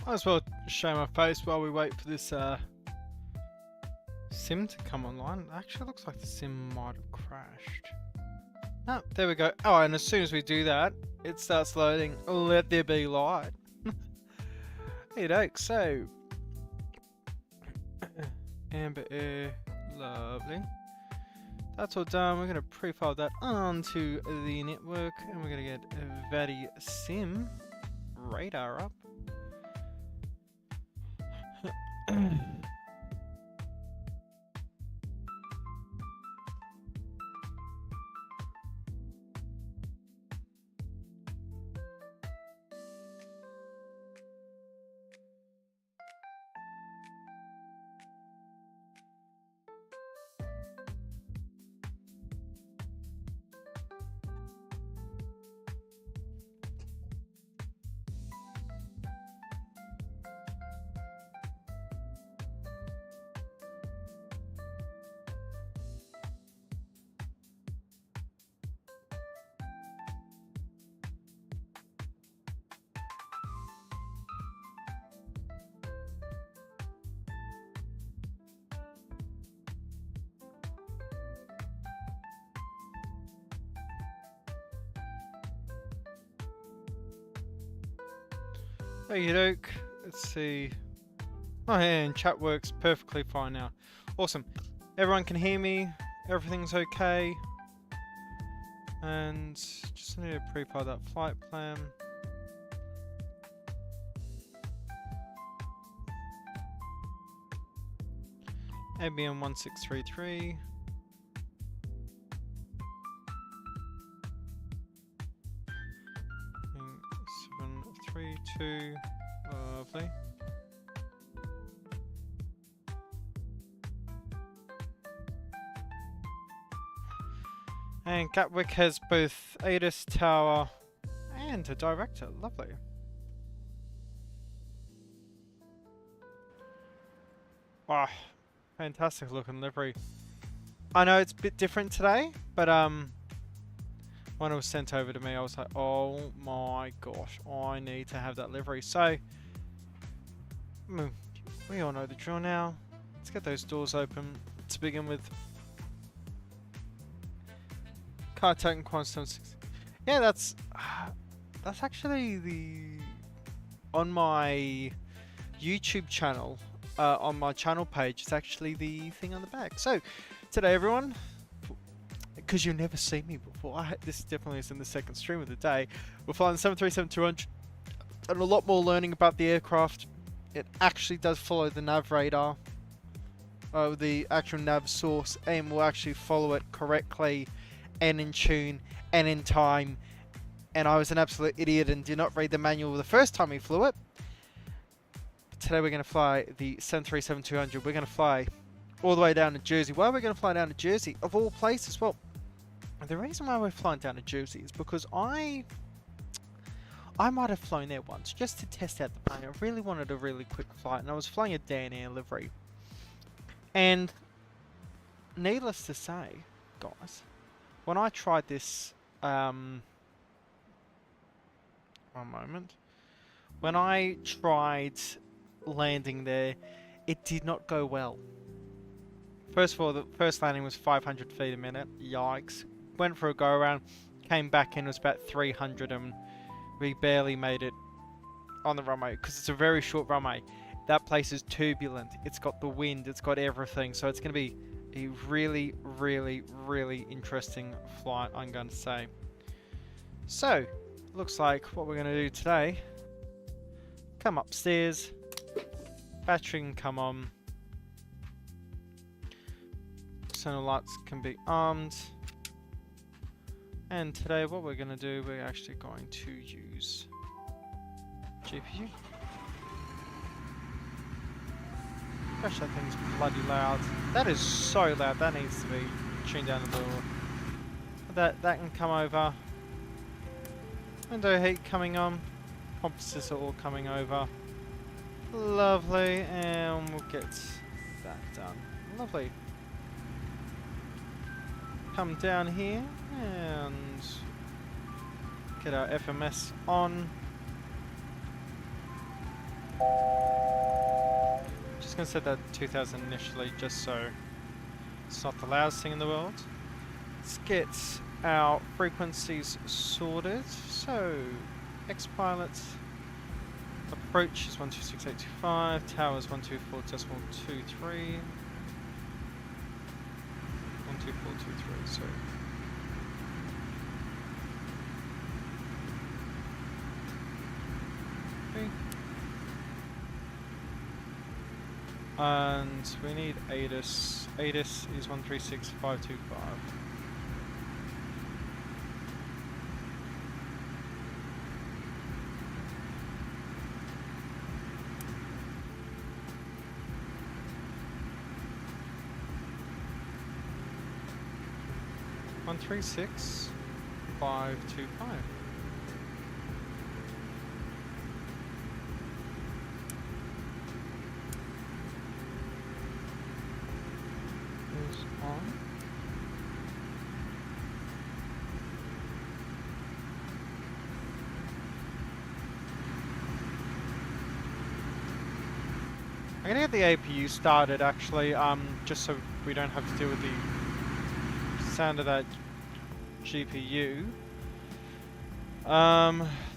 Might as well show my face while we wait for this sim to come online. It actually looks like the sim might have crashed. Oh, there we go. Oh, and as soon as we do that, it starts loading. Let there be light. Hey, doke. So, Amber Air, lovely. That's all done. We're going to pre-file that onto the network, and we're going to get VADI sim radar up. Okie doke. Let's see. Oh, yeah, and chat works perfectly fine now. Awesome. Everyone can hear me. Everything's okay. And just need to prepare that flight plan. ABM 1633. Lovely. And Gatwick has both ATIS tower and a director. Lovely. Wow, fantastic looking livery. I know it's a bit different today, but when it was sent over to me, I was like, oh my gosh, I need to have that livery. So, we all know the drill now. Let's get those doors open to begin with. Car token quantum 6. Yeah, that's actually on my YouTube channel, on my channel page, it's actually the thing on the back. So, today everyone, because you've never seen me before, this definitely isn't the second stream of the day. We're flying the 737-200 and a lot more learning about the aircraft. It actually does follow the nav radar, the actual nav source, and will actually follow it correctly and in tune and in time. And I was an absolute idiot and did not read the manual the first time we flew it. But today we're going to fly the 737-200. We're going to fly all the way down to Jersey. Why are we going to fly down to Jersey? Of all places? Well, the reason why we're flying down to Jersey is because I might have flown there once just to test out the plane. I really wanted a really quick flight, and I was flying a Dan Air livery. And needless to say, guys, when I tried this, one moment. When I tried landing there, it did not go well. First of all, the first landing was 500 feet a minute. Yikes. Went for a go around, came back in, it was about 300 and we barely made it on the runway because it's a very short runway. That place is turbulent. It's got the wind, it's got everything. So it's going to be a really, really, really interesting flight, I'm going to say. So, looks like what we're going to do today, come upstairs, battery can come on, center lights can be armed, and today what we're going to do, we're actually going to use GPU. Gosh, that thing's bloody loud. That is so loud, that needs to be tuned down a little. That can come over. Window heat coming on. Composites are all coming over. Lovely, and we'll get that done. Lovely. Come down here and get our FMS on. Just gonna set that 2000 initially, just so it's not the loudest thing in the world. Let's get our frequencies sorted. So, X-Pilot approach is 126.825, tower is 124.23, 124.23, so. Okay. And we need ATIS. ATIS is 136.525. One 136.525. Is on. I'm gonna get the APU started actually, just so we don't have to deal with the sound of that GPU.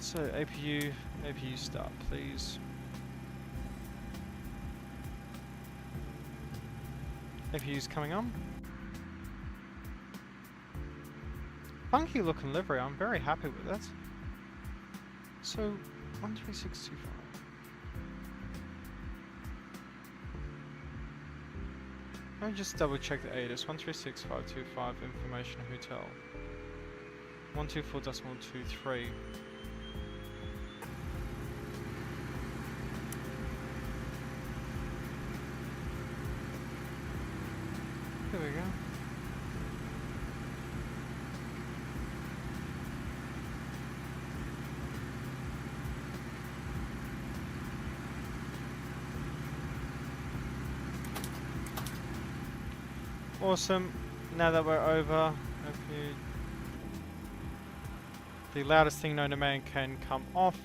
So APU start, please. APU's coming on. Funky looking livery, I'm very happy with it. So 13625. Let me just double check the ATIS. 136.525 information hotel. 124.23. There we go. Awesome. Now that we're over, the loudest thing known to man can come off.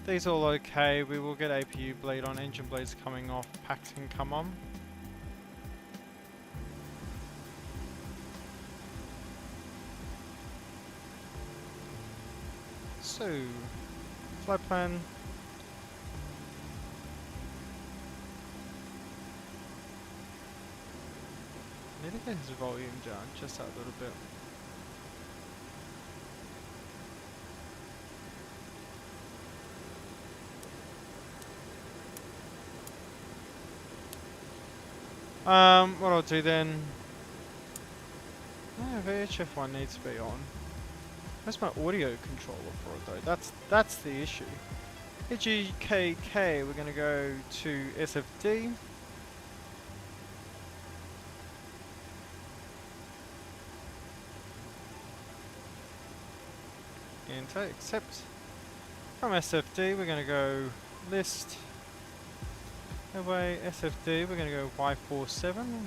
These all okay. We will get APU bleed on, engine blades coming off, packs can come on. So, flight plan. I need to get his volume down just that little bit. What I'll do then. No, VHF1 needs to be on. Where's my audio controller for it though? That's the issue. EGKK, we're gonna go to SFD. Enter, accept. From SFD, we're gonna go list. Away, SFD, we're gonna go Y47.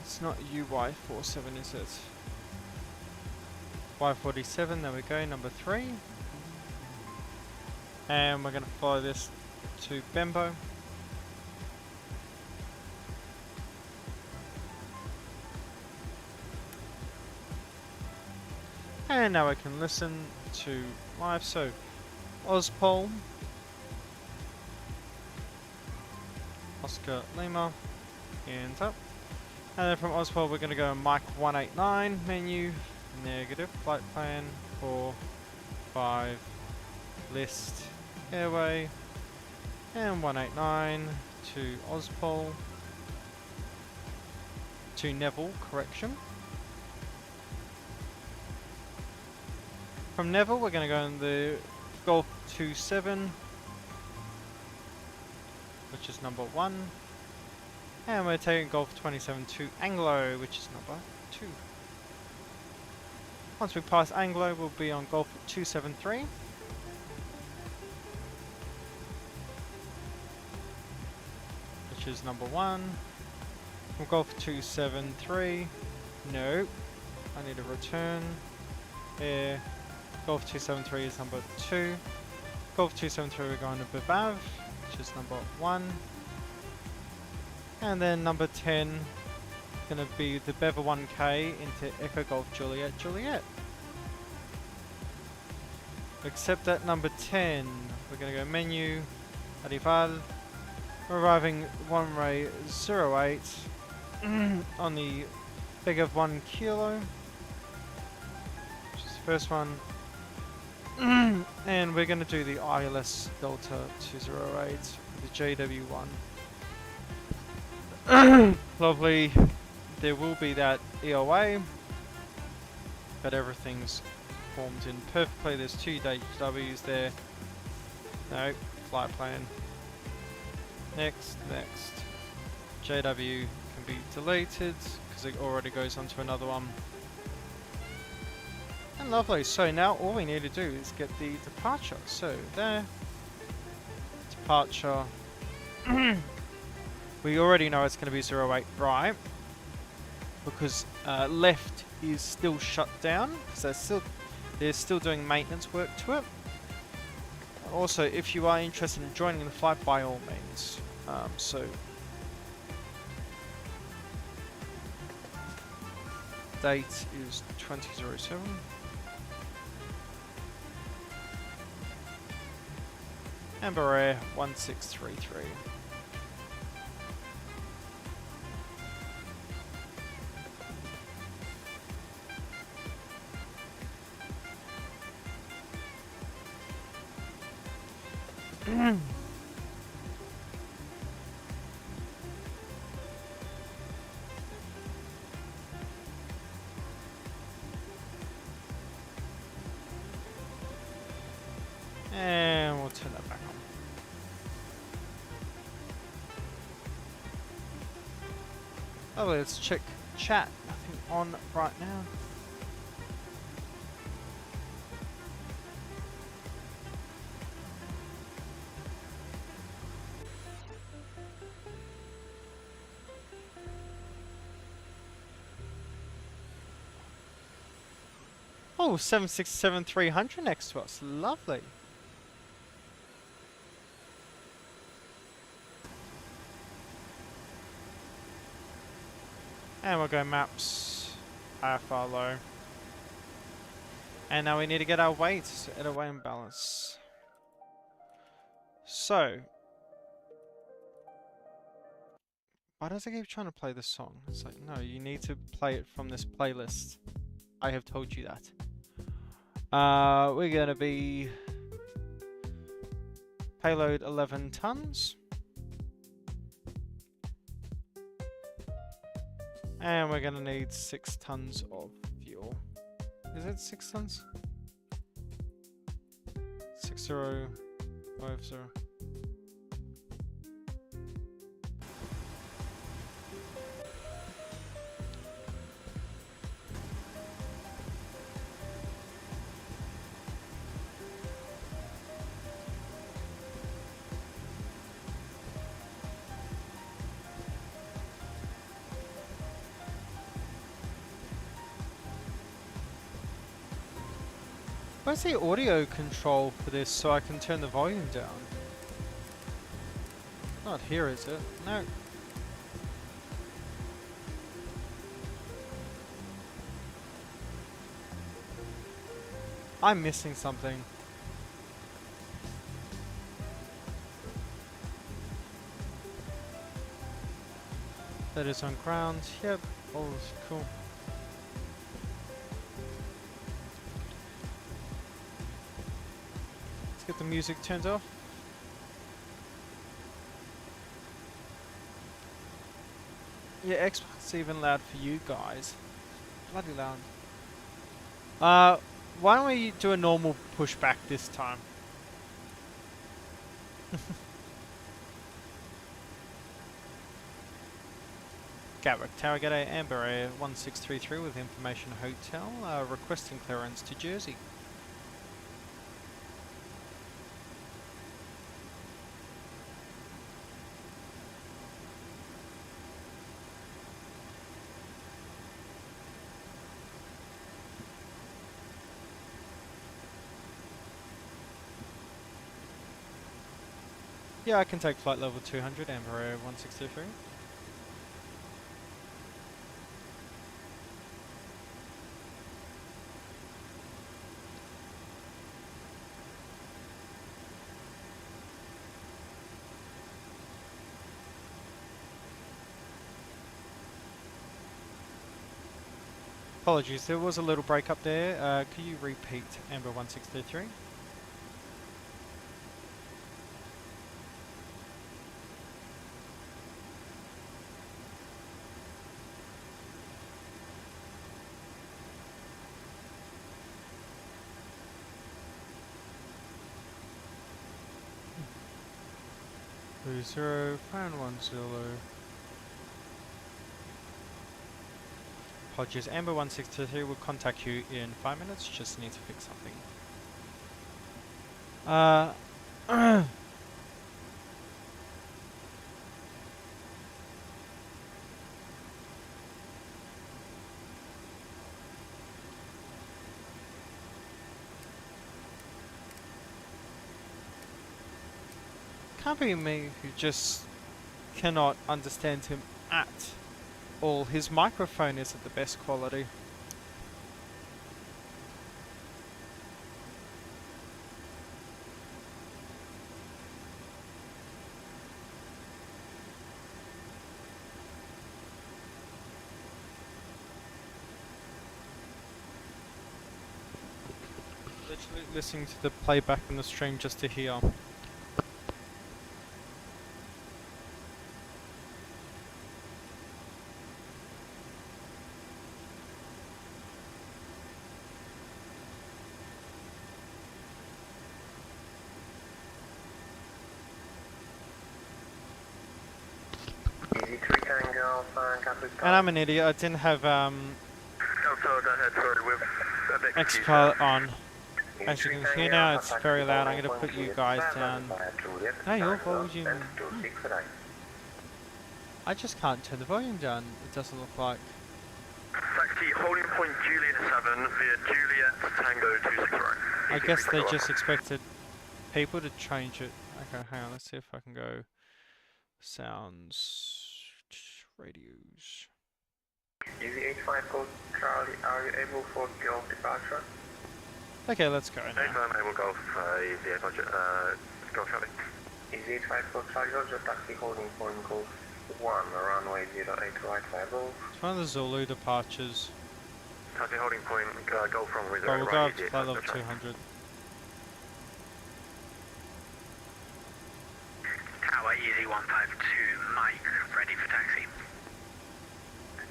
It's not UY47, is it? Y47, there we go, number 3. And we're going to follow this to Bembo. And now we can listen to live. So, Ozpol, Oscar Lima, and up. And then from Ozpol we're going to go mic 189, menu, negative, flight plan, 4, 5, list, airway, and 189 to Ozpol, to Neville, correction. From Neville we're going to go in the Golf 27, which is number 1. And we're taking Golf 27 to Anglo, which is number 2. Once we pass Anglo, we'll be on Golf 273. Which is number 1. From Golf 273. No. I need a return. Air. Golf 273 is number 2. Golf 273 we're going to Bibav, which is number 1. And then number 10 going to be the Bever 1K into Echo Golf Juliet Juliet. Except at number 10, we're going to go menu, Arrival, arriving runway 08 on the big of 1 kilo, which is the first one. And we're going to do the ILS Delta 208 with the JW1. Lovely. There will be that EOA, but everything's formed in perfectly. There's 2 HWs there. No, flight plan. Next. JW can be deleted because it already goes onto another one. And lovely. So now all we need to do is get the departure. So there, departure. We already know it's going to be 08 right, because left is still shut down because they're still doing maintenance work to it. Also, if you are interested in joining the flight, by all means. So date is 2007. Amber Air 1633. And we'll turn that back on. Oh, let's check chat. Nothing on right now. Oh, 767-300 next to us. Lovely. And we'll go maps, IFR low. And now we need to get our weight at a weight imbalance. So, why does it keep trying to play this song? It's like, no, you need to play it from this playlist. I have told you that. We're going to be payload 11 tons. And we're going to need 6 tons of fuel. Is it 6 tons? 6050. Where's the audio control for this so I can turn the volume down? Not here, is it? No. I'm missing something. That is on ground. Yep. Oh, cool. Get the music turned off. Yeah, Xbox even loud for you guys. Bloody loud. Why don't we do a normal pushback this time? Gatwick Tower Gate Amber Air 1633 with information hotel, requesting clearance to Jersey. Yeah, I can take flight level 200, Amber Air 1623. Apologies, there was a little break up there. Could you repeat Amber 1623? Blue 0, Fan 1 Zulu. Apologies, Amber 1623 will contact you in 5 minutes, just need to fix something. Can't be me who just cannot understand him at all. His microphone isn't the best quality. Literally listening to the playback in the stream just to hear. And I'm an idiot, I didn't have XP on. As you can hear now, it's very loud. I'm going to put you guys down. No, your volume. I just can't turn the volume down, it doesn't look like. Taxi holding point Juliet 7 via Juliet Tango 260. I guess they just expected people to change it. Okay, hang on, let's see if I can go sounds, radios. Easy 85 code Charlie, are you able for Golf departure? Okay, let's go now. 85 able Golf, Easy 8 Golf Charlie. Easy 85 code Charlie, Roger, taxi holding point Golf 1, runway 08 right 5 Golf. It's one of the Zulu departures. Taxi holding point Golf from with But we'll go up to flight level 200. Tower Easy 152 Mike, ready for taxi.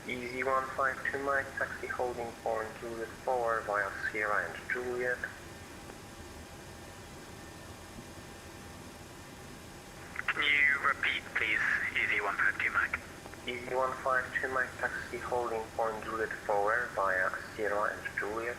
Easy 152 Mike, taxi holding point Juliet 4 via Sierra and Juliet. Can you repeat please, Easy 152 Mike? Easy 152 Mike, taxi holding point Juliet 4 via Sierra and Juliet.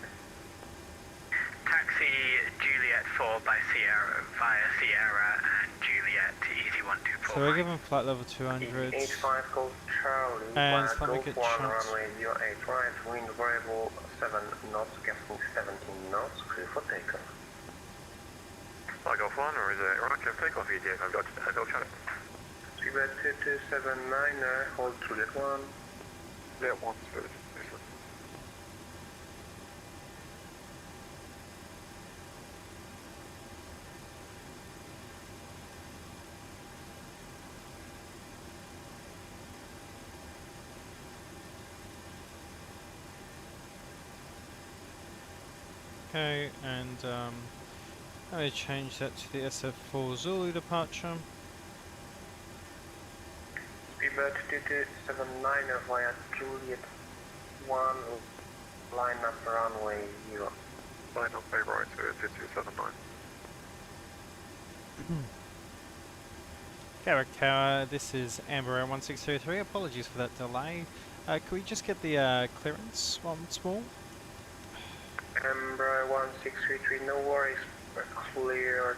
Taxi Juliet 4 by Sierra via Sierra and Juliet Easy 124. So we're given flight level 200. 85 code Charlie, and via let me Golf get 1 chance. runway 08 right, wind variable 7 knots, gusting 17 knots, clear for takeoff. Fly Golf 1 or is it right, clear for takeoff, EGKK, I've got Golf Charlie. Seabed 2279, hold Juliet 1. Juliet 1, Spirit. Okay, and let me change that to the SF4 Zulu departure. Seabed 2279 via Juliet 1, line up runway 0. Line up bay right, 2279. Garrick Tower, this is Amber 1633. Apologies for that delay. Can we just get the clearance once more? Amber 1633, no worries, we're clear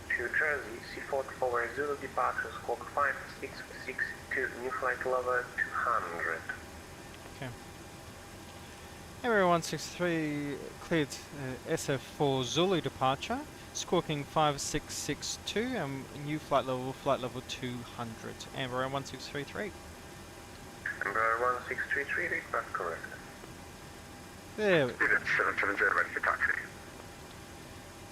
to Jersey, C44 Zulu departure, squawk 5662, new flight level 200. Okay. Amber 163 cleared SF4 Zulu departure. Squawking 5662 and new flight level 200. Amber 1633. Amber 1633, request correct. There we go. 770 ready for taxi.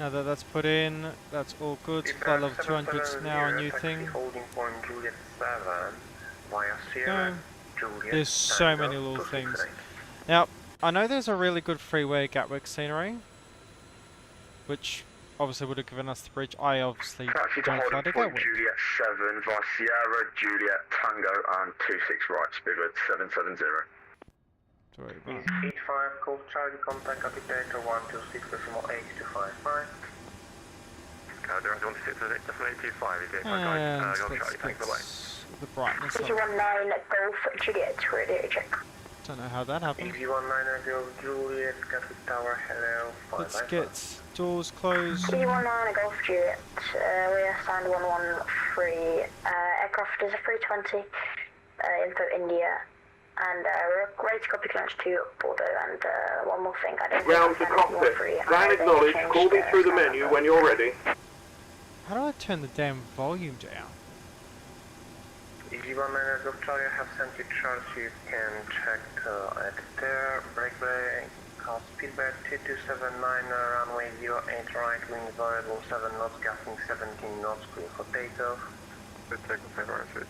Now that that's put in, that's all good. Flight level 200 's now a new thing. Holding point Juliet 7 via Sierra, Juliet, There's so many little things. Now, I know there's a really good freeway Gatwick scenery, which obviously would have given us the bridge. I obviously don't fly to Gatwick. Juliet 7 via Sierra, Juliet, Tango and 26 right, speed with 770. Sorry, 85, call Charlie, contact Capitator 126.8.255. There is 126.8.255, is it? And let's get the brightness up. EG19 Golf Juliet, radio check. Don't know how that happened. EG19 Golf Juliet, Gatwick Tower, hello. Let's get doors closed. EG19 Golf Juliet, we are signed 113. Aircraft is a 320, info India. And we're ready to copy clearance to Bordeaux. And one more thing, I don't Ground to cockpit. Ground acknowledged. Call me through the menu when you're ready. How do I turn the damn volume down? EG19 Golf Charlie, I have sent you charts. You can check at there. Brake, call speedback 2279, runway 08 right, wind variable 7 knots, gassing 17 knots, clear for takeoff. Good takeoff, right.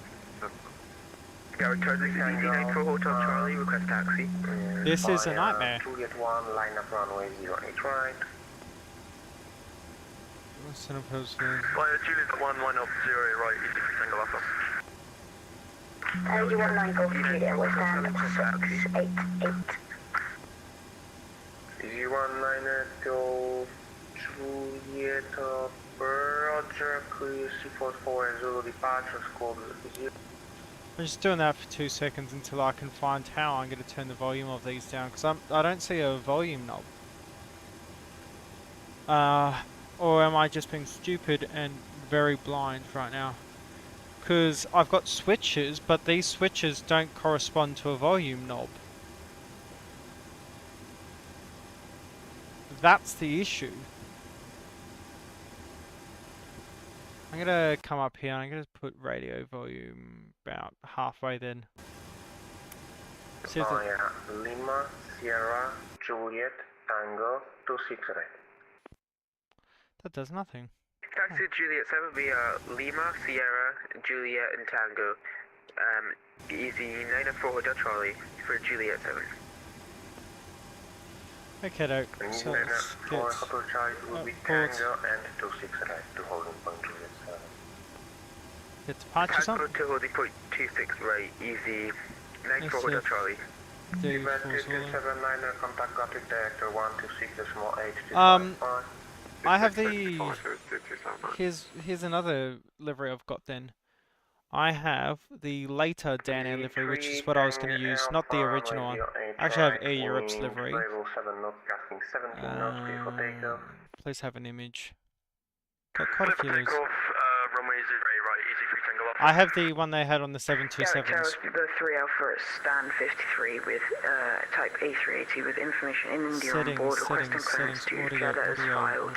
Hotel Charlie, request taxi. This is a nightmare. Juliet 1, line up runway 08 right. Fire Juliet 1, line up 08 right, easy for single alpha. EG19 Golf Juliet, we stand 688. EG19 Golf Juliet, Roger, clear C44 Zulu departure, squad 0. I'm just doing that for 2 seconds until I can find how I'm going to turn the volume of these down, because I don't see a volume knob. Or am I just being stupid and very blind right now? Because I've got switches, but these switches don't correspond to a volume knob. That's the issue. I'm gonna come up here and I'm gonna put radio volume about halfway then. See if Lima, Sierra, Juliet, Tango, 268. That does nothing. Taxi Juliet 7 via Lima, Sierra, Juliet and Tango. Easy 904 Hotel Charlie for Juliet 7. Okay, doke. So let's get Hotel Charlie will be Tango and 268 to holding point Juliet 7. Get departures on. Tango to holding point 26 right, easy 94 Hotel Charlie. Contact Gatwick Director 126.8. I have the... Here's another livery I've got then. I have the later Dan Air livery, which is what I was going to use, not the original one. I actually have Air Europe's livery. Please have an image. Got quite a few of these. I have the one they had on the 727s. The 3 Alpha stand 53 with type A380 with information in India on board requesting clearance to Jeddah as filed.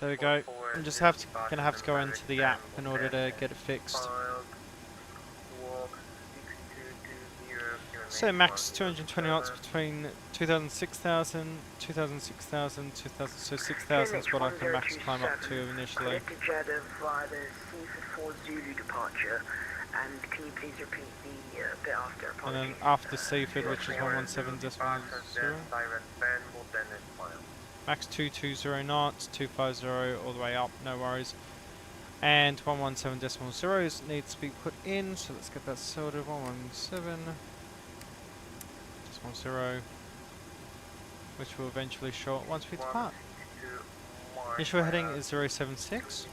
There we go. I'm just gonna have to go into the app in order to get it fixed. So max 220 knots between 2000, 6000, 2000, 6000, 2000, so 6000 is what I can max climb up to initially. To Jeddah via the C4 Zulu departure, and can you please repeat the bit after? And then after Seaford, which is 117.0. Max 220 knots, 250 all the way up, no worries. And 117.0 needs to be put in, so let's get that sorted. 117.0, which will eventually show it once we depart. Initial heading is 076.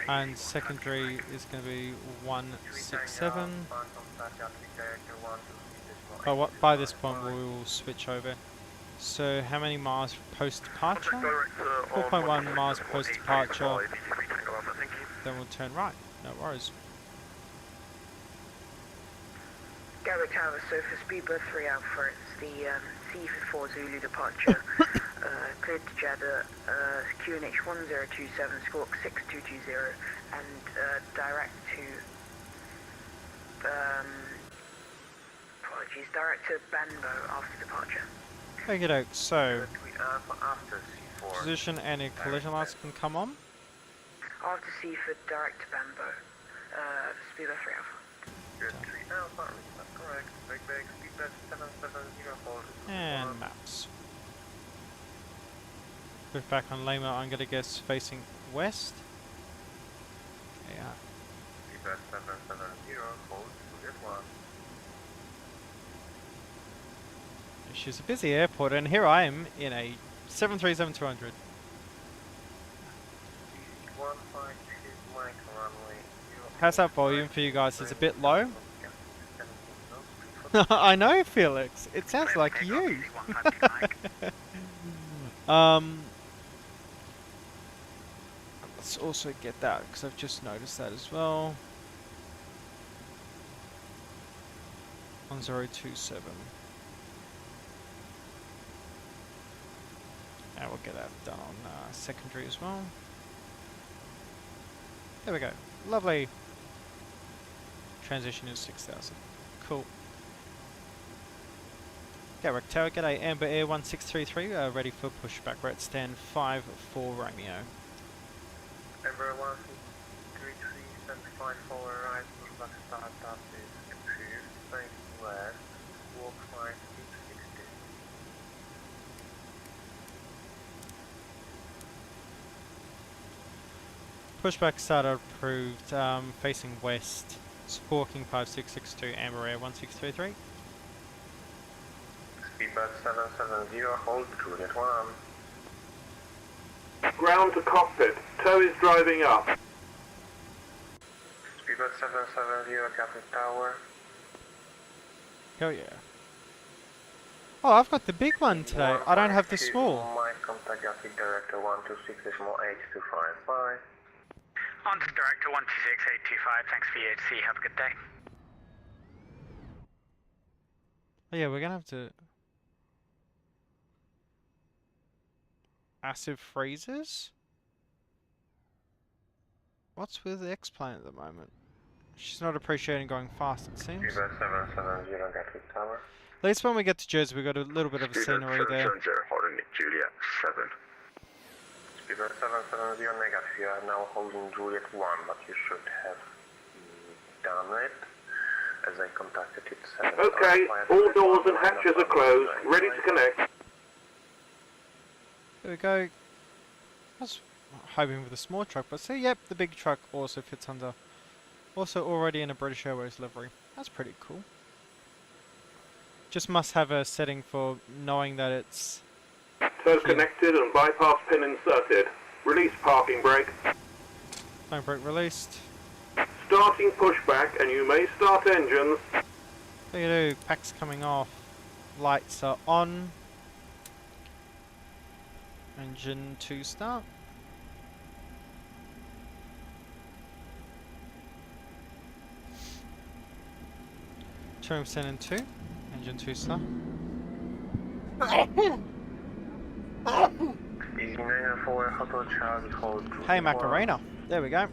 And secondary is going to be 167. But what, by this point we will switch over. So how many miles post departure? 4.1 miles post departure. Then we'll turn right. No worries. Gatwick Tower, so for Speedbird 3 Alpha, it's the C4 Zulu departure, cleared to Jeddah, QNH 1027, squawk 6220, and direct to, apologies, direct to Banbo after departure. Okay, doke. So, After C4. position and your collision lights can come on. After C for direct to Banbo, Speedbird 3 Alpha. Good 3 Alpha, that's correct. Big speedbird 770, hold. And maps. Push back on Lima, I'm gonna guess facing west. Yeah. Speedbird 770, hold, Juliet 1. She's a busy airport, and here I am in a 737-200. 152 Mike runway. How's that volume for you guys? Is it a bit low? I know, Felix. It sounds like you. Let's also get that because I've just noticed that as well. 1027. And we'll get that done on secondary as well. There we go. Lovely. Transition is 6,000. Cool. Gatwick Tower, g'day. Amber Air 1633, ready for pushback. We're at stand 5 for Romeo. Amber 1633, stand 5 for right, pushback startup is approved. Thanks west, walk 5660. Pushback starter approved, facing west, squawking 5662, Amber Air 1633. Speedbird 770, hold Juliet 1. Ground to cockpit. Tow is driving up. Speedbird 770, Gatwick Tower. Hell yeah. Oh, I've got the big one today. I don't have the small. Mike, contact Gatwick Director 126.825. On to Director 126.825, thanks for your see, have a good day. Oh yeah, we're gonna have to... Massive freezers? What's with the X-Plane at the moment? She's not appreciating going fast, it seems. Speedbird 770, Gatwick Tower. At least when we get to Jersey, we've got a little bit of a scenery there. Holding Juliet 7. Speedbird 770, negative. You are now holding Juliet 1, but you should have done it as I contacted it 7. Okay, all doors and hatches are closed. Ready to connect. There we go. I was hoping with a small truck, but see, yep, the big truck also fits under. Also already in a British Airways livery. That's pretty cool. Just must have a setting for knowing that it's... Tow connected and bypass pin inserted. Release parking brake. No brake released. Starting pushback and you may start engines. There you do. Pack's coming off. Lights are on. Engine 2 start. Trim and 2. Engine 2 start. Easy 904, Hotel Charlie, hold Juliet Hey Macarena. There we go.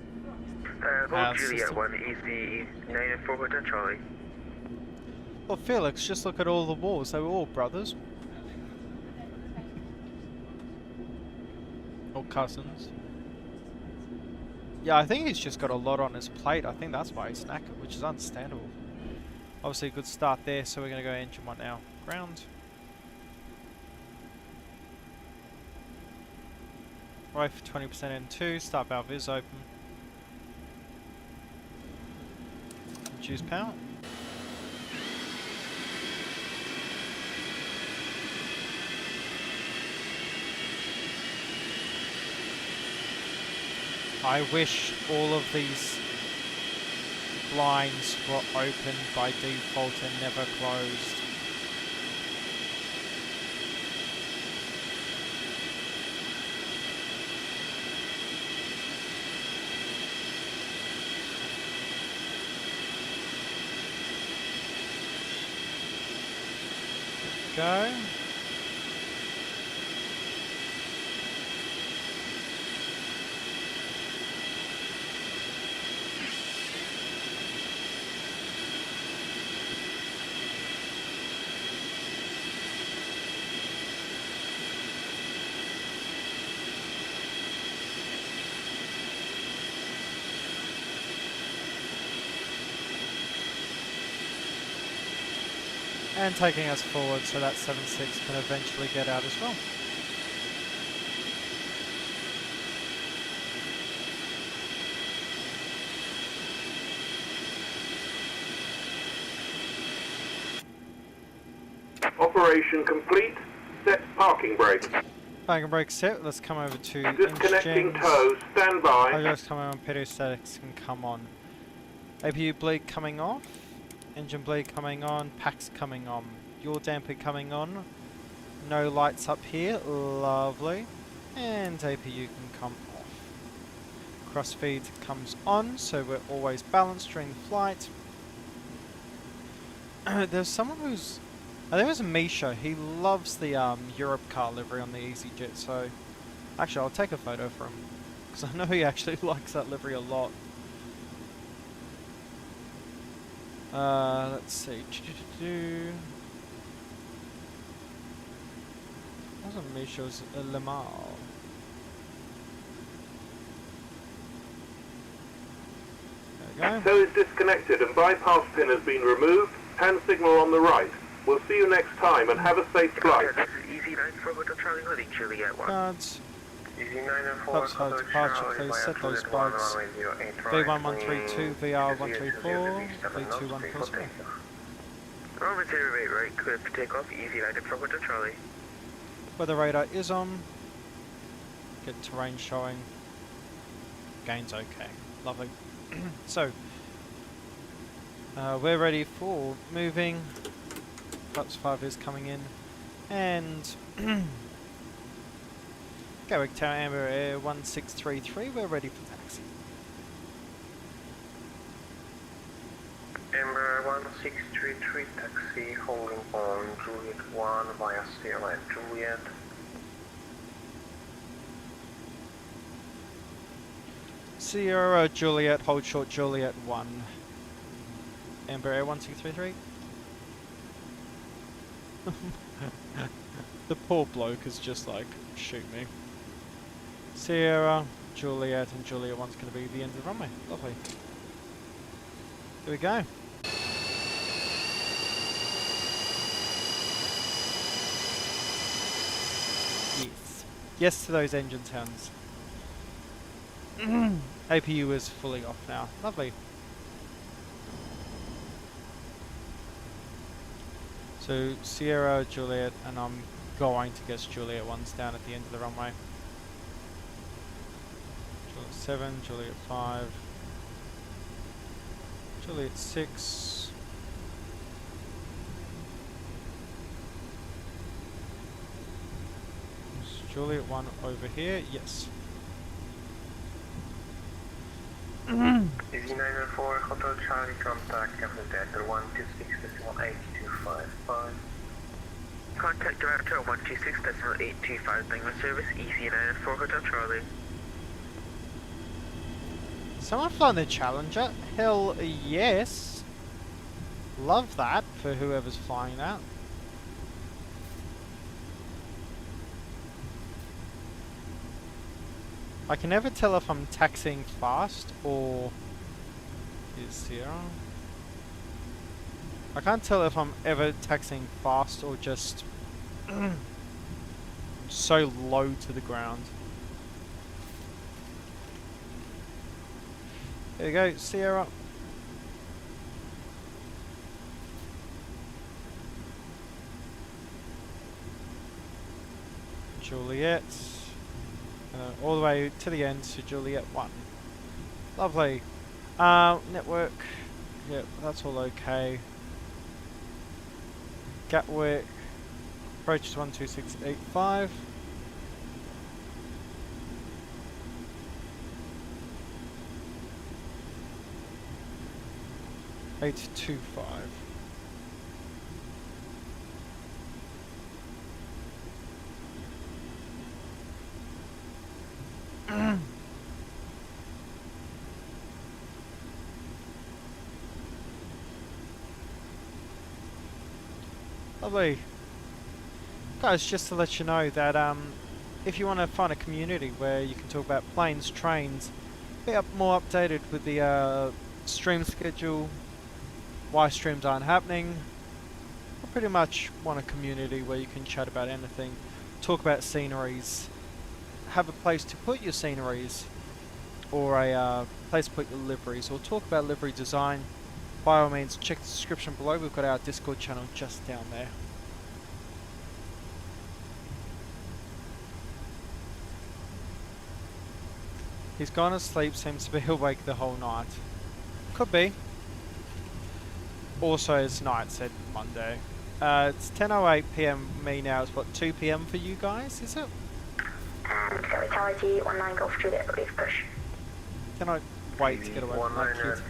Hold Juliet 1, easy 904 Hotel Charlie. Well, Felix, just look at all the wars. They were all brothers. Or cousins. Yeah, I think he's just got a lot on his plate. I think that's why he's knackered, which is understandable. Obviously a good start there, so we're going to go engine 1 now. Ground. Right for 20% N2. Start valve is open. Reduce power. I wish all of these blinds were open by default and never closed. go. And taking us forward so that 7.6 can eventually get out as well. Operation complete. Set parking brake. Parking brake set. Let's come over to Disconnecting engines. toes. Stand by. Hydraulics coming on. Pedostatics can come on. APU bleed coming off. Engine bleed coming on. Packs coming on. Yaw damper coming on. No lights up here. Lovely. And APU can come off. Crossfeed comes on, so we're always balanced during the flight. There's someone who's... I think it was Misha. He loves the Europe car livery on the EasyJet, so... Actually, I'll take a photo for him. Because I know he actually likes that livery a lot. Let's see. Wasn't Misha, it was Lamar. There we go. Toe is disconnected and bypass pin has been removed. Hand signal on the right. We'll see you next time and have a safe flight. This is Easy 94 Hotel Charlie Hoodie, Juliet 1. Cards. Easy 904 Clubs hard departure, please set those bugs. V1132, VR134, V2144. Roman 08 right, clear for takeoff, Easy 94 Hotel Charlie. Weather radar is on. Get terrain showing. Gain's okay. Lovely. So, we're ready for moving. Flaps 5 is coming in. And Gatwick Tower Amber Air 1633, we're ready for taxi. Amber 1633 taxi, holding on Juliet 1 via Sierra and Juliet. Sierra Juliet, hold short Juliet 1. Amber Air 1633. The poor bloke is just like, shoot me. Sierra, Juliet, and Juliet 1's going to be the end of the runway. Lovely. Here we go. Yes. Yes to those engine sounds. APU is fully off now. Lovely. So Sierra, Juliet, and I'm going to guess Juliet 1's down at the end of the runway. Juliet 7, Juliet 5, Juliet 6. Is Juliet 1 over here? Yes. Easy 904 Hotel Charlie, contact Captain Director 126.8255. Contact Director 126.8255, Bangor Service, Easy 904 Hotel Charlie. Someone flying the Challenger? Hell yes. Love that for whoever's flying that. I can never tell if I'm taxiing fast or is Sierra. I can't tell if I'm ever taxiing fast or just so low to the ground. There you go, Sierra. Juliet. All the way to the end to Juliet 1. Lovely. Network. Yep, that's all okay. Gatwick. Approach is 12685. Lovely. Guys, just to let you know that if you want to find a community where you can talk about planes, trains, be more updated with the stream schedule, why streams aren't happening, I pretty much want a community where you can chat about anything, talk about sceneries, have a place to put your sceneries, or a place to put your liveries, or talk about livery design, by all means check the description below. We've got our Discord channel just down there. He's gone to sleep, seems to be awake the whole night. Could be. Also it's night, said Monday. It's 10:08 PM me now, it's what, 2 PM for you guys, is it? And vitality 19 Golf Juliet, please push. Can I wait to get away from my kids?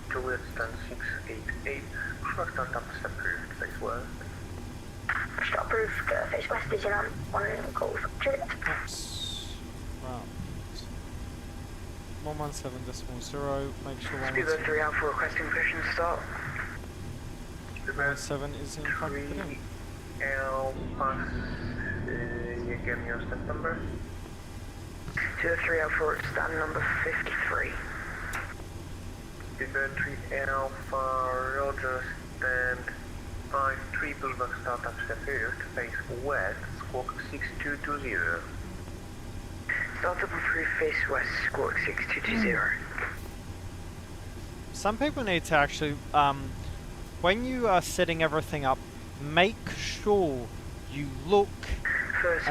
Juliet stand 688. Truck start up approved, face west. Start approved, face west is in on 1 Golf Juliet. Oops. Right. 117.0, make sure Speedbird 3 Alpha requesting permission to start. 117 is in front of him. Alpha, you give me your step number? 203 Alpha, stand number 53. Speedbird 3 Alpha, Roger, stand 53, pushback start up approved, face west, squawk 6220. Start up approved, face west, squawk 6220. Some people need to actually, when you are setting everything up, make sure you look at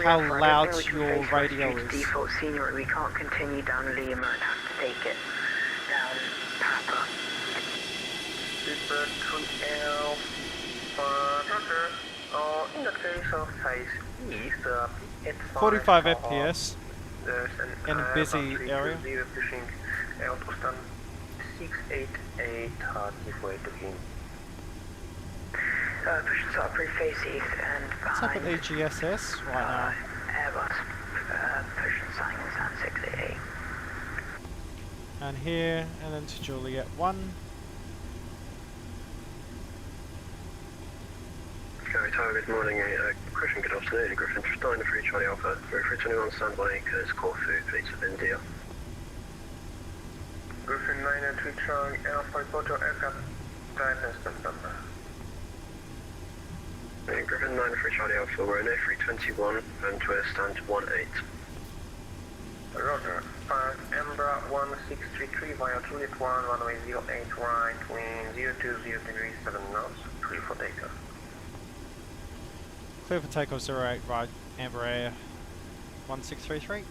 how loud your radio is. Default scenery, we can't continue down Lima and have to take it down Papa. Speedbird 3 Alpha, Roger. In the case of face east, it's 45 FPS there's an in a busy area. Pushing out to stand 688 hard giveaway to him. Push and start approved, face east and What's up behind. at EGSS right now? Airbus, push and sign stand 688. And here, and then to Juliet 1. Gary Tower, good morning. Griffin, good afternoon. Griffin, just 9 3 Charlie Alpha. 321 standby, Curtis Corfu, Fleets of India. Griffin 9 3 Charlie Alpha, report your aircraft type and step number. Griffin 9 3 Charlie Alpha, we're in A321 and to stand 18. Roger. Embra 1633 via Juliet 1, runway 08 right, wind 020 degrees 7 knots, clear for takeoff. Clear for takeoff 08 right, Amber Air 1633.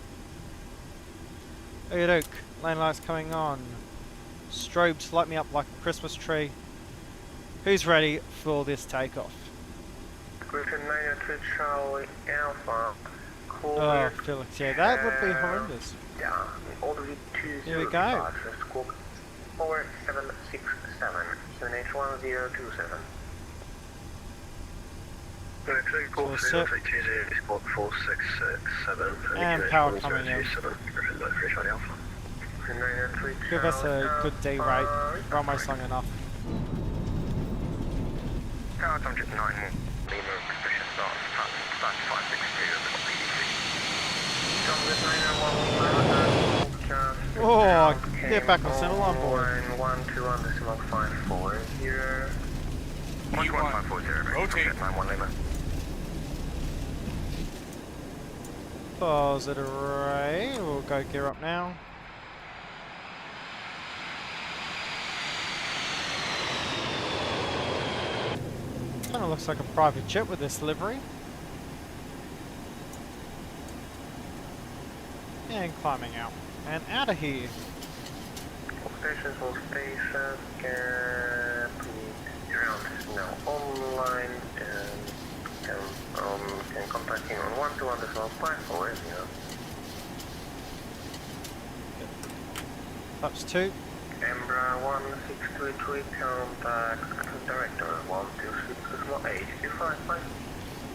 Hey Luke, lane lights coming on. Strobes light me up like a Christmas tree. Who's ready for this takeoff? Griffin 903 Charlie Alpha. Oh, Felix, yeah, that would be horrendous. Yeah, all the way to Here we go. Squawk 4767, QNH1027. So set. And power coming in. Give us a good D rate. Runway long enough. Tower 9, Lima, position start, 562, Oh, get back on center line, boy. 121.540. 11540. Rotate. 91 Lima. Positive array. We'll go gear up now. Kind of looks like a private jet with this livery. And climbing out. And out of here. All stations, all stations, please ground is now online and can contacting on 121.540. Flaps 2. Embra 1633, contact director 126.8, 255.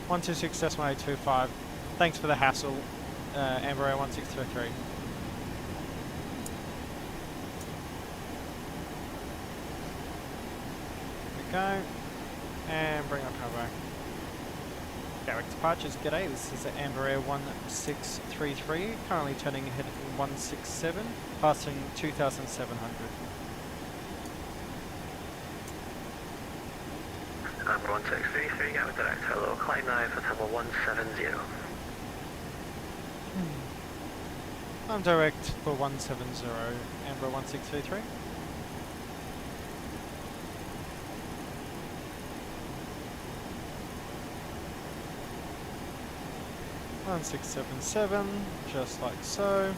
126.825. Thanks for the hassle, Amber Air 1633. There we go. And bring up cover. Direct departures, g'day, this is Amber Air 1633, currently turning ahead at 167, passing 2,700. Amber 1633, get with direct hello, climb now for table 170. I'm direct for 170, Amber 1633. One 677, just like so.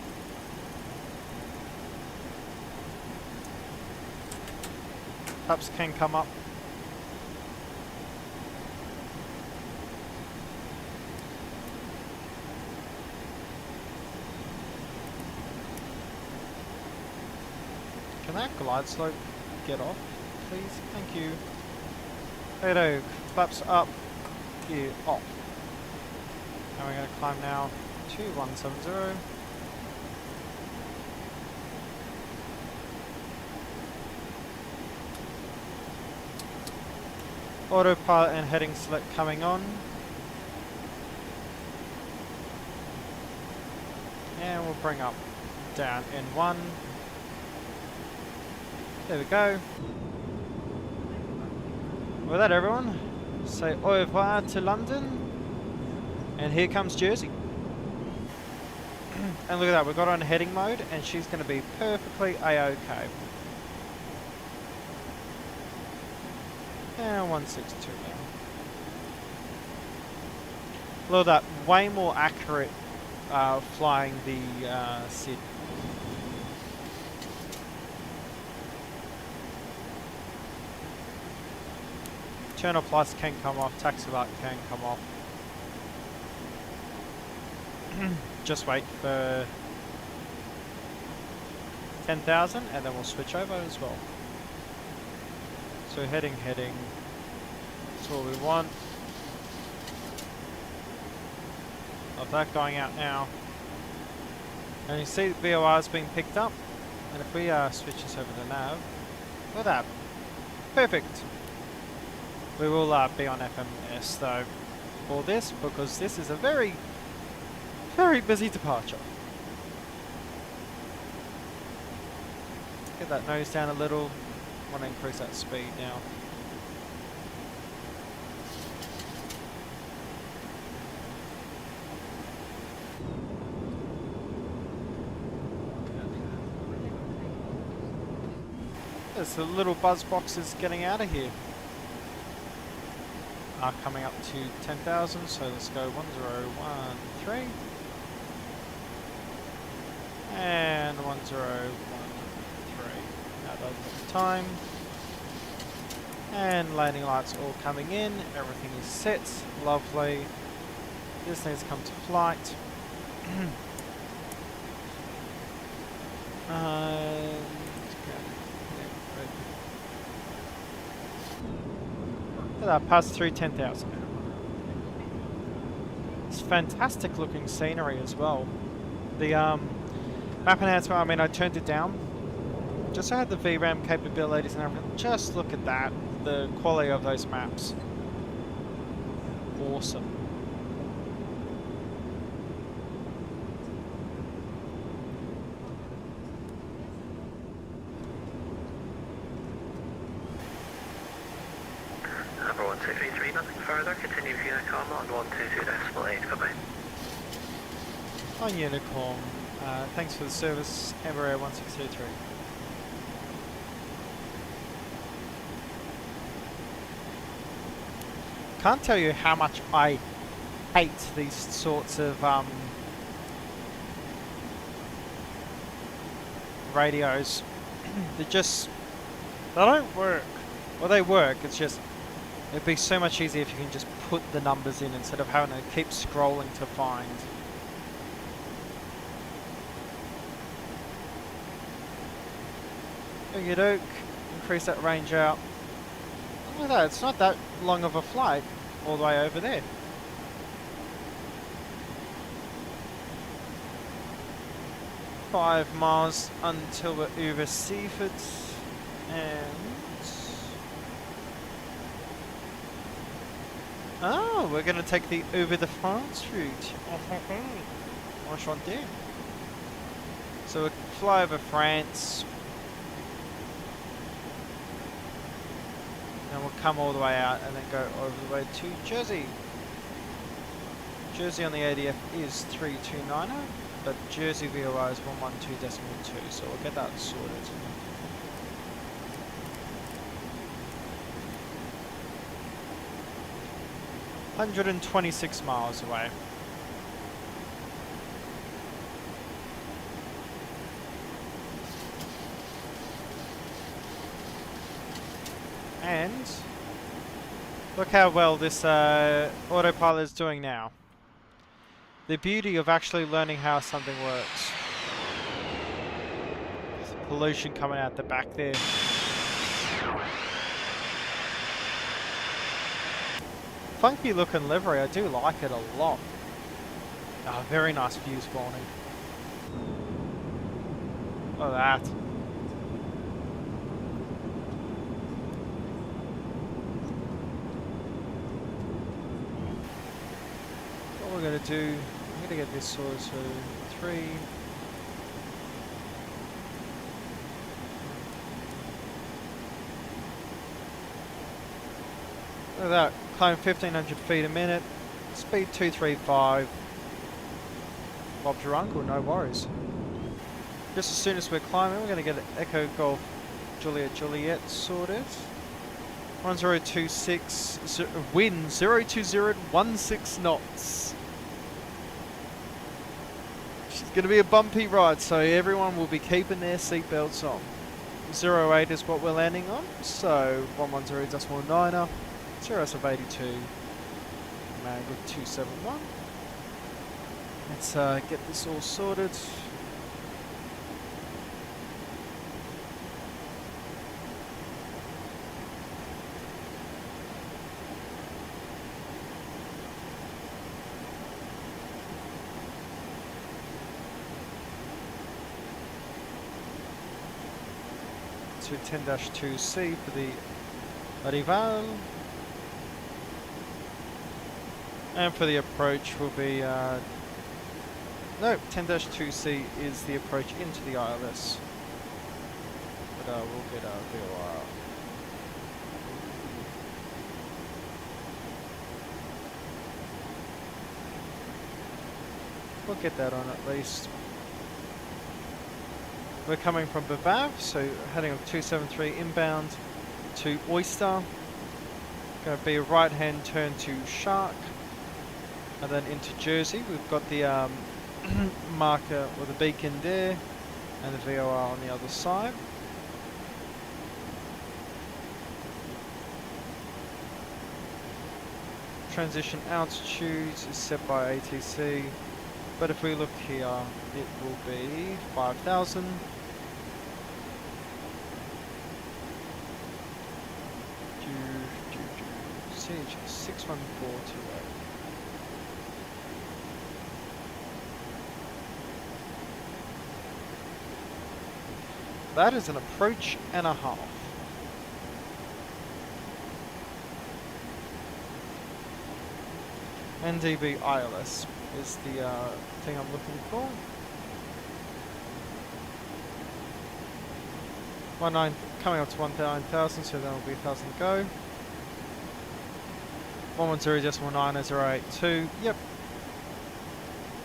Flaps can come up. Can that glide slope get off, please? Thank you. Hey, flaps up, gear off. And we're going to climb now to 170. Autopilot and heading select coming on. And we'll bring up down N1. There we go. With that, everyone, say au revoir to London. And here comes Jersey. And look at that, we've got her on heading mode and she's going to be perfectly a-okay. And 162 now. Look at that, way more accurate flying the SID. Turner Plus can come off, Taxi Light can come off. Just wait for 10,000 and then we'll switch over as well. So heading, that's what we want. Of that going out now. And you see the VOR is being picked up. And if we switch this over to nav, look at that. Perfect. We will be on FMS though for this because this is a very busy departure. Get that nose down a little. Want to increase that speed now. There's the little buzz boxes getting out of here. Coming up to 10,000, so let's go 1013. And 1013. Now does the time. And landing lights all coming in. Everything is set. Lovely. This needs to come to flight. Passed through 10,000. It's fantastic looking scenery as well. The map enhancement, I mean, I turned it down just so I had the VRAM capabilities and everything. Just look at that, the quality of those maps. Awesome. Number 1233, nothing further. Continue Unicom on 122.8. Bye bye. On Unicom, thanks for the service, Amber Air 1623. Can't tell you how much I hate these sorts of radios. they don't work. Well, they work, it's just it'd be so much easier if you can just put the numbers in instead of having to keep scrolling to find. Okey-doke, increase that range out. Look at that, it's not that long of a flight all the way over there. Five miles until we're over Seaford, and Oh, we're going to take the Over the France route. Enchanté. So we'll fly over France. And we'll come all the way out and then go over the way to Jersey. Jersey on the ADF is 329er, but Jersey VOR is 112.2, so we'll get that sorted. $126 miles away. And look how well this autopilot is doing now. The beauty of actually learning how something works. There's pollution coming out the back there. Funky looking livery, I do like it a lot. Ah, very nice view spawning. Look at that. What we're going to do, I'm going to get this sorted to 3. Look at that, climb 1500 feet a minute, speed 235. Bob's your uncle, no worries. Just as soon as we're climbing, we're going to get an Echo Golf Juliet sorted. 1026, wind 02016 knots. It's going to be a bumpy ride, so everyone will be keeping their seatbelts on. 08 is what we're landing on, so 110.9er, 0s of 82, mag of 271. Let's get this all sorted. To 10-2C for the Rival, and for the approach will be no, 10-2C is the approach into the ILS, but we'll get our VOR. We'll get that on at least. We're coming from Bavav, so heading up 273 inbound to Oyster. Going to be a right hand turn to Shark, and then into Jersey. We've got the marker or the beacon there, and the VOR on the other side. Transition altitude is set by ATC, but if we look here, it will be 5,000. CH 61428. That is an approach and a half. NDB ILS is the thing I'm looking for. 19 coming up to 19,000, so that'll be 1,000 go. 110.98082. Yep.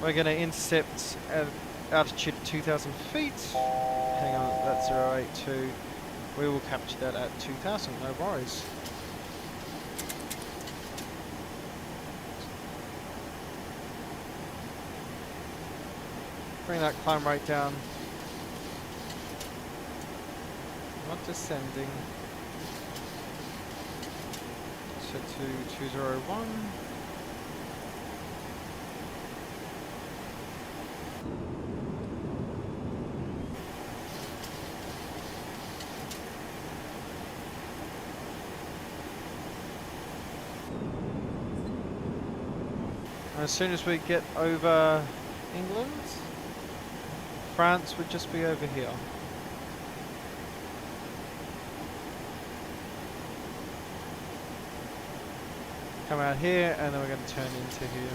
We're going to intercept at altitude of 2,000 feet. Hang on, that's 082. We will capture that at 2,000, no worries. Bring that climb rate down. Not descending. Set to 201. And as soon as we get over England, France would just be over here. Come out here, and then we're going to turn into here.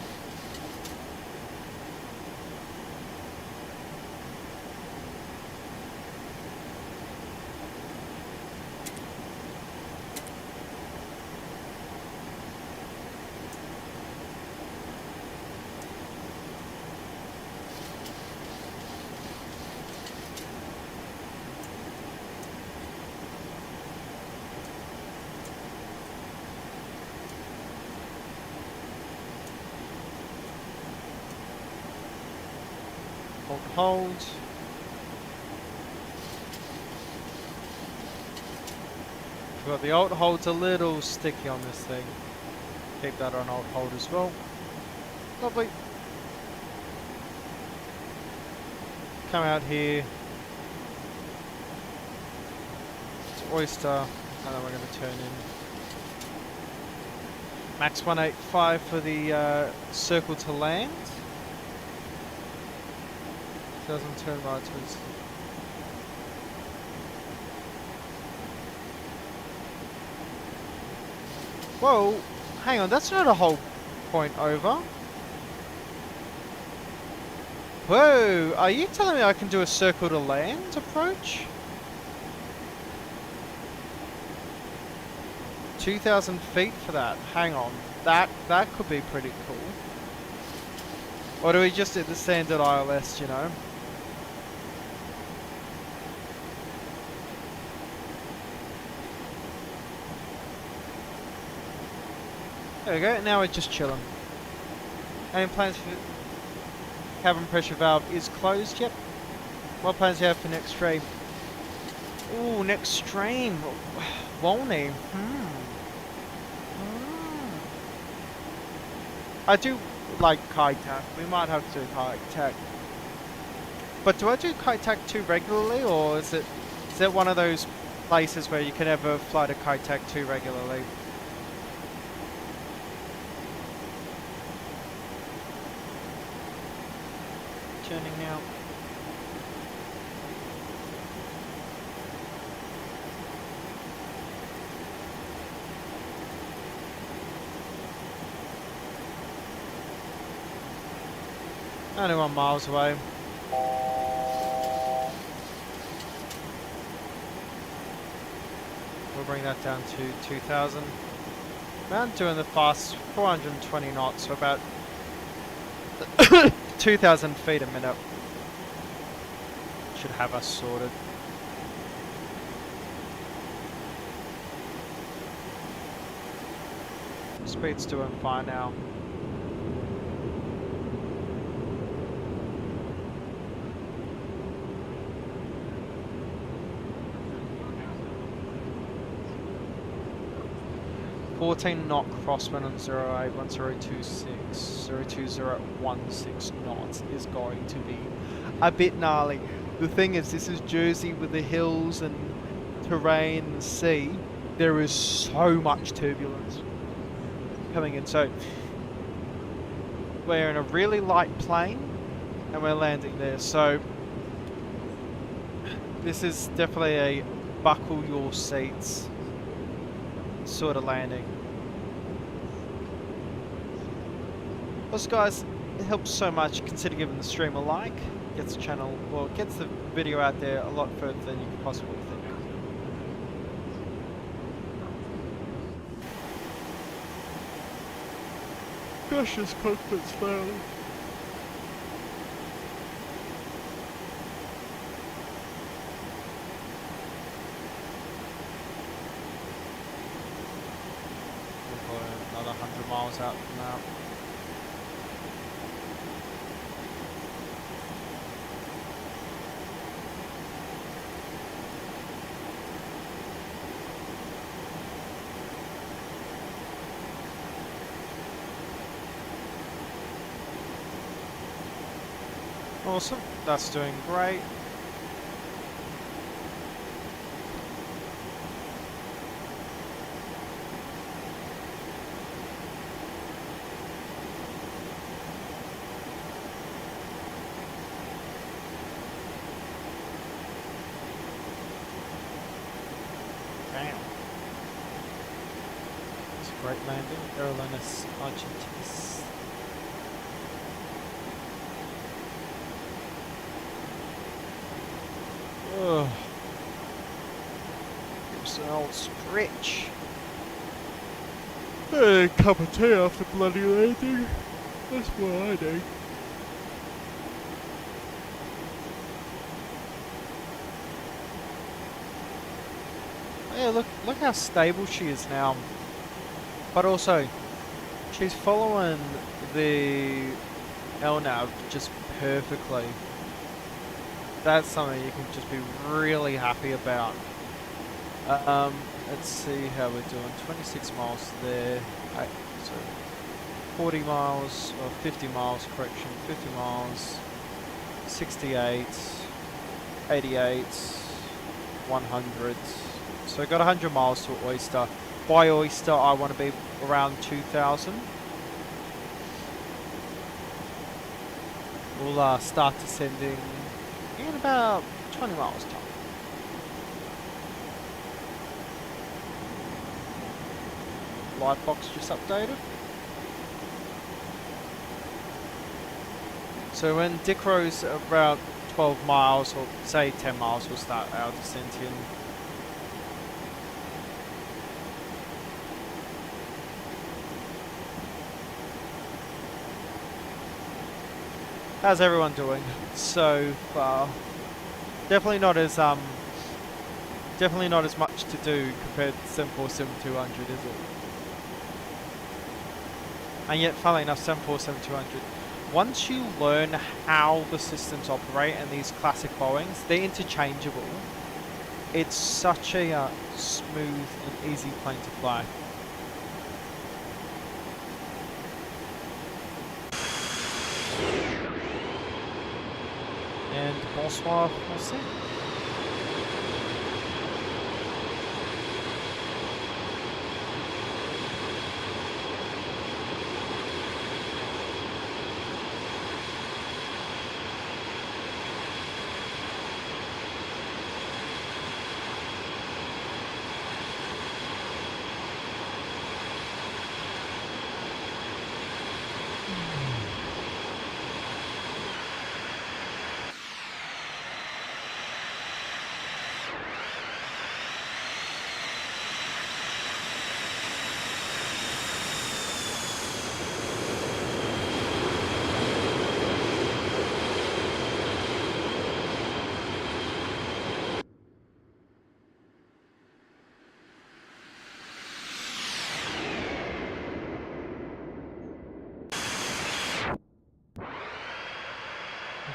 Hold. Well, the alt hold's a little sticky on this thing. Keep that on alt hold as well. Lovely. Come out here. It's oyster, and then we're going to turn in. Max 185 for the circle to land. Doesn't turn right towards. Whoa, hang on, that's not a whole point over. Whoa, are you telling me I can do a circle to land approach? 2,000 feet for that. Hang on, that could be pretty cool. Or do we just do the standard ILS, you know? There we go, now we're just chilling. Any plans for cabin pressure valve is closed, yep. What plans do you have for next stream? Ooh, next stream. Walney. I do like kite tack. We might have to do kite tack. But do I do kite tack too regularly, or is it one of those places where you can never fly to kite tack too regularly? Turning now. Only 1 miles away. We'll bring that down to 2,000. I'm doing the fast 420 knots, so about 2,000 feet a minute. Should have us sorted. Speed's doing fine now. .14 knot crosswind on 081026, 02016 knots is going to be a bit gnarly. The thing is, this is Jersey with the hills and terrain and sea. There is so much turbulence coming in. So we're in a really light plane and we're landing there. So this is definitely a buckle your seats sort of landing. Also guys, it helps so much. Consider giving the stream a like. Gets the channel, well, gets the video out there a lot further than you could possibly think. Gosh, this cockpit's failing. Another 100 miles out from now. Awesome, that's doing great. great landing. Aerolinus Argentis. Ugh. Give us an old stretch. A cup of tea after bloody landing. That's what I need. Yeah, look how stable she is now. But also, she's following the LNAV just perfectly. That's something you can just be really happy about. Let's see how we're doing. 26 miles there. So 40 miles, or 50 miles, correction. 50 miles, 68, 88, 100. So I got 100 miles to Oyster. By Oyster, I want to be around 2,000. We'll start descending in about 20 miles time. Lightbox just updated. So when Dicrow's about 12 miles, or say 10 miles, we'll start our descent in. How's everyone doing so far? Definitely not as much to do compared to 747-200, is it? And yet, funnily enough, 747-200, once you learn how the systems operate and these classic Boeings, they're interchangeable. It's such a smooth and easy plane to fly. And bonsoir, français.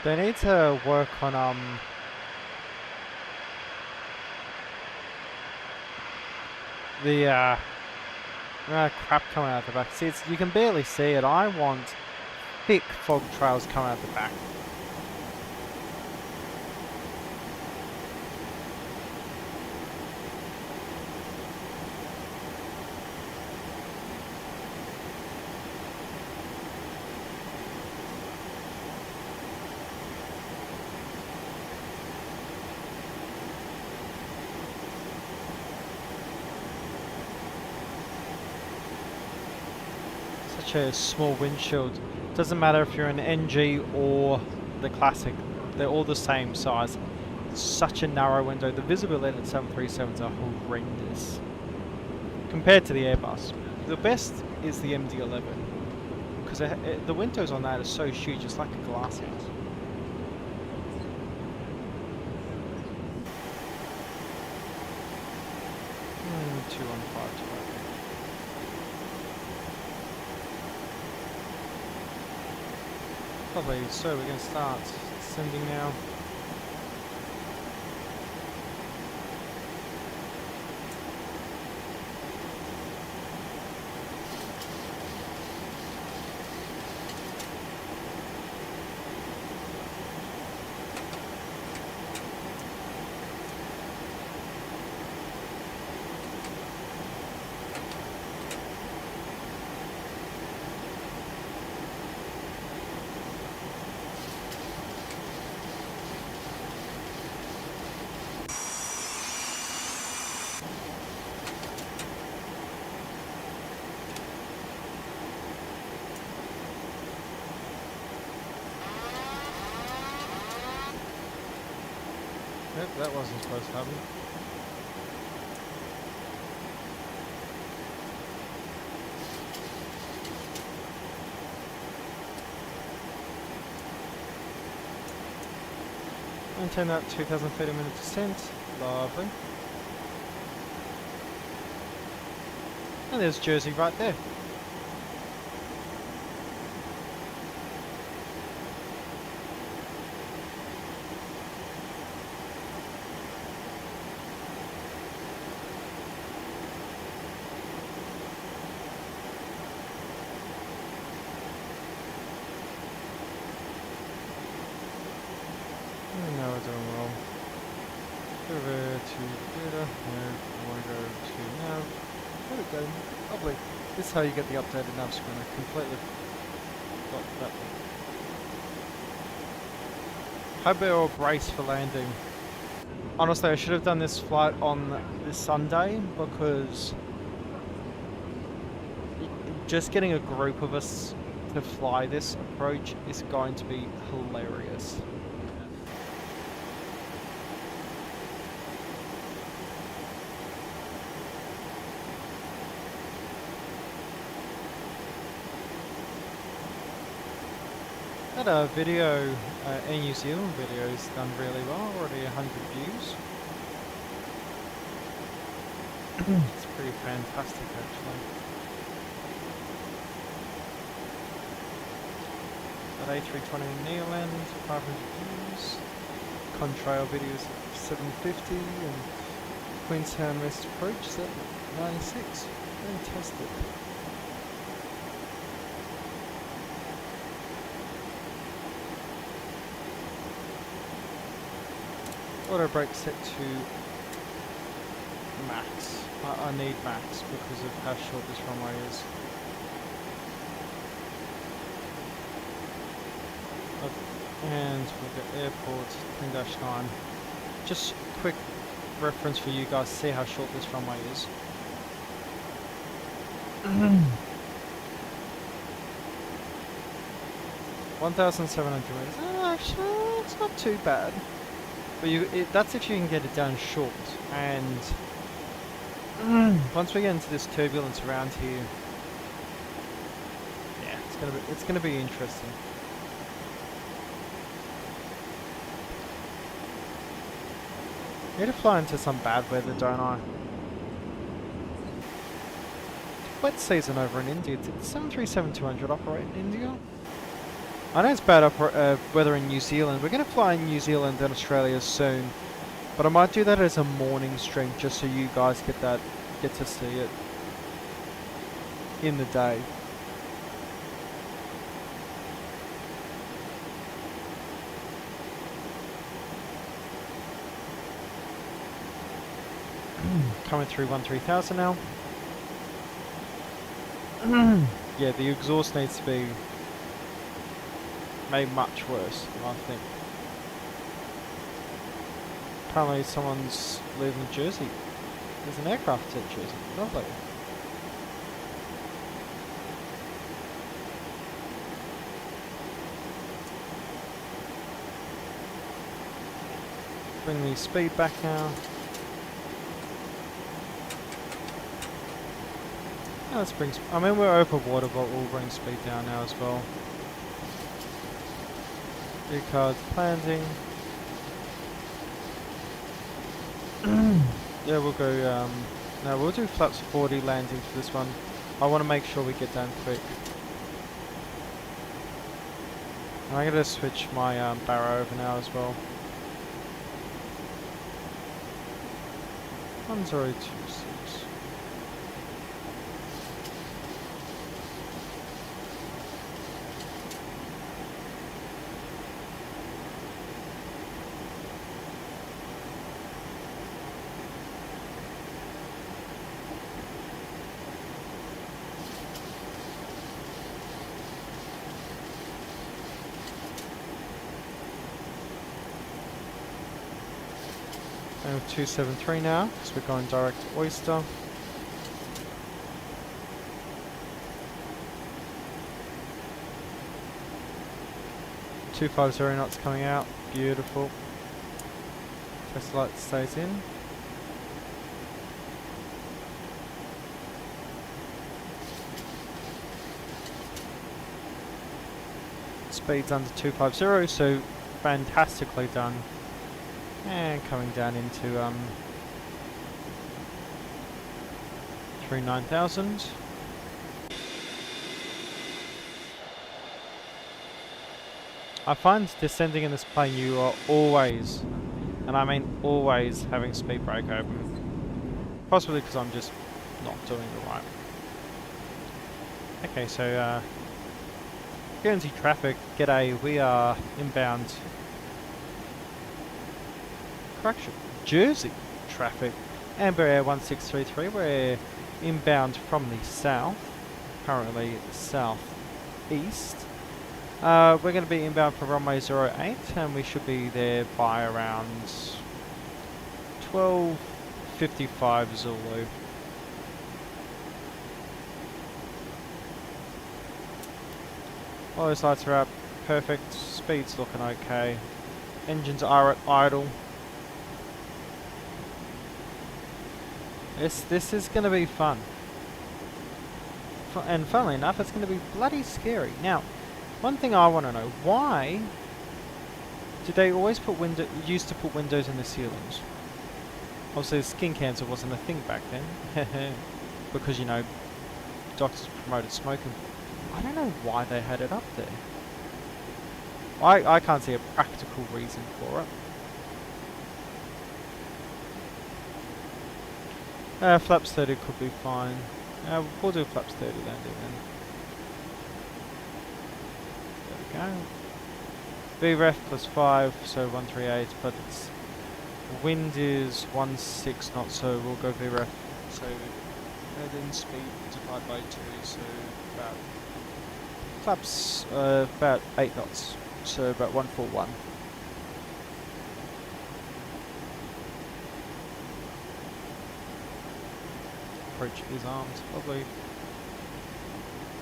They need to work on the crap coming out the back. See, you can barely see it. I want thick fog trails coming out the back. A small windshield. Doesn't matter if you're an NG or the classic, they're all the same size. It's such a narrow window. The visibility at 737s are horrendous compared to the Airbus. The best is the MD-11 because the windows on that are so huge, it's like a glass house. Hmm, 215. Lovely, so we're going to start descending now. Yep, that wasn't supposed to happen. Maintain that 2,030 minute descent. Lovely. And there's Jersey right there. Now we're doing well. Over to data. No, I want to go to nav. There we go. Lovely. This is how you get the updated nav screen. I completely got that one. Hope you're all braced for landing. Honestly, I should have done this flight on this Sunday because just getting a group of us to fly this approach is going to be hilarious. Had a video, a New Zealand video is done really well, already 100 views. It's pretty fantastic actually. At A320 Neoland, 500 views. Contrail videos at 750 and Queenstown West Approach is at 96. Fantastic. Auto brake set to max. I need max because of how short this runway is. And we've got airport 10-9. Just quick reference for you guys to see how short this runway is. 1,700 meters. Actually, it's not too bad. But that's if you can get it down short. And once we get into this turbulence around here, yeah, it's gonna be interesting. I need to fly into some bad weather, don't I? Wet season over in India. Did the 737-200 operate in India? I know it's bad weather in New Zealand. We're going to fly in New Zealand and Australia soon, but I might do that as a morning stream just so you guys get to see it in the day. Coming through 13,000 now. Yeah, the exhaust needs to be made much worse, I think. Apparently someone's leaving Jersey. There's an aircraft at Jersey. Lovely. Bring the speed back now. Let's bring. I mean, we're over water, but we'll bring speed down now as well. Cards landing. Yeah, we'll go. No, we'll do flaps 40 landing for this one. I want to make sure we get down quick. And I'm gonna switch my barrow over now as well. 1026. And with 273 now, because we're going direct to Oyster. .250 knots coming out, beautiful. Test light stays in. Speed's under 250, so fantastically done. And coming down into through 9,000. I find descending in this plane you are always, and I mean always, having speed brake open. Possibly because I'm just not doing it right. Okay, so Guernsey traffic, g'day, we are inbound. Correction, Jersey traffic, Amber Air 1633, we're inbound from the south, currently southeast. We're going to be inbound for runway 08 and we should be there by around 12:55 Zulu. All those lights are up, perfect, speed's looking okay, engines are at idle. This is going to be fun. And funnily enough, it's going to be bloody scary. Now, one thing I want to know, why did they always used to put windows in the ceilings? Obviously skin cancer wasn't a thing back then. Because, you know, doctors promoted smoking. I don't know why they had it up there. I can't see a practical reason for it. Flaps 30 could be fine. We'll do flaps 30 landing then. There we go. VREF plus 5, so 138, but it's wind is 16 knots, so we'll go VREF. So head-in speed divided by 2, so about flaps about 8 knots, so about 141. Approach is armed, lovely.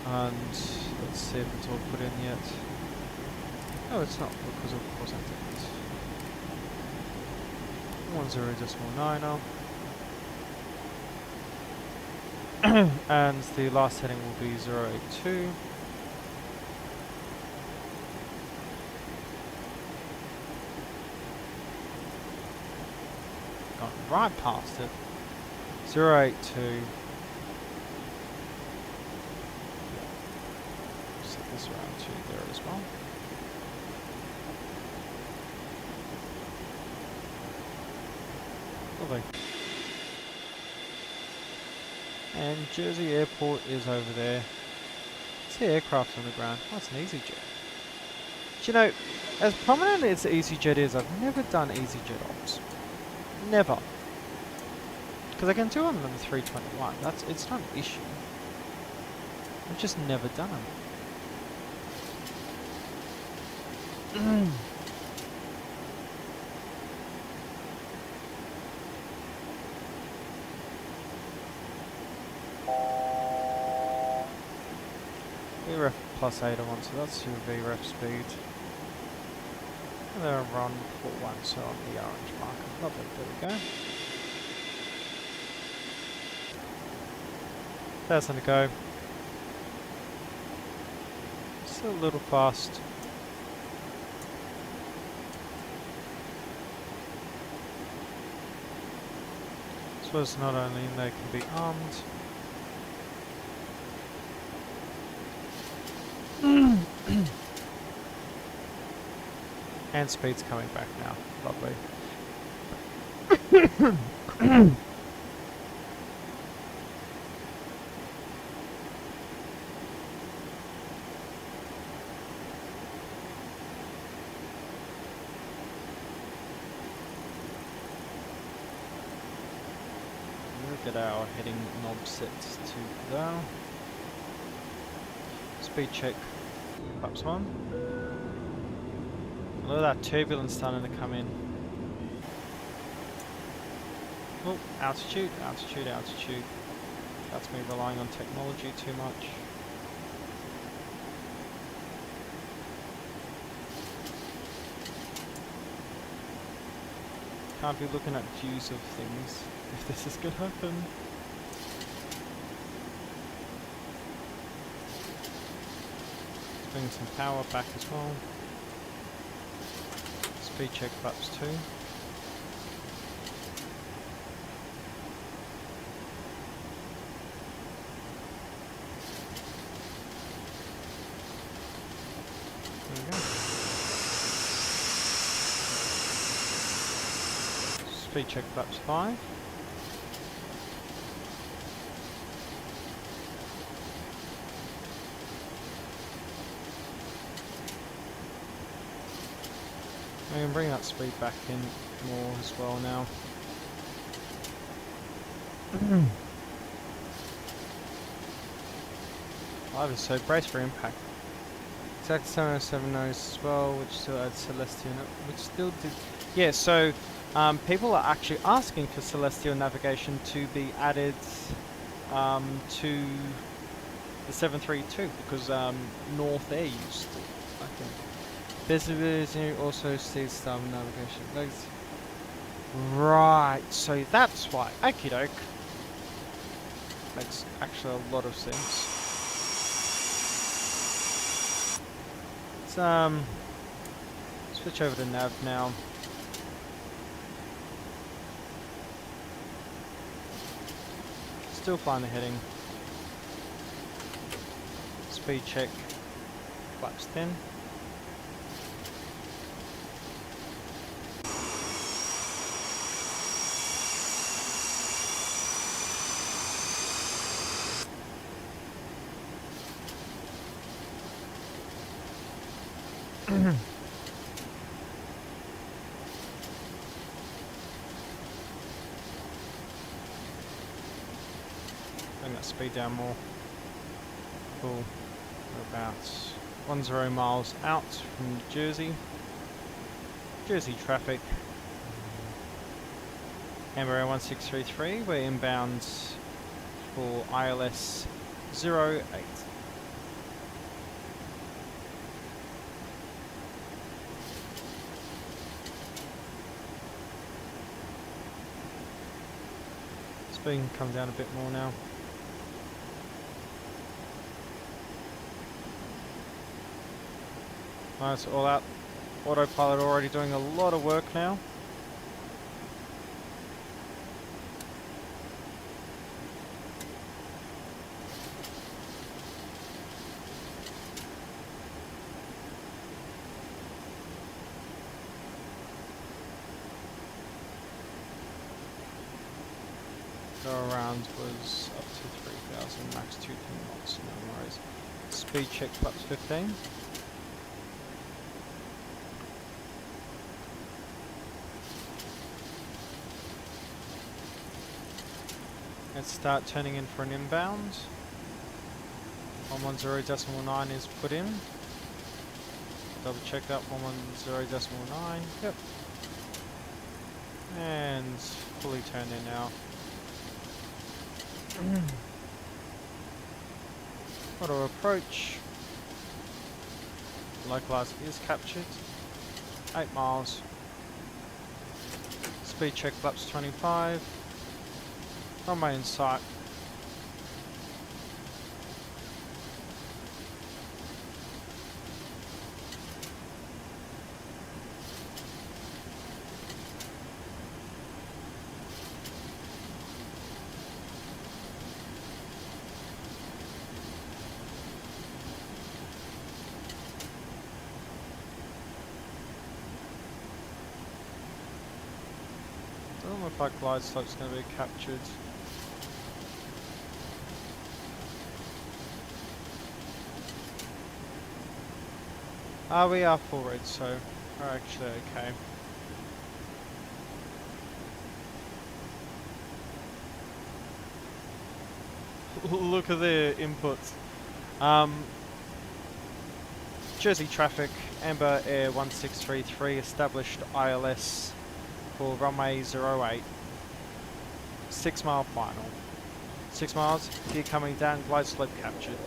And let's see if it's all put in yet. No, it's not, because of course I think it's 10.9. And the last heading will be 082. Gone right past it. 082. Set this around to there as well. Lovely. And Jersey Airport is over there. It's the aircraft on the ground. Oh, it's an EasyJet. Do you know, as prominent as EasyJet is, I've never done EasyJet ops. Never. Because I can do them on the 321. It's not an issue. I've just never done them. VREF plus 8 I want, so that's your VREF speed. And they're run 41, so on the orange marker. Lovely, there we go. 1,000 to go. Still a little fast. So it's not only they can be armed. And speed's coming back now. Lovely. We'll get our heading knob set to there. Speed check. Perhaps one. Look at that turbulence starting to come in. Oh, altitude, altitude, altitude. That's me relying on technology too much. Can't be looking at views of things if this is gonna happen. Bring some power back as well. Speed check flaps 2. There we go. Speed check flaps 5. I can bring that speed back in more as well now. Either so, brace for impact. Exact 707 nose as well, which still adds Celestial, which still did. Yeah, so people are actually asking for Celestial navigation to be added to the 732 because North Air used it, I think. Visibility also sees some navigation legs. Right, so that's why. Okie doke. Makes actually a lot of sense. Let's switch over to nav now. Still flying the heading. Speed check. Flaps 10. Bring that speed down more. Cool. We're about 10 miles out from Jersey. Jersey traffic. Amber 1633, we're inbound for ILS 08. Speed can come down a bit more now. Nice, all out. Autopilot already doing a lot of work now. Go around was up to 3,000, max 2 knots, no worries. Speed check flaps 15. Let's start turning in for an inbound. 110.9 is put in. Double check that, 110.9, yep. And fully turned in now. Auto approach. Localizer is captured. 8 miles. Speed check flaps 25. Runway in sight. Doesn't look like glide slope's going to be captured. We are full red, so we're actually okay. Look at the inputs. Jersey traffic, Amber Air 1633, established ILS for runway 08. 6 mile final. 6 miles, gear coming down, glide slope captured.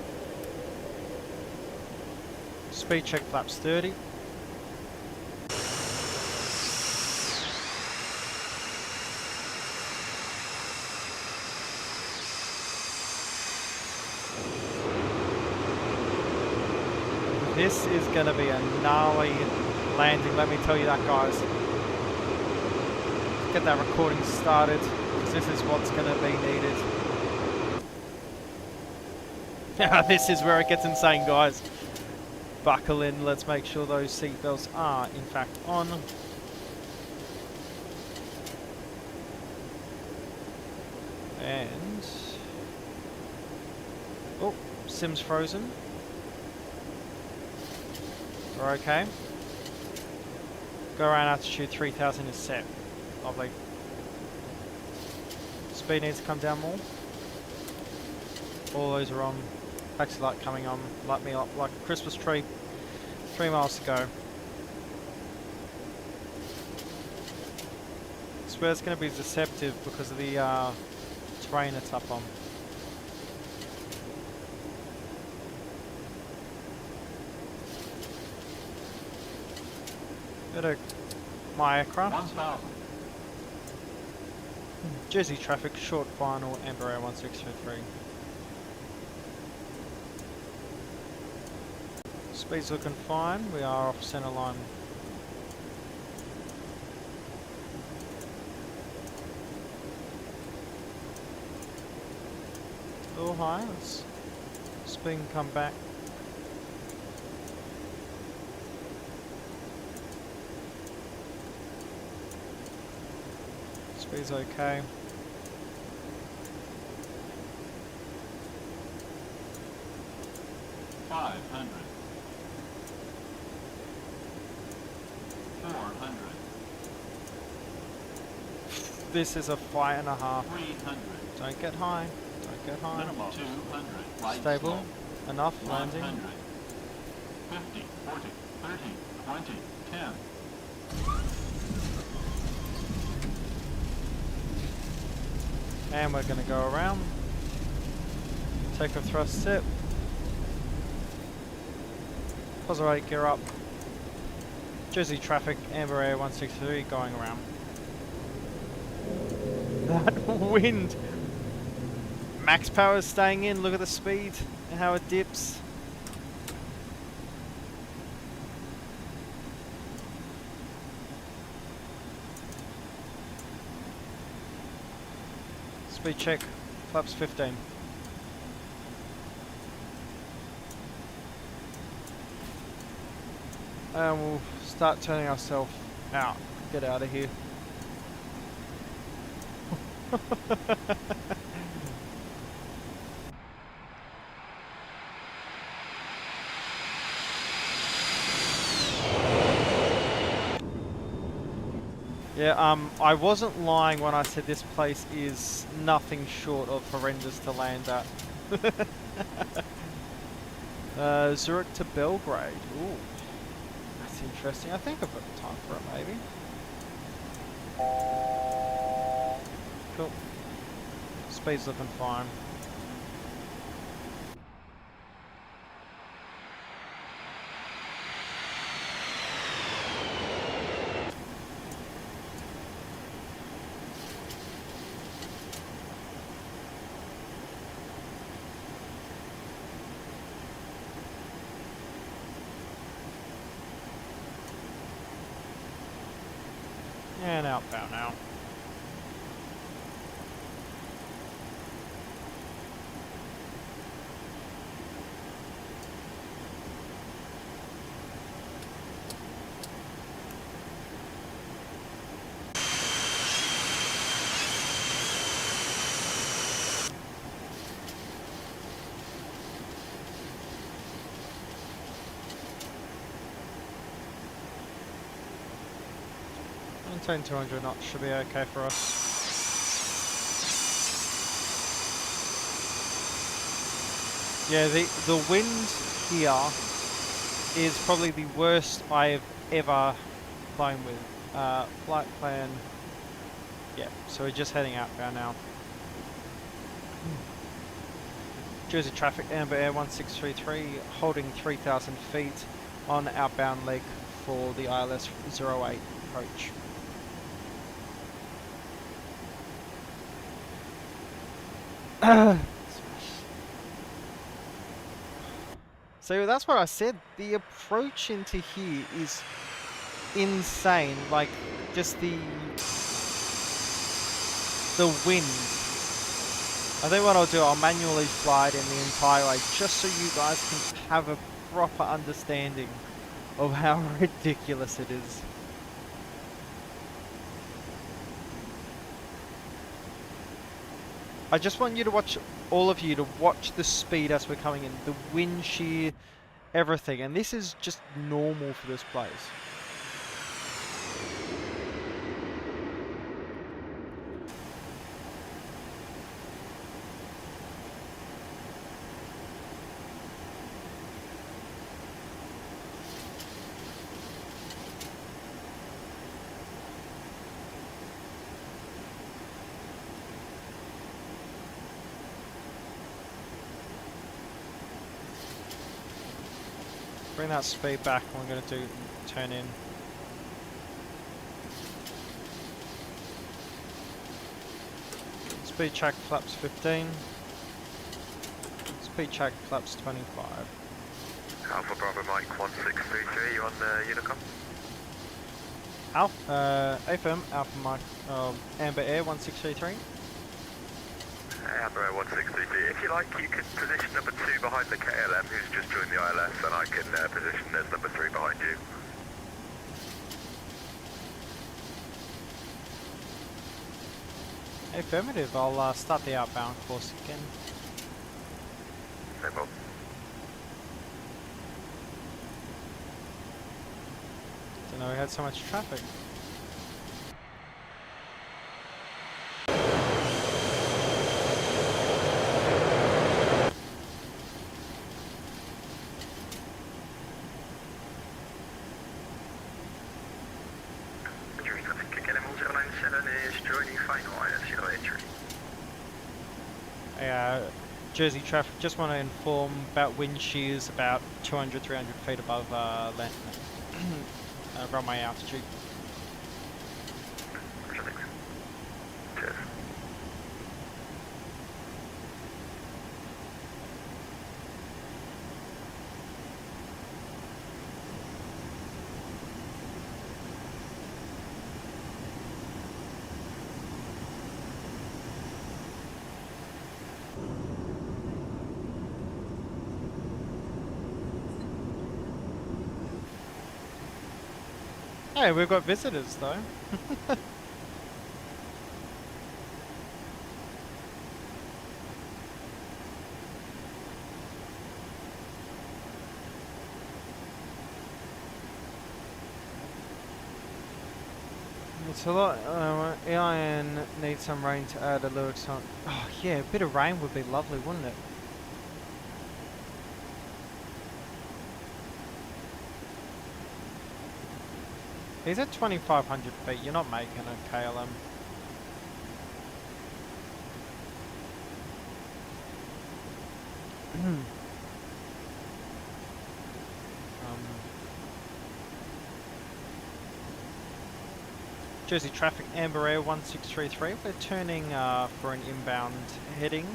Speed check flaps 30. This is going to be a gnarly landing, let me tell you that, guys. Let's get that recording started, because this is what's going to be needed. This is where it gets insane, guys. Buckle in, let's make sure those seatbelts are in fact on. And... oh, sim's frozen. We're okay. Go around altitude 3000 is set. Lovely. Speed needs to come down more. All those are on. Taxi light coming on. Light me up like a Christmas tree. 3 miles to go. I swear it's going to be deceptive because of the terrain it's up on. Go to my aircraft. 1000. Jersey traffic, short final, Amber Air 1603. Speed's looking fine, we are off centre line. A little high, let's spin, come back. Speed's okay. $500. 400. This is a fight and a half. 300. Don't get high. Don't get high. Minimum 200. Light Stable. slope. Enough landing. 100. 50, 40, 30, 20, 10. And we're going to go around. Take a thrust tip. Positive 8, gear up. Jersey traffic, Amber Air 163 going around. That wind! Max power is staying in, look at the speed and how it dips. Speed check, flaps 15. And we'll start turning ourselves out. Get out of here. Yeah, I wasn't lying when I said this place is nothing short of horrendous to land at. Zurich to Belgrade. Ooh, that's interesting. I think I've got time for it, maybe. Cool. Speed's looking fine. And outbound now. Maintain 200 knots should be okay for us. Yeah, the wind here is probably the worst I've ever flown with. Flight plan, yeah, so we're just heading outbound now. Jersey traffic, Amber Air 1633, holding 3,000 feet on outbound leg for the ILS 08 approach. So that's what I said. The approach into here is insane. Like, just the wind. I think what I'll do, I'll manually fly it in the entire way, just so you guys can have a proper understanding of how ridiculous it is. I just want you to watch, all of you, to watch the speed as we're coming in, the wind shear, everything, and this is just normal for this place. Bring that speed back, and we're going to do turn in. Speed track flaps 15. Speed track flaps 25. Alpha Bravo Mike 1633, you on the Unicom? Alpha, AFM, Alpha Mike, Amber Air 1633. Amber Air 1633. If you like, you can position number 2 behind the KLM who's just joined the ILS, and I can position as number 3 behind you. Affirmative, I'll start the outbound course again. No problem. Didn't know we had so much traffic. Jersey traffic, just want to inform about wind shears about 200-300 feet above land, runway altitude. Cheers. Hey, we've got visitors though. It's a lot. EIN needs some rain to add a little excitement. Oh yeah, a bit of rain would be lovely, wouldn't it? He's at 2,500 feet. You're not making a KLM. Jersey traffic, Amber Air 1633. We're turning for an inbound heading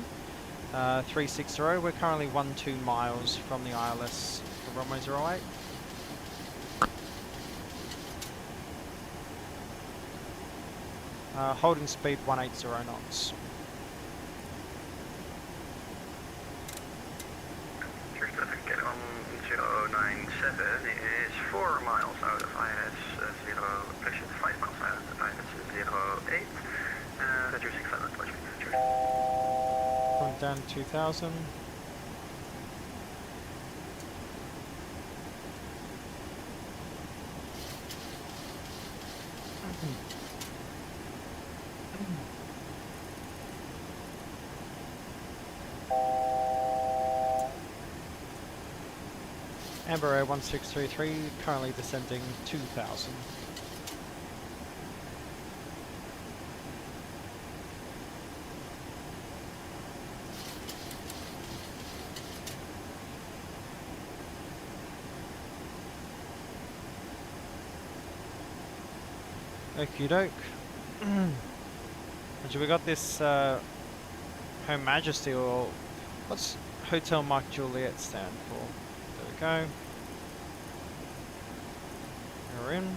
360. We're currently 12 miles from the ILS for runway 08. Holding speed 180 knots. Get on 097 is 4 miles out of IS 0, actually 5 miles out of IS 08. That's your 600 push. Going down 2000. Amber Air 1633, currently descending 2000. Okie doke. So we got this Her Majesty, or what's Hotel Mike Juliet stand for? There we go. We're in.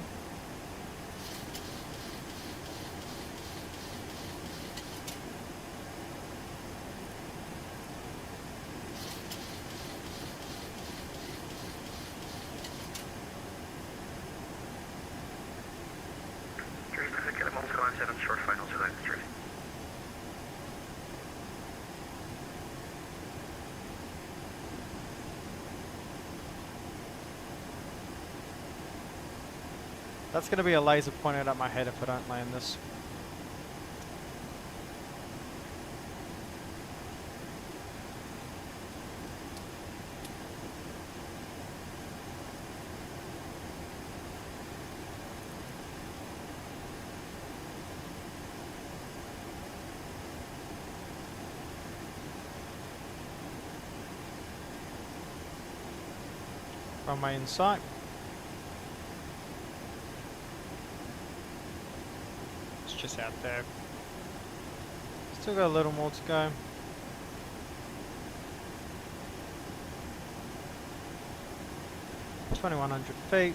Curious to get a Monster Line 7 short final to that ready. That's going to be a laser pointed at my head if I don't land this. Runway in sight. It's just out there. Still got a little more to go. $2,100 feet.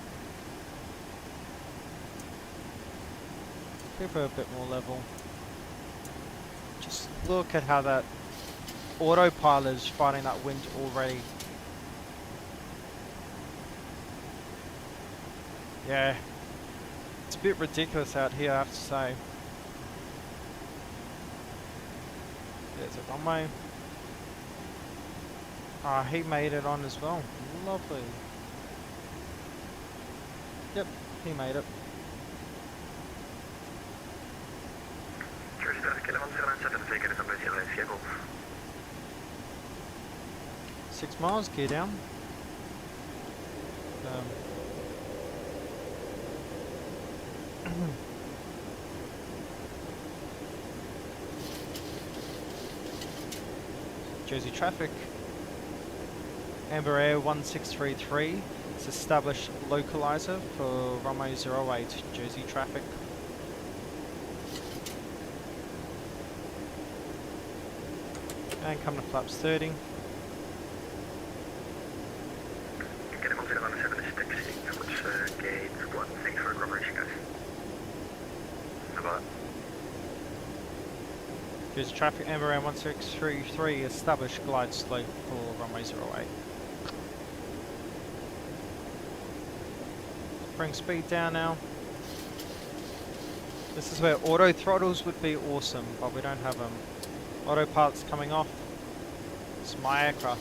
Give her a bit more level. Just look at how that autopilot is fighting that wind already. Yeah, it's a bit ridiculous out here, I have to say. There's a runway. Ah, he made it on as well. Lovely. Yep, he made it. Curious to get a Monster Line 7 take it as a bit of a vehicle. 6 miles, gear down. Jersey traffic. Amber Air 1633. It's established localizer for runway 08 Jersey traffic. And come to flaps 30. Get a Monster Line 7 is taxi towards gate 1. Thanks for the cooperation, guys. About. Jersey traffic, Amber Air 1633, established glide slope for runway 08. Bring speed down now. This is where auto throttles would be awesome, but we don't have them. Autopilot's coming off. It's my aircraft.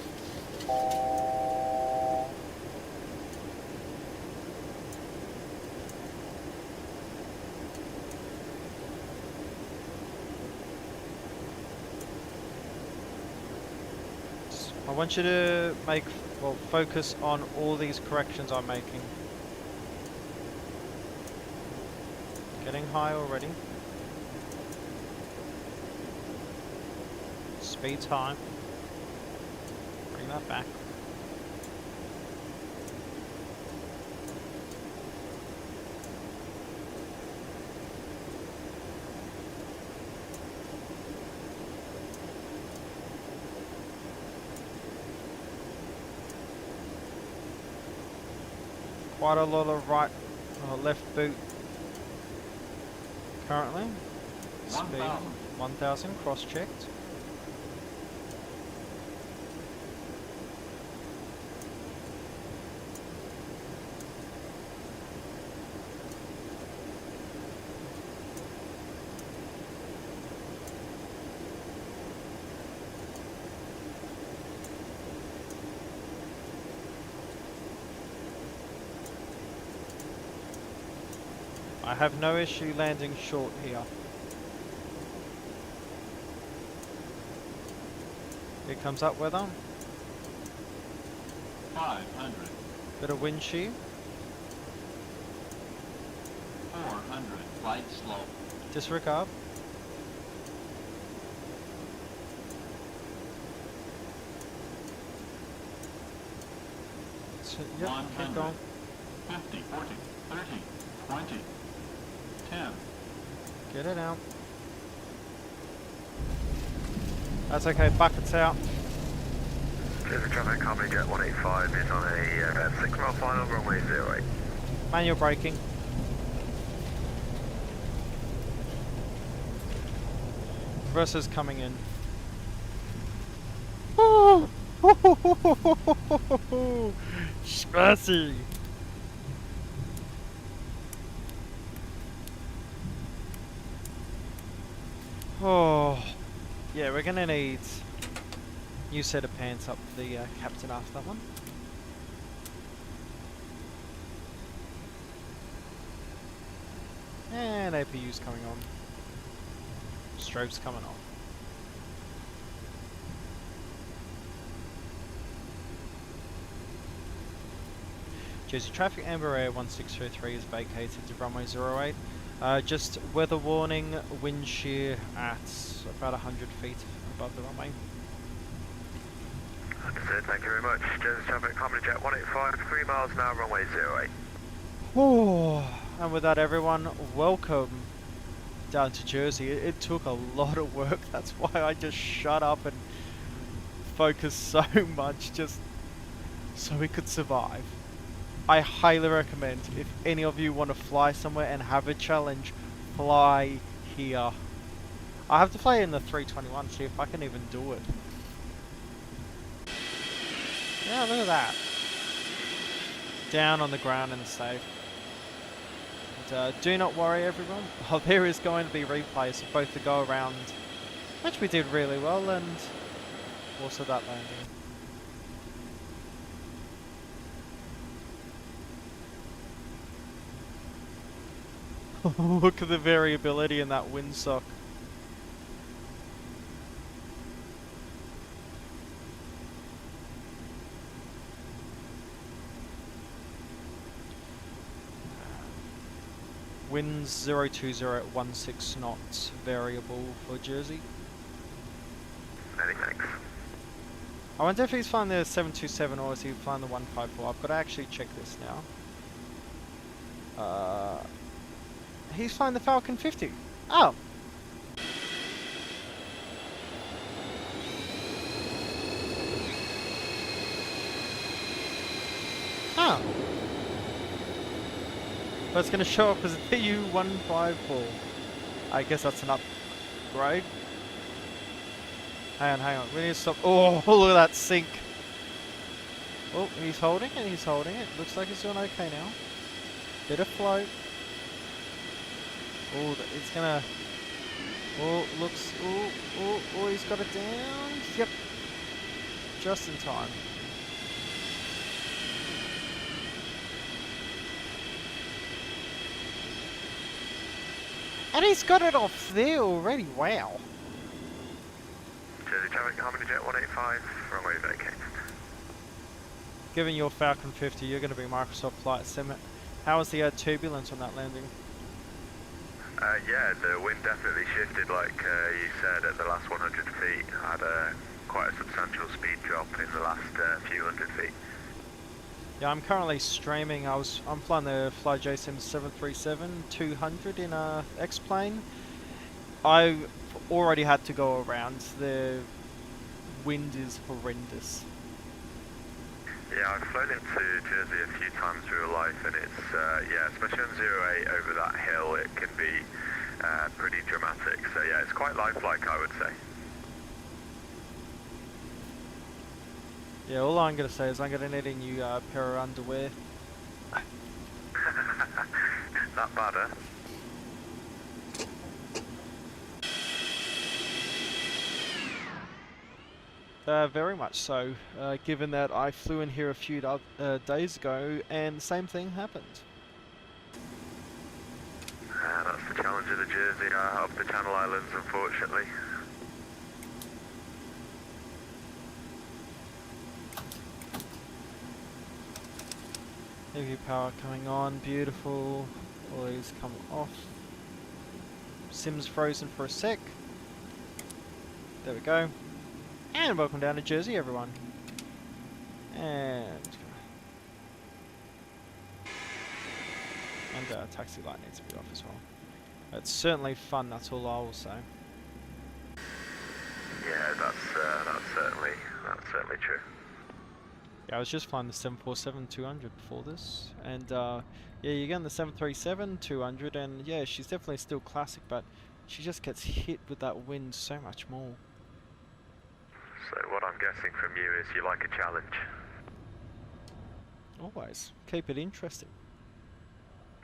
I want you to focus on all these corrections I'm making. Getting high already. Speed's high. Bring that back. Quite a lot of right or left boot currently. Speed 1000 cross checked. I have no issue landing short here. Here comes up weather. 500, Bit of wind shear. 400, flight slow. Disregard. So, yep, keep 100, going. 50, 40, 30, 20, 10. Get it out. That's okay, buckets out. Jersey traffic, company jet 185 is on a final runway 08. Manual braking. Versus coming in. Oh! Spicy! Oh, yeah, we're gonna need new set of pants up for the captain after that one. And APU's coming on. Strobes coming on. Jersey traffic, Amber Air 1633 is vacated to runway 08. Just weather warning, wind shear at about 100 feet above the runway. Understood, thank you very much. Jersey traffic, Harmony Jet 185, 3 miles an hour, runway 08. Oh, and with that, everyone, welcome down to Jersey. It took a lot of work. That's why I just shut up and focused so much just so we could survive. I highly recommend, if any of you want to fly somewhere and have a challenge, fly here. I have to fly in the 321, see if I can even do it. Yeah, look at that. Down on the ground and safe. And, do not worry, everyone. Oh, there is going to be replays of both the go around, which we did really well, and also that landing. Look at the variability in that windsock. Winds 020 at 16 knots, variable for Jersey. Many thanks. I wonder if he's flying the 727 or is he flying the 154. I've got to actually check this now. He's flying the Falcon 50. Oh. Oh. But it's going to show up as a TU-154. I guess that's an upgrade. Hang on. We need to stop. Oh, look at that sink. Oh, he's holding it. He's holding it. Looks like he's doing okay now. Bit of float. Oh, it's gonna. Oh, looks. Oh, he's got it down. Yep. Just in time. And he's got it off there already. Wow. Jersey traffic, Harmony Jet 185, runway vacated. Given your Falcon 50, you're going to be Microsoft Flight Sim. How was the turbulence on that landing? Yeah, the wind definitely shifted, like you said, at the last 100 feet. I had quite a substantial speed drop in the last few hundred feet. Yeah, I'm currently streaming. I'm flying the FlyJSim 737-200 in a X-plane. I already had to go around. The wind is horrendous. Yeah, I've flown into Jersey a few times through life, and it's, yeah, especially on 08 over that hill, it can be pretty dramatic. So yeah, it's quite lifelike, I would say. Yeah, all I'm going to say is I'm going to need a new pair of underwear. That bad, huh? Very much so, given that I flew in here a few days ago and the same thing happened. That's the challenge of the Jersey, up the Channel Islands, unfortunately. EV power coming on, beautiful. All these come off. Sim's frozen for a sec. There we go. And welcome down to Jersey, everyone. And taxi light needs to be off as well. It's certainly fun, that's all I will say. Yeah, that's certainly true. I was just flying the 747-200 before this, and yeah, you're getting the 737-200, and yeah, she's definitely still classic, but she just gets hit with that wind so much more. So what I'm guessing from you is you like a challenge. Always keep it interesting.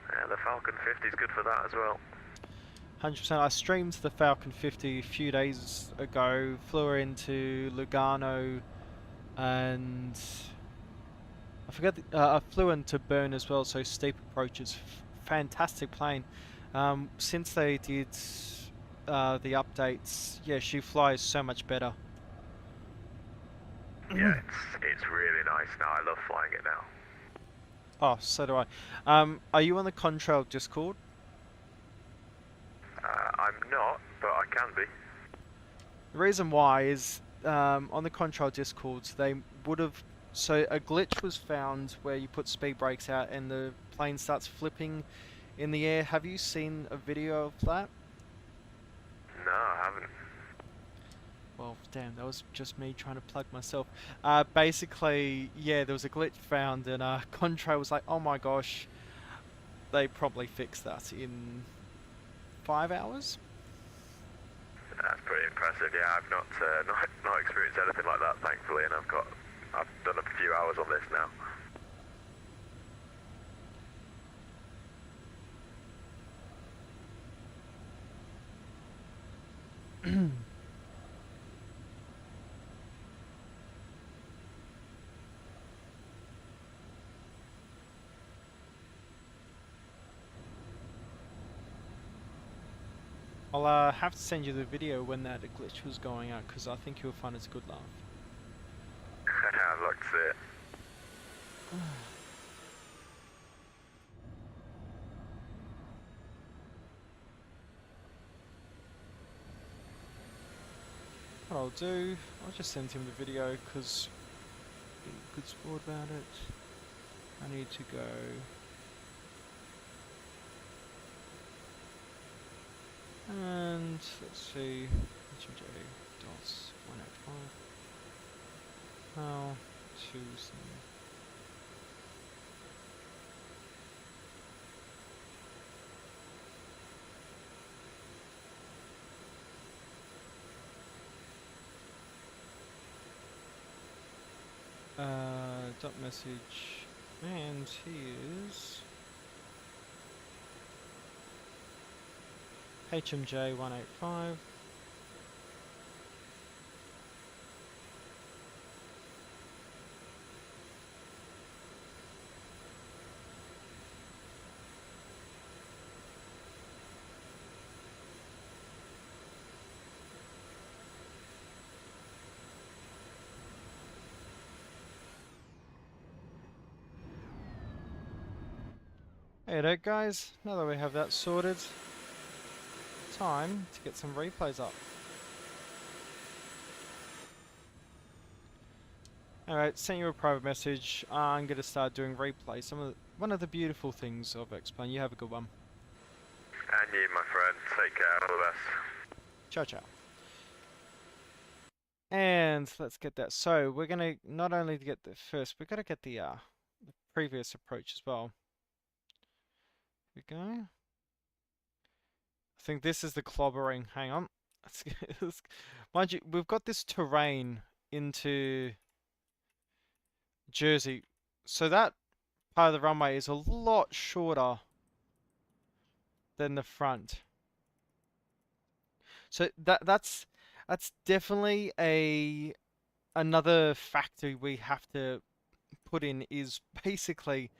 Yeah, the Falcon 50 is good for that as well. 100%. I streamed the Falcon 50 a few days ago, flew her into Lugano, and I forget. I flew into Bern as well, so steep approaches. Fantastic plane. Since they did the updates, yeah, she flies so much better. Yeah, it's really nice now. I love flying it now. Oh, so do I. Are you on the Contrail Discord? I'm not, but I can be. The reason why is on the Contrail Discords they would have. So a glitch was found where you put speed brakes out and the plane starts flipping in the air. Have you seen a video of that? No, I haven't. Well, damn, that was just me trying to plug myself. Basically, yeah, there was a glitch found, and Contrail was like, "Oh my gosh, they probably fixed that in 5 hours." That's pretty impressive. Yeah, I've not experienced anything like that, thankfully, and I've done a few hours on this now. I'll have to send you the video when that glitch was going out, because I think you'll find it's a good laugh. I'd like to see it. What I'll do, I'll just send him the video, because be a good sport about it. I need to go. And let's see, HMJ dots 185. How to send. Dot message, and here's HMJ 185. Hey guys, now that we have that sorted, time to get some replays up. Alright, sent you a private message. I'm going to start doing replays. One of the beautiful things of X-Plane. You have a good one. And you, my friend. Take care. All the best. Ciao, ciao. And let's get that. So we're going to not only get the first, we've got to get the previous approach as well. Here we go. I think this is the clobbering. Hang on. Mind you, we've got this terrain into Jersey. So that part of the runway is a lot shorter than the front. So that's definitely another factor we have to put in, is basically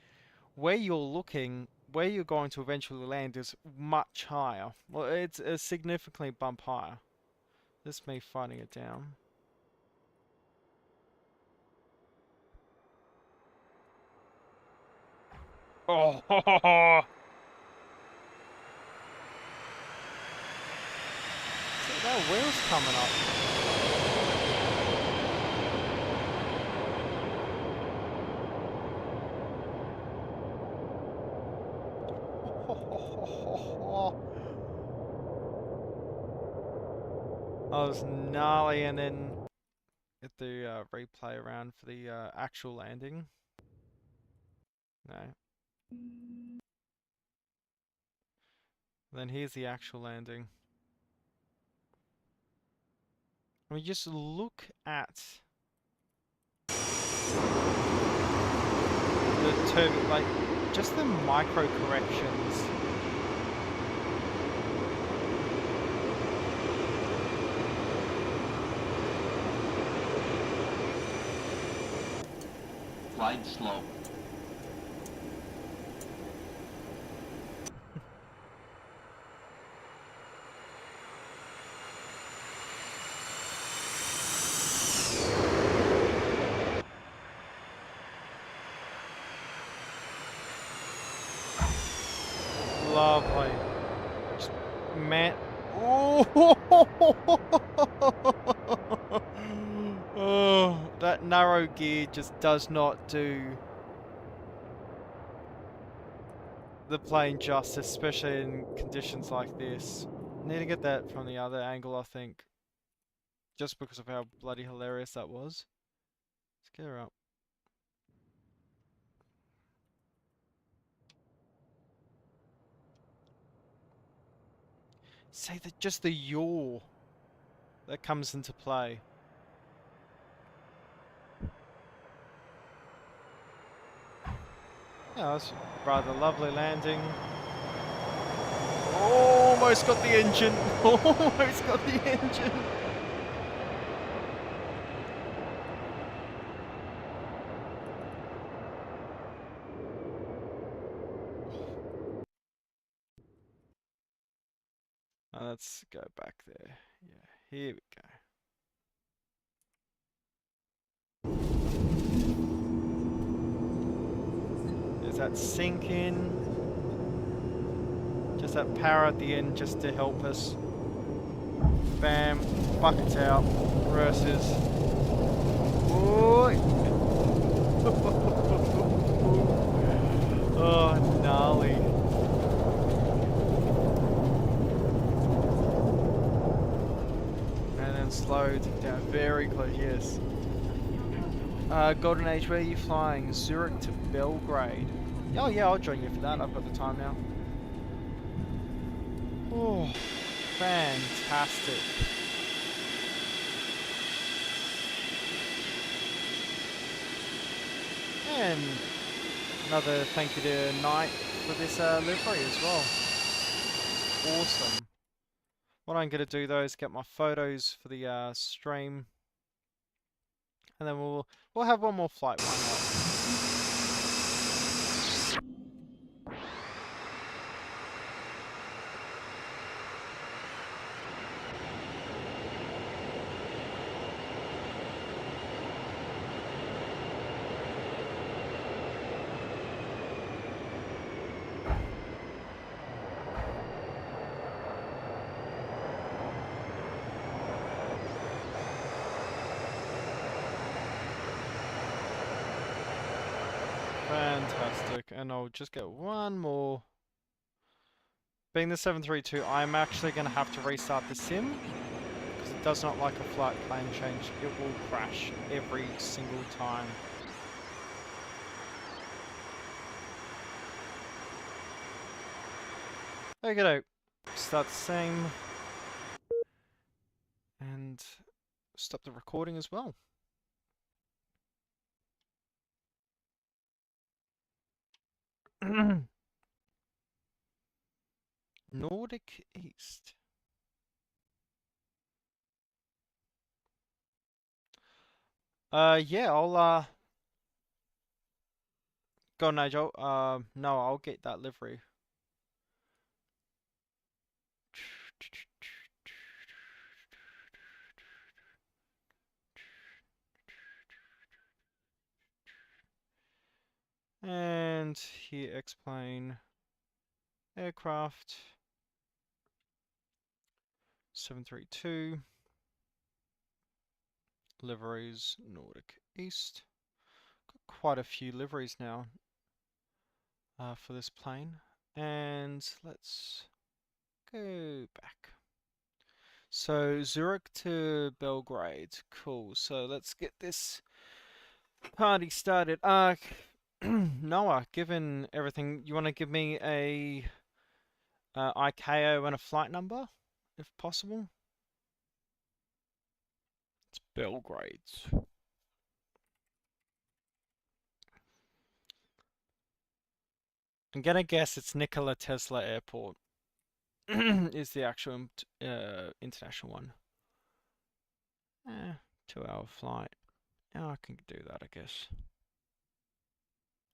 where you're looking, where you're going to eventually land is much higher. Well, it's a significantly bump higher. This me fighting it down. Oh, see, that wheel's coming up. I was gnarly, and then to replay around for the actual landing. No. Then here's the actual landing. I mean, just look at the like just the micro corrections. Glide slope. Lovely. Just, man. Oh, oh, that narrow gear just does not do the plane justice, especially in conditions like this. Need to get that from the other angle, I think. Just because of how bloody hilarious that was. Let's get her up. Say that just the yaw that comes into play. Yeah, that's rather lovely landing. Almost got the engine. Almost got the engine. Let's go back there. Yeah, here we go. There's that sink in. Just that power at the end just to help us. Bam, buckets out, reverses. Oi. Oh, gnarly. And then slowed down very close, yes. Golden Age, where are you flying? Zurich to Belgrade. Oh yeah, I'll join you for that. I've got the time now. Oh, fantastic. And another thank you to Knight for this livery as well. Awesome. What I'm going to do though is get my photos for the stream. And then we'll have one more flight, why not? Fantastic, and I'll just get one more. Being the 732, I'm actually going to have to restart the sim, because it does not like a flight plan change. It will crash every single time. Okay, start the same, and stop the recording as well. Nordic East. Yeah, I'll go Nigel. No, I'll get that livery. And here X-plane aircraft 732 liveries Nordic East. Got quite a few liveries now for this plane, and let's go back. So Zurich to Belgrade. Cool. So let's get this party started. Noah, given everything, you want to give me a ICAO and a flight number, if possible? It's Belgrade. I'm gonna guess it's Nikola Tesla Airport is the actual international one. 2-hour flight. Yeah, I can do that, I guess.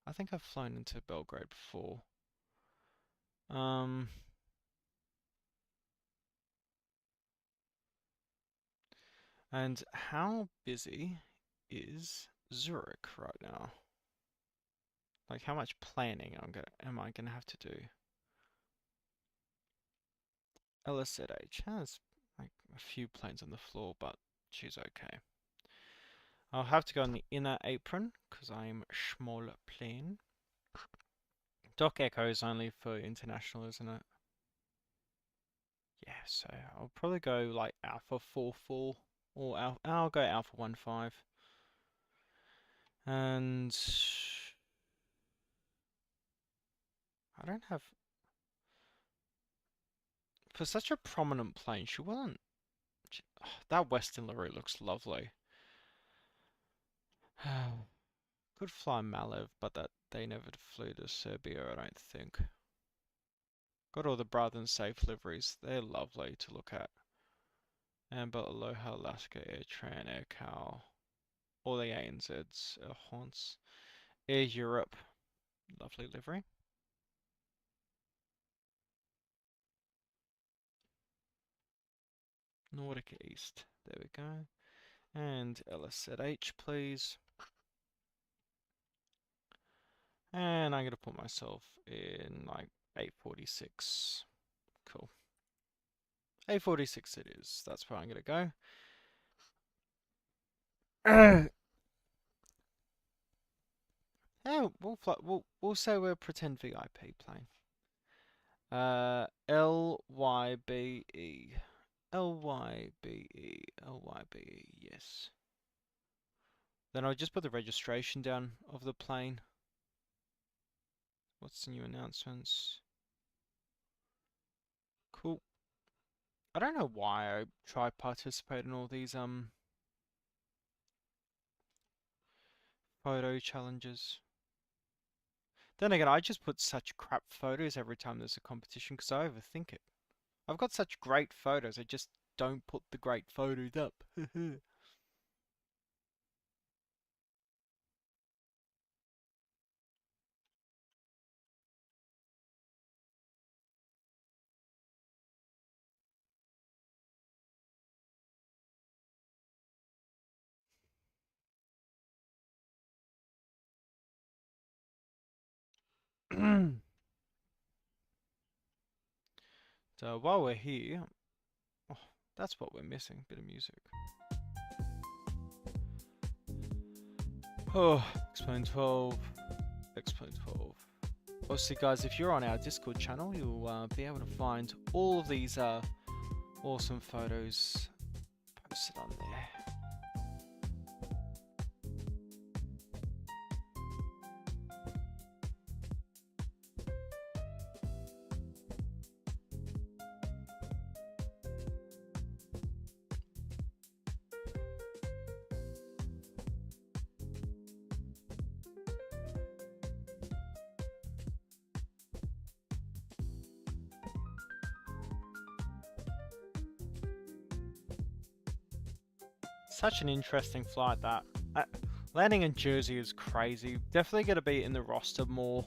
I think I've flown into Belgrade before. And how busy is Zurich right now? Like, how much planning am I gonna have to do? LSZH has like a few planes on the floor, but she's okay. I'll have to go on the inner apron because I'm small plane. Doc Echo is only for international, isn't it? Yeah, so I'll probably go like Alpha 44 or I'll go Alpha 15. And I don't have, for such a prominent plane, she wasn't. That Western livery looks lovely. Could fly Malev, but that they never flew to Serbia, I don't think. Got all the Brother and Safe liveries. They're lovely to look at. Amber, Aloha, Alaska, AirTran, AirCal, all the ANZs, Air Haunts, Air Europe, lovely livery. Nordic East, there we go. And LSZH, please. And I'm going to put myself in like 846. Cool. 846 it is. That's where I'm going to go. Yeah, we'll say we're a pretend VIP plane. LYBE. LYBE. LYBE, yes. Then I'll just put the registration down of the plane. What's the new announcements? Cool. I don't know why I try participate in all these photo challenges. Then again, I just put such crap photos every time there's a competition because I overthink it. I've got such great photos, I just don't put the great photos up. So while we're here, oh, that's what we're missing, bit of music. Oh, XP12, XP12. Obviously, guys, if you're on our Discord channel, you'll be able to find all of these awesome photos posted on there. Such an interesting flight that. Landing in Jersey is crazy. Definitely going to be in the roster more.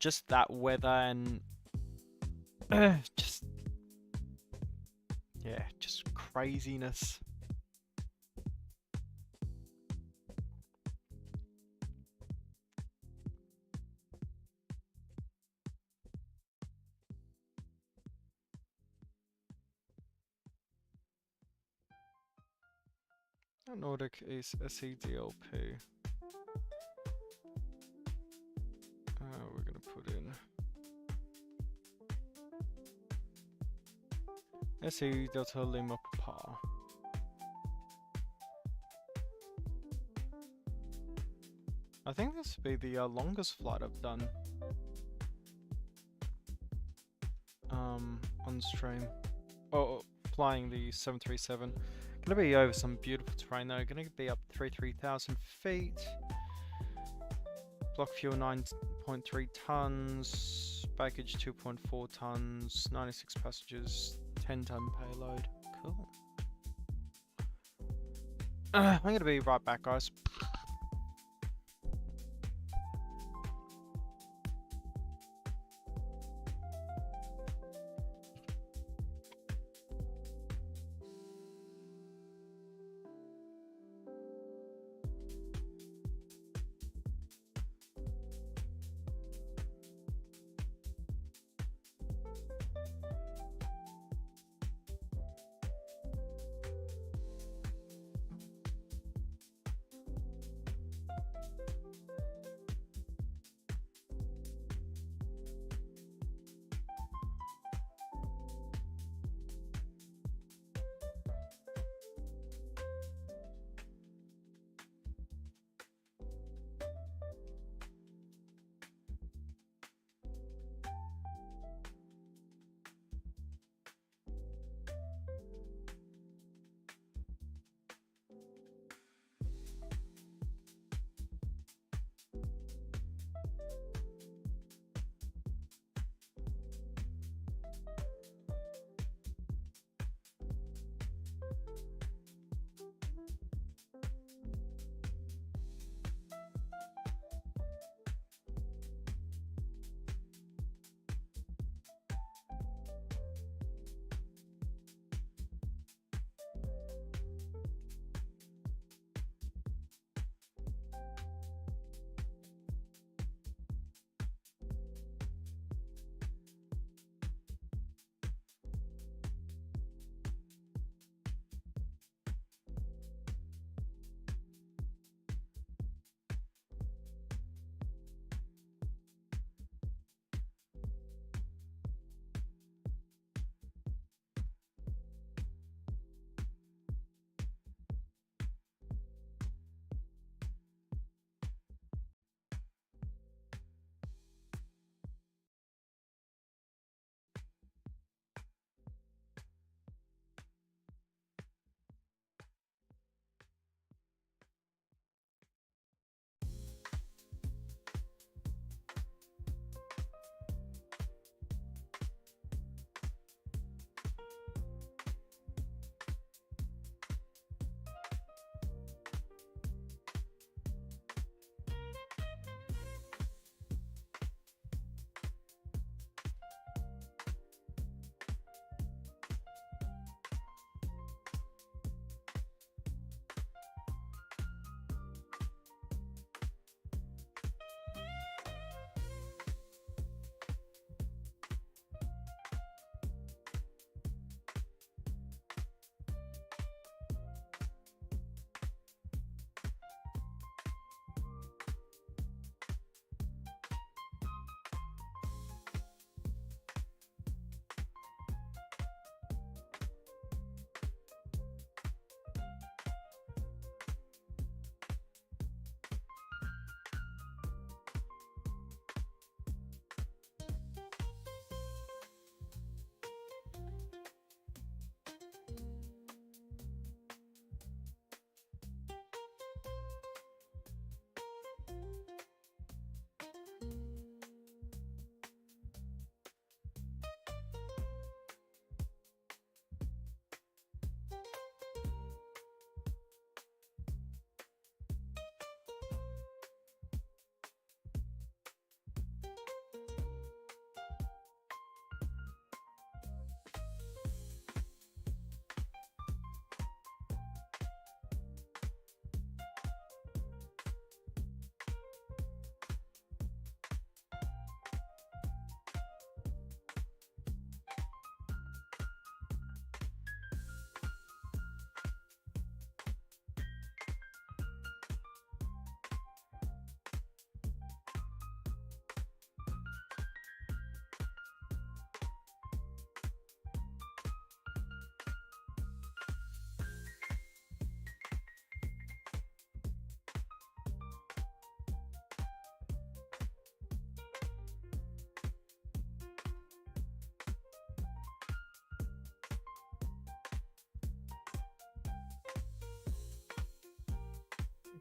Just that weather and just craziness. Nordic is SEDLP. We're gonna put in SE Delta Lima Papa. I think this will be the longest flight I've done on stream. Oh, flying the 737. Gonna be over some beautiful terrain though. Gonna be up 33,000 feet. Block fuel 9.3 tons. Baggage 2.4 tons. 96 passengers. 10-ton payload. Cool. I'm gonna be right back, guys.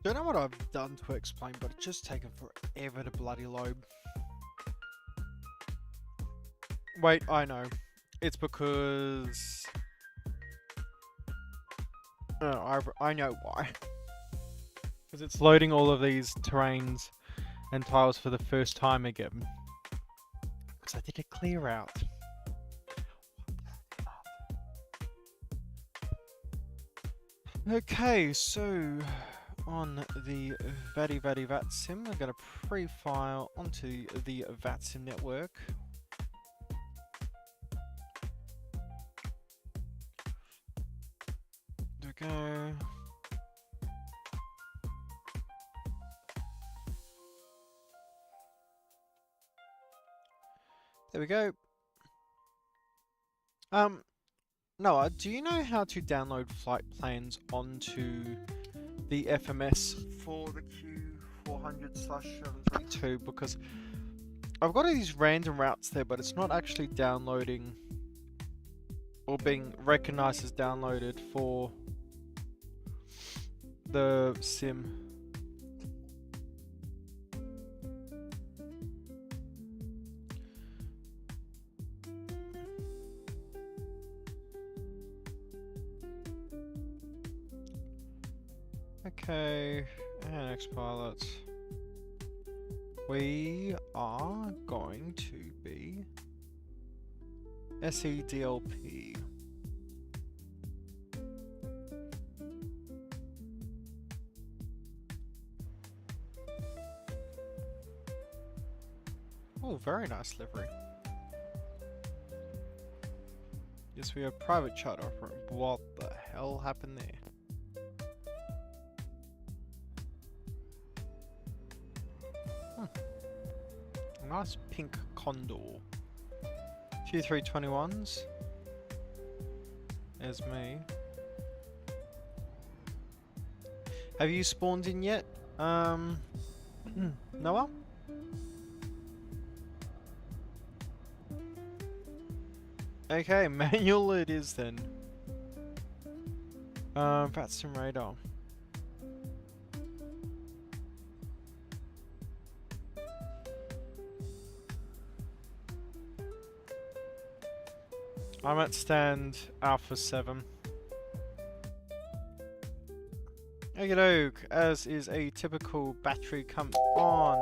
Don't know what I've done to explain, but it's just taken forever to bloody load. Wait, I know. It's because... I know why. Because it's loading all of these terrains and tiles for the first time again. Because I did a clear out. Okay, so on the VATSIM, I'm going to pre-file onto the VATSIM network. There we go. There we go. Noah, do you know how to download flight plans onto the FMS for the Q400/732? Because I've got all these random routes there, but it's not actually downloading or being recognized as downloaded for the sim. Okay, and next pilot. We are going to be SEDLP. Oh, very nice livery. Yes, we have private charter offering. What the hell happened there? Nice pink condor. Few 321s. There's me. Have you spawned in yet? Noah? Okay, manual it is then. VATSIM radar. I'm at stand Alpha 7. Okey-doke, as is a typical battery come on.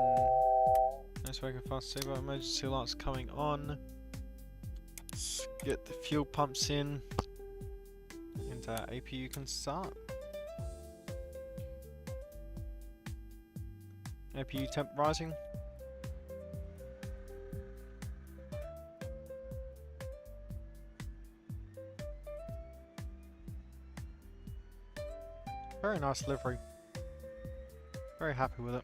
Nice working fast saver, emergency lights coming on. Let's get the fuel pumps in. And APU can start. APU temp rising. Very nice livery. Very happy with it.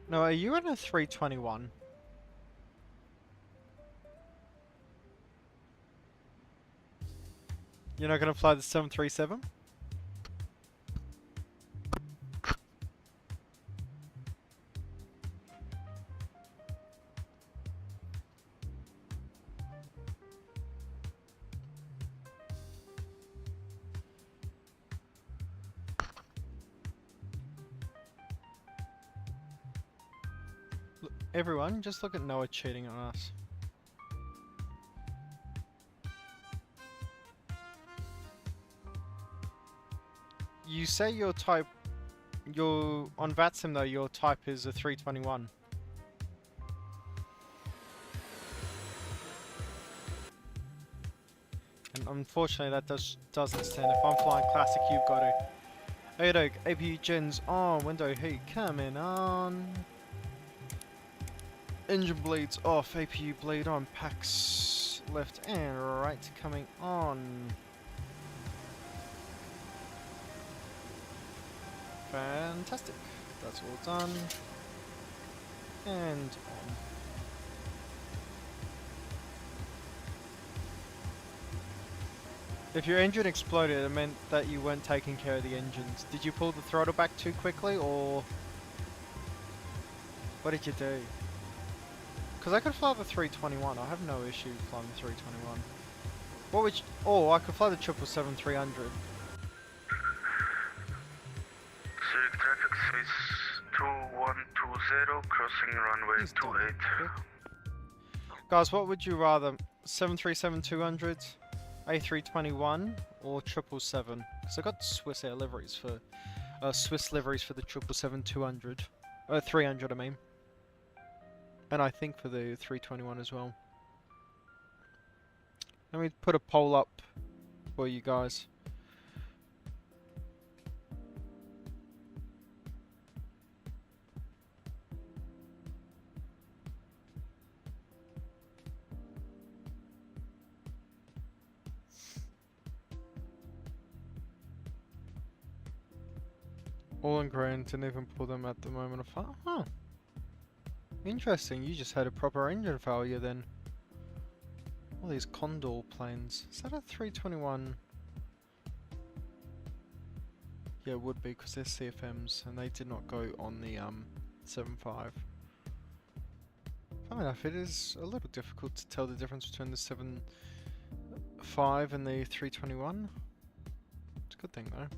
No, are you in a 321? You're not going to fly the 737? Look, everyone, just look at Noah cheating on us. You say your type, on VATSIM though, your type is a 321. And unfortunately that doesn't stand. If I'm flying classic, you've got to. Okey-doke, APU gens on, window heat coming on. Engine bleeds off, APU bleed on, packs left and right coming on. Fantastic. That's all done. And on. If your engine exploded, it meant that you weren't taking care of the engines. Did you pull the throttle back too quickly, or what did you do? Because I could fly the 321. I have no issue flying the 321. What would you... Oh, I could fly the 777-300. Zurich traffic space 2120, crossing runway He's done 28. it quick. Guys, what would you rather? 737-200, A321, or 777? Because I got Swiss Air liveries for... Swiss liveries for the 777-200. 300, I mean. And I think for the 321 as well. Let me put a poll up for you guys. All in green, didn't even pull them at the moment of fire. Huh. Interesting, you just had a proper engine failure then. All these Condor planes. Is that a 321? Yeah, it would be because they're CFMs and they did not go on the 75. Funny enough, it is a little difficult to tell the difference between the 75 and the 321. It's a good thing though.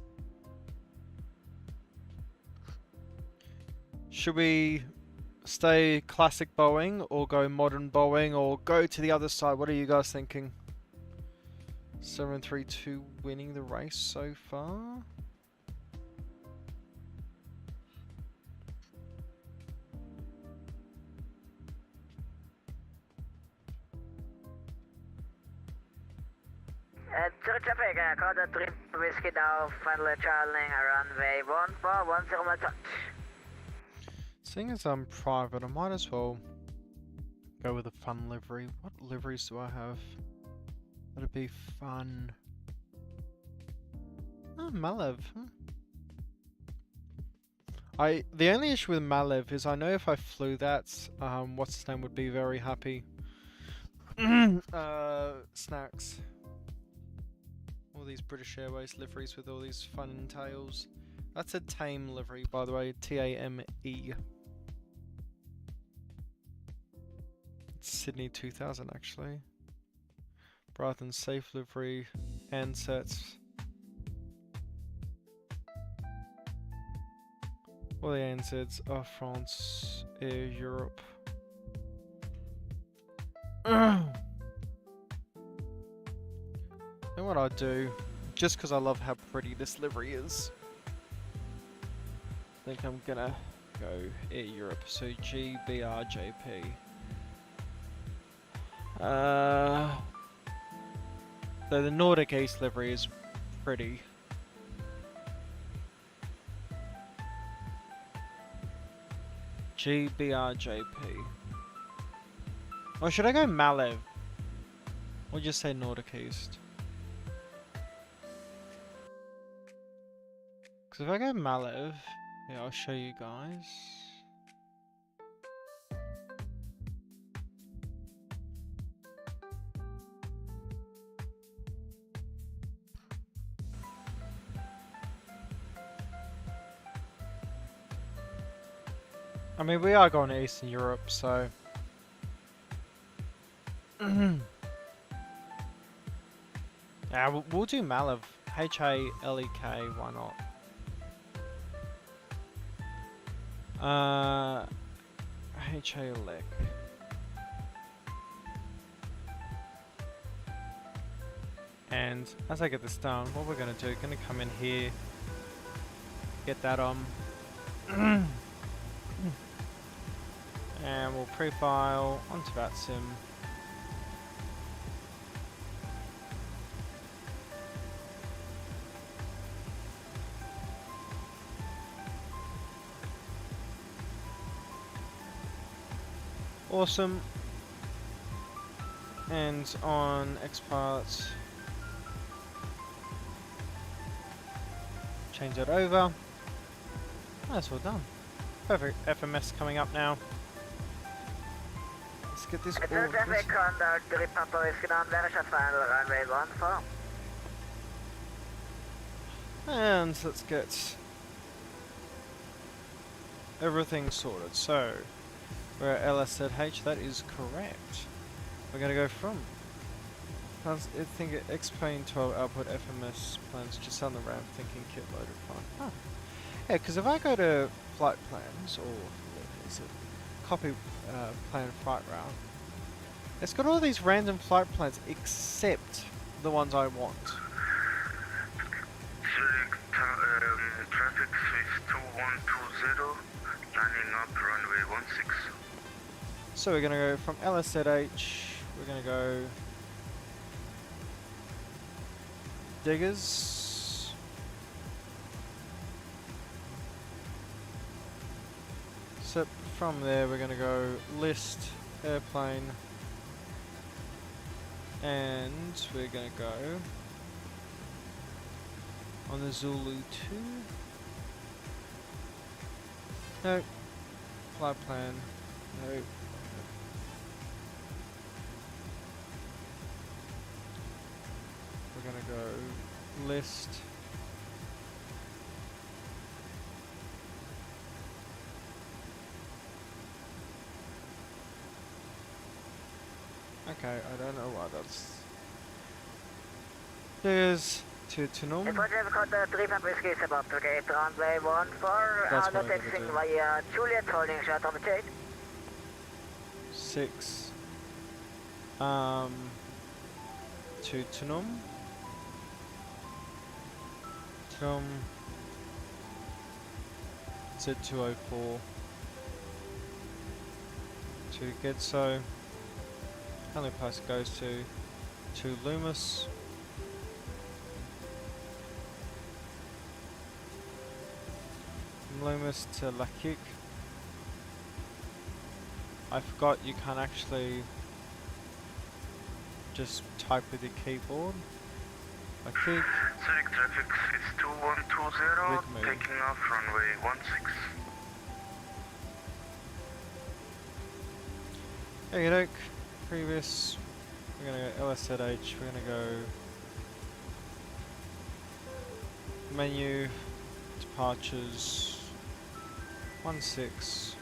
Should we stay classic Boeing or go modern Boeing or go to the other side? What are you guys thinking? 732 winning the race so far. Zurich traffic, Conda 3 Whiskey now, final charting runway 1410 touch. Seeing as I'm private, I might as well go with a fun livery. What liveries do I have? That'd be fun. Oh, Malev. The only issue with Malev is I know if I flew that, what's his name would be very happy. Snacks. All these British Airways liveries with all these fun tails. That's a tame livery, by the way. T-A-M-E. It's Sydney 2000, actually. Brighton Safe livery. Handsets. All the ANZs are France, Air Europe. And what I do, just because I love how pretty this livery is, I think I'm gonna go Air Europe. So GBRJP. So the Nordic East livery is pretty. GBRJP. Or should I go Malev? Or just say Nordic East? Because if I go Malev, yeah, I'll show you guys. I mean, we are going to Eastern Europe, so... yeah, we'll do Malev. H-A-L-E-K, why not? H-A-L-E-K. And as I get this done, what we're going to do, going to come in here, get that on. And we'll pre-file onto that sim. Awesome. And on XParts, change that over. That's all done. Perfect. FMS coming up now. Let's get this all. Traffic Conda 3 Papa Whiskey down, Verish at final runway 14. And let's get everything sorted. So, we're at LSZH, that is correct. We're going to go from, I think XP12 output FMS plans just on the ramp, thinking kit loaded fine. Huh. Yeah, because if I go to flight plans, or what is it, copy plan flight route, it's got all these random flight plans except the ones I want. Traffic Swiss 2120, landing up runway 16. So we're going to go from LSZH, we're going to go Diggers, so from there we're going to go list airplane, and we're going to go on the Zulu 2. Nope. Flight plan. Nope. We're gonna go list. Okay, I don't know why that's. There's to norm. It was called the 3 Whiskey about to gate runway 14, That's and what I'm gonna taxiing do. via Juliet, holding short of the tape. 6. To Tunum. Tunum. Z204. To Getso. Only place goes to Loomis. From Loomis to Lakik. I forgot you can't actually just type with your keyboard. Lakik. Zurich traffic is 2120, Rigmove. taking off runway 16. Okey-doke. Previous. We're gonna go LSZH. We're gonna go menu, departures, 16.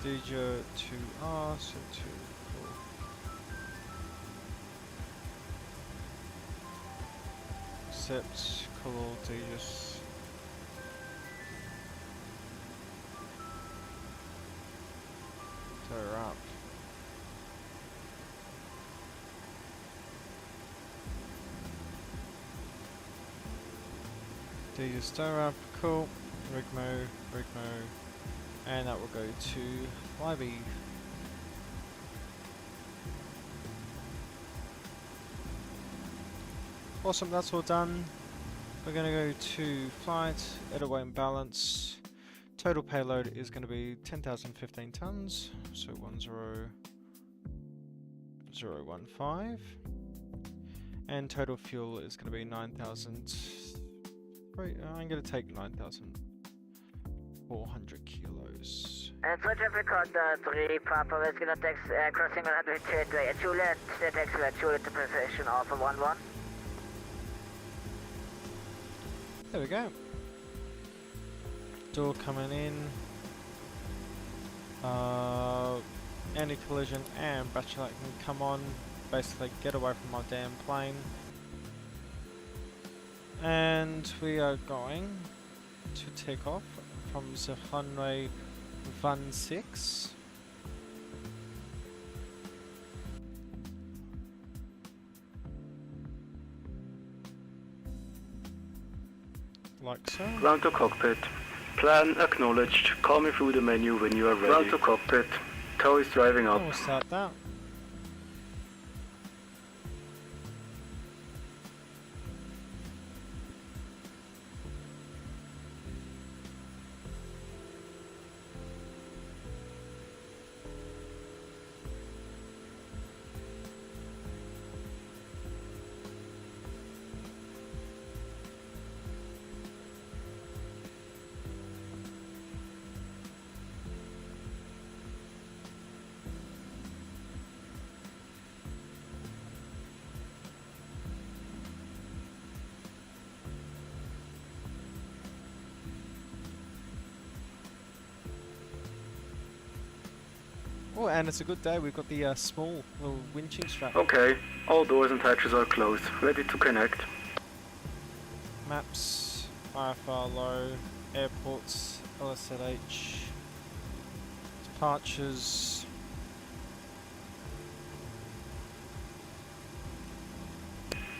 DJ 2R, so 2. Cool. Accept, call, DJs. They're up. DJ stir up, cool. Rigmo, and that will go to Libby. Awesome, that's all done. We're going to go to flight, edit weight and balance. Total payload is going to be 10,015 tons, so 10015. And total fuel is going to be 9,000. Right, I'm going to take 9,400 kilos. And so traffic code 3 Papa Whiskey takes crossing runway Gateway Juliet, takes Juliet to position Alpha 11. There we go. Door coming in. Anti-collision and battery light can come on. Basically get away from my damn plane. And we are going to take off from the runway 16. Like so. Round to cockpit. Plan acknowledged. Call me through the menu when you are ready. Round to cockpit. Tow is driving up. And we'll start that. Oh, and it's a good day. We've got the small little winching strap. Okay, all doors and hatches are closed. Ready to connect. Maps, IFR low, airports, LSLH, departures.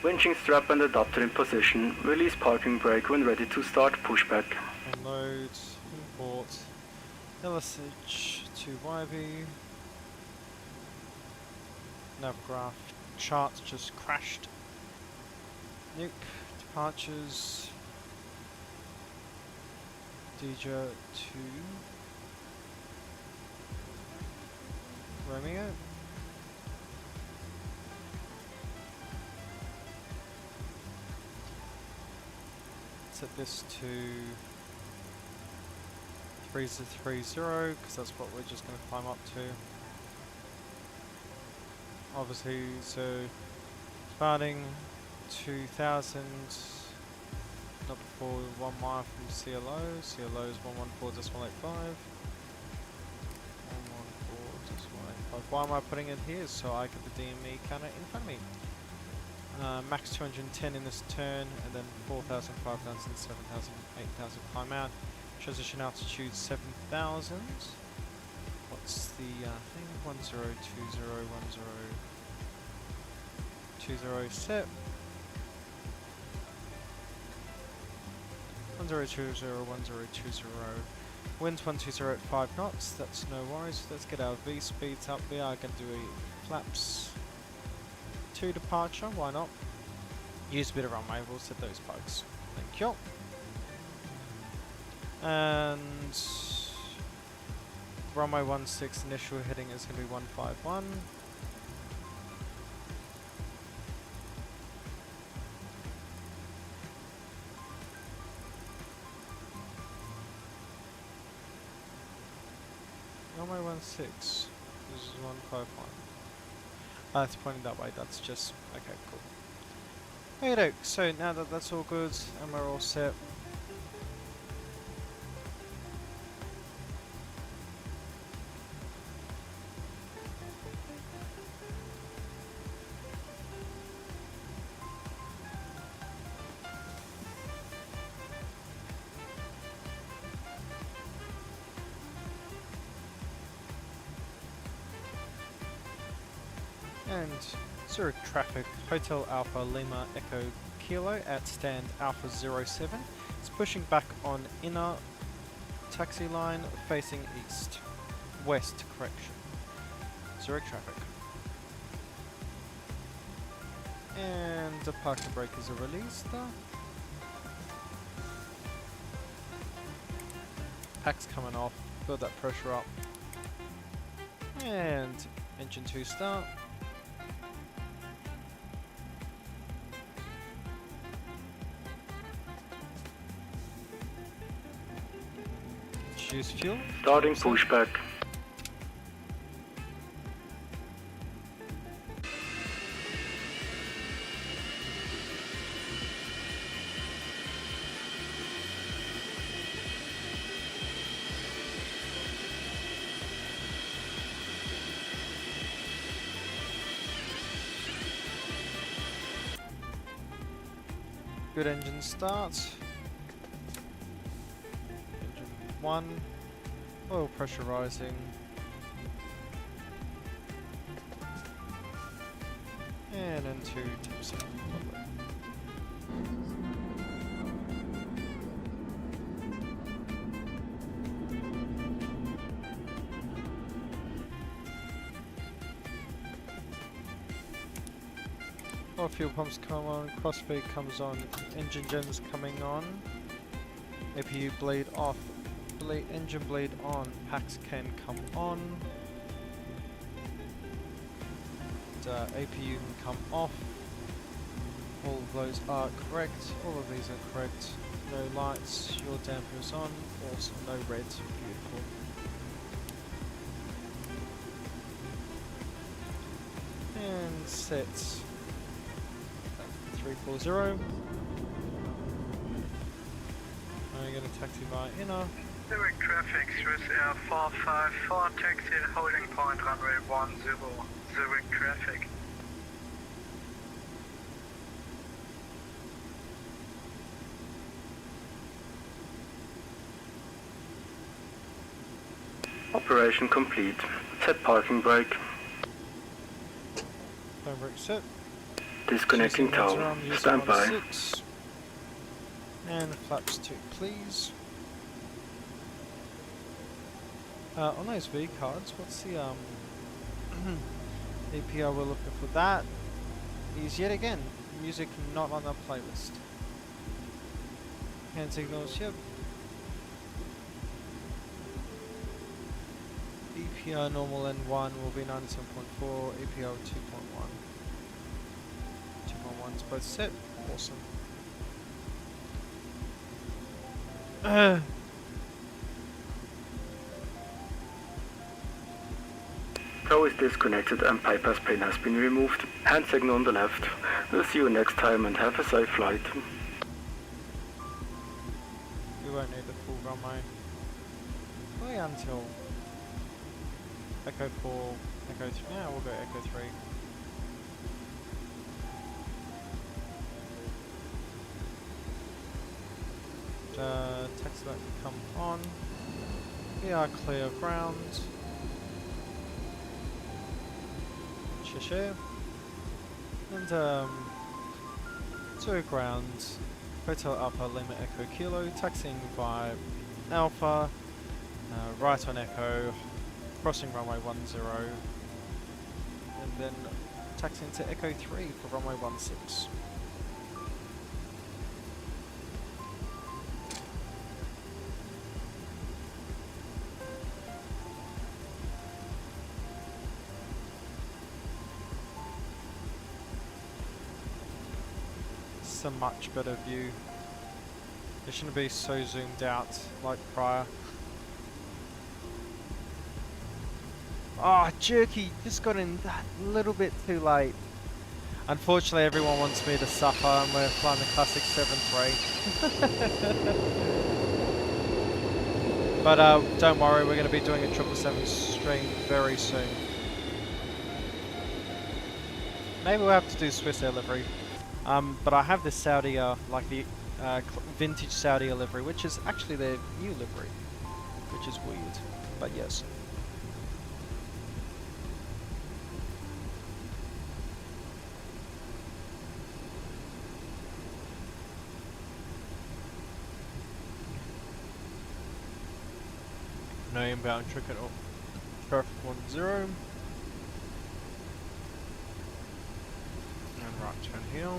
Winching strap and adapter in position. Release parking brake when ready to start pushback. Unload, import, LSH to YB. Navgraph chart just crashed. Nuke, departures. DJ to Romeo. Set this to 3030 because that's what we're just going to climb up to. Obviously, so starting 2000, not before 1 mile from CLO. CLO is 114.185. 114.185. Why am I putting it here? So I get the DME counter in front of me. Max 210 in this turn, and then 4,000, 5,000, 7,000, 8,000 climb out. Transition altitude 7,000. What's the thing? 1020, set. 1020, 1020. Winds 120 at 5 knots. That's no worries. Let's get our V speeds up. We are going to do flaps. 2 departure. Why not? Use a bit of runway. We'll set those bugs. Thank you. And runway 16 initial heading is going to be 151. Runway 16. This is 151. It's pointing that way. That's just okay. Cool. Okay, so now that that's all good and we're all set. And Zurich traffic, Hotel Alpha Lima Echo Kilo at stand Alpha 07. It's pushing back on inner taxi line facing east. West, correction. Zurich traffic. And the parking brakes are released. Pack's coming off, build that pressure up. And engine 2 start. Use fuel. Starting pushback. Good engine start. Engine 1. Oil pressure rising. And into 10%. Lovely. All fuel pumps come on, crossfeed comes on, engine gens coming on, APU bleed off, engine bleed on, packs can come on, and, APU can come off. All of those are correct, all of these are correct. No lights, your dampers on, also no reds, beautiful. And set 340. I'm going to taxi via inner. Zurich traffic, Swiss Air 454, taxi at holding point runway 10, Zurich traffic. Operation complete. Set parking brake. Phone brake set. Disconnecting tower. Stand by. 6. And flaps 2, please. On those V cards, what's the APR we're looking for? That is yet again music not on the playlist. Hand signals, yep. EPR normal N1 will be 97.4, EPR 2.1. 2.1's both set, awesome. Tow is disconnected and bypass pin has been removed. Hand signal on the left. We'll see you next time and have a safe flight. We won't need the full runway. Wait until Echo 4, Echo 3. Yeah, we'll go Echo 3. Taxi light come on. We are clear of ground. Share. And to ground. Hotel Alpha Lima Echo Kilo. Taxiing via Alpha. Right on Echo. Crossing runway 10. And then taxiing to Echo 3 for runway 16. A much better view. It shouldn't be so zoomed out like prior. Oh, jerky, just got in that little bit too late. Unfortunately, everyone wants me to suffer and we're flying the classic 7.3. But don't worry, we're going to be doing a 777 stream very soon. Maybe we'll have to do Swiss Air livery. But I have this Saudi, like the vintage Saudi livery, which is actually their new livery, which is weird, but yes. No inbound traffic 10. And right turn here.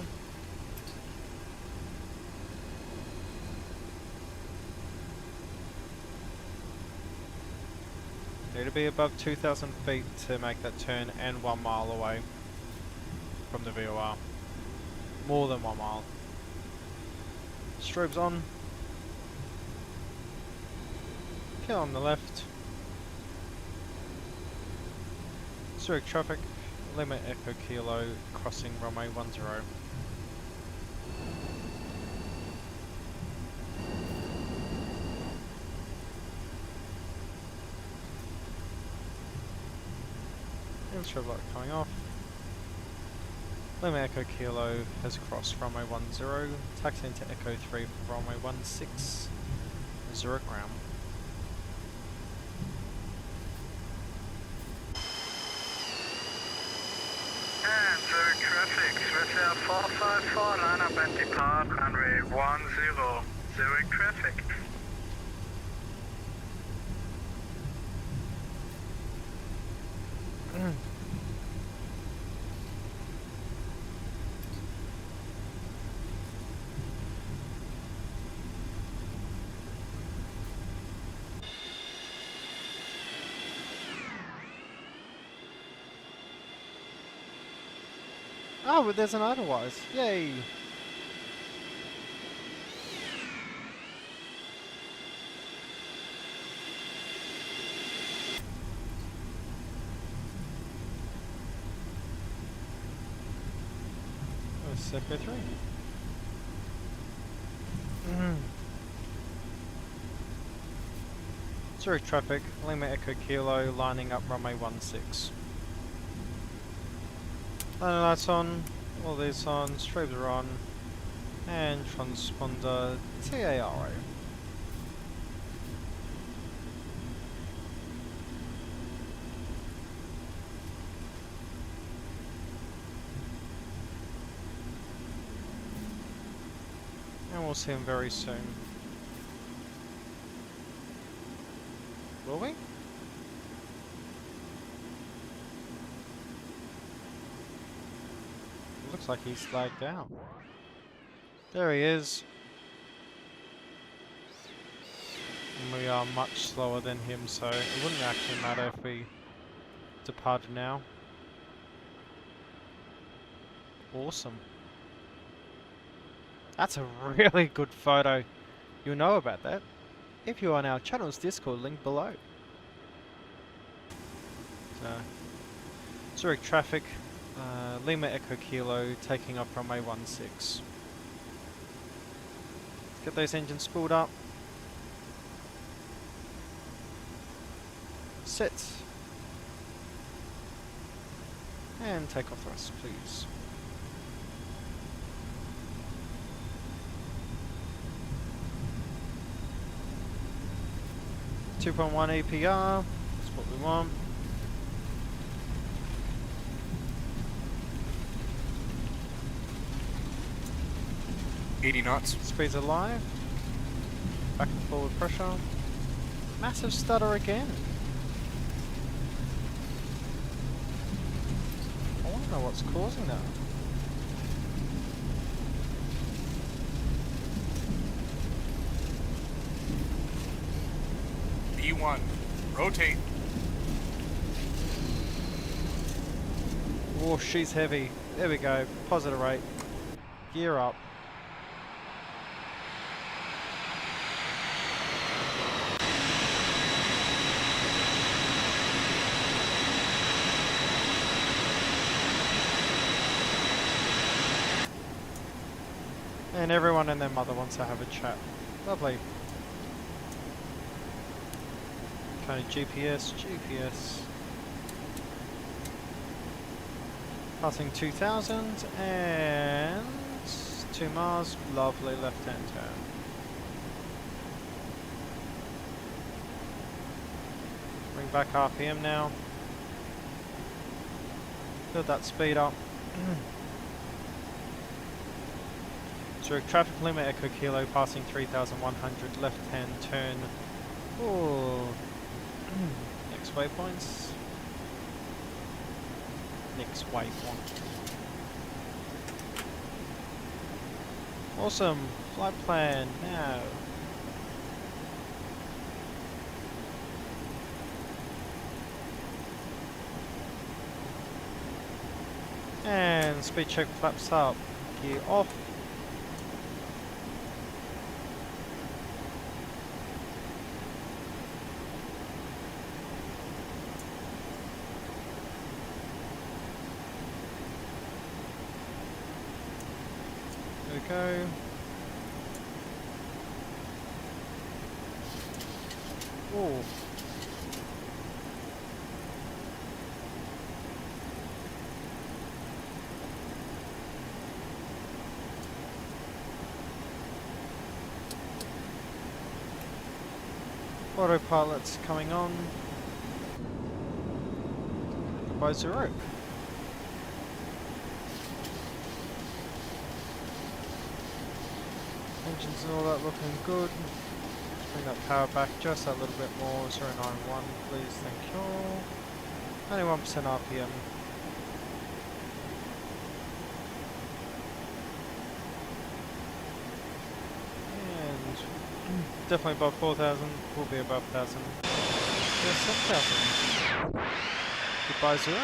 Need to be above 2,000 feet to make that turn and 1 mile away from the VOR. More than 1 mile. Strobes on. Kill on the left. Zurich traffic. Lima Echo Kilo crossing runway 10. And strobe light coming off. Lima Echo Kilo has crossed runway 10, taxiing to Echo 3 for runway 16, Zurich ground. And Zurich traffic, Swiss Air 454, line up and depart, runway 10, Zurich traffic. Oh, but there's an otherwise. Yay! Oh, it's Echo 3. Zurich traffic, Lima Echo Kilo, lining up runway 16. Landing lights on, all these on, strobes are on, and transponder TARO. And we'll see him very soon. Will we? Looks like he's lagged out. There he is. And we are much slower than him, so it wouldn't actually matter if we departed now. Awesome. That's a really good photo. You'll know about that if you're on our channel's Discord link below. So, Zurich traffic, Lima Echo Kilo taking off runway 16. Get those engines spooled up. Set. And take off thrust, please. .1 APR, that's what we want. .80 knots. Speeds alive. Back and forward pressure. Massive stutter again. I want to know what's causing that. B1. Rotate. Oh, she's heavy. There we go. Positive rate. Gear up. And everyone and their mother wants to have a chat. Lovely. Okay, GPS. Passing 2000 and 2 miles. Lovely left-hand turn. Bring back RPM now. Build that speed up. Zurich traffic, Lima Echo Kilo passing 3100, left hand turn. Ooh. Next waypoints. Next waypoint. Awesome. Flight plan now. And speed check flaps up. Gear off. There we go. Oh. Autopilot's coming on. Goodbye 0. Engines and all that looking good. Let's bring that power back just a little bit more. 091 please, thank you. 91% RPM. And definitely above 4,000. We'll be above 1,000. Yes, 7,000. Goodbye 0.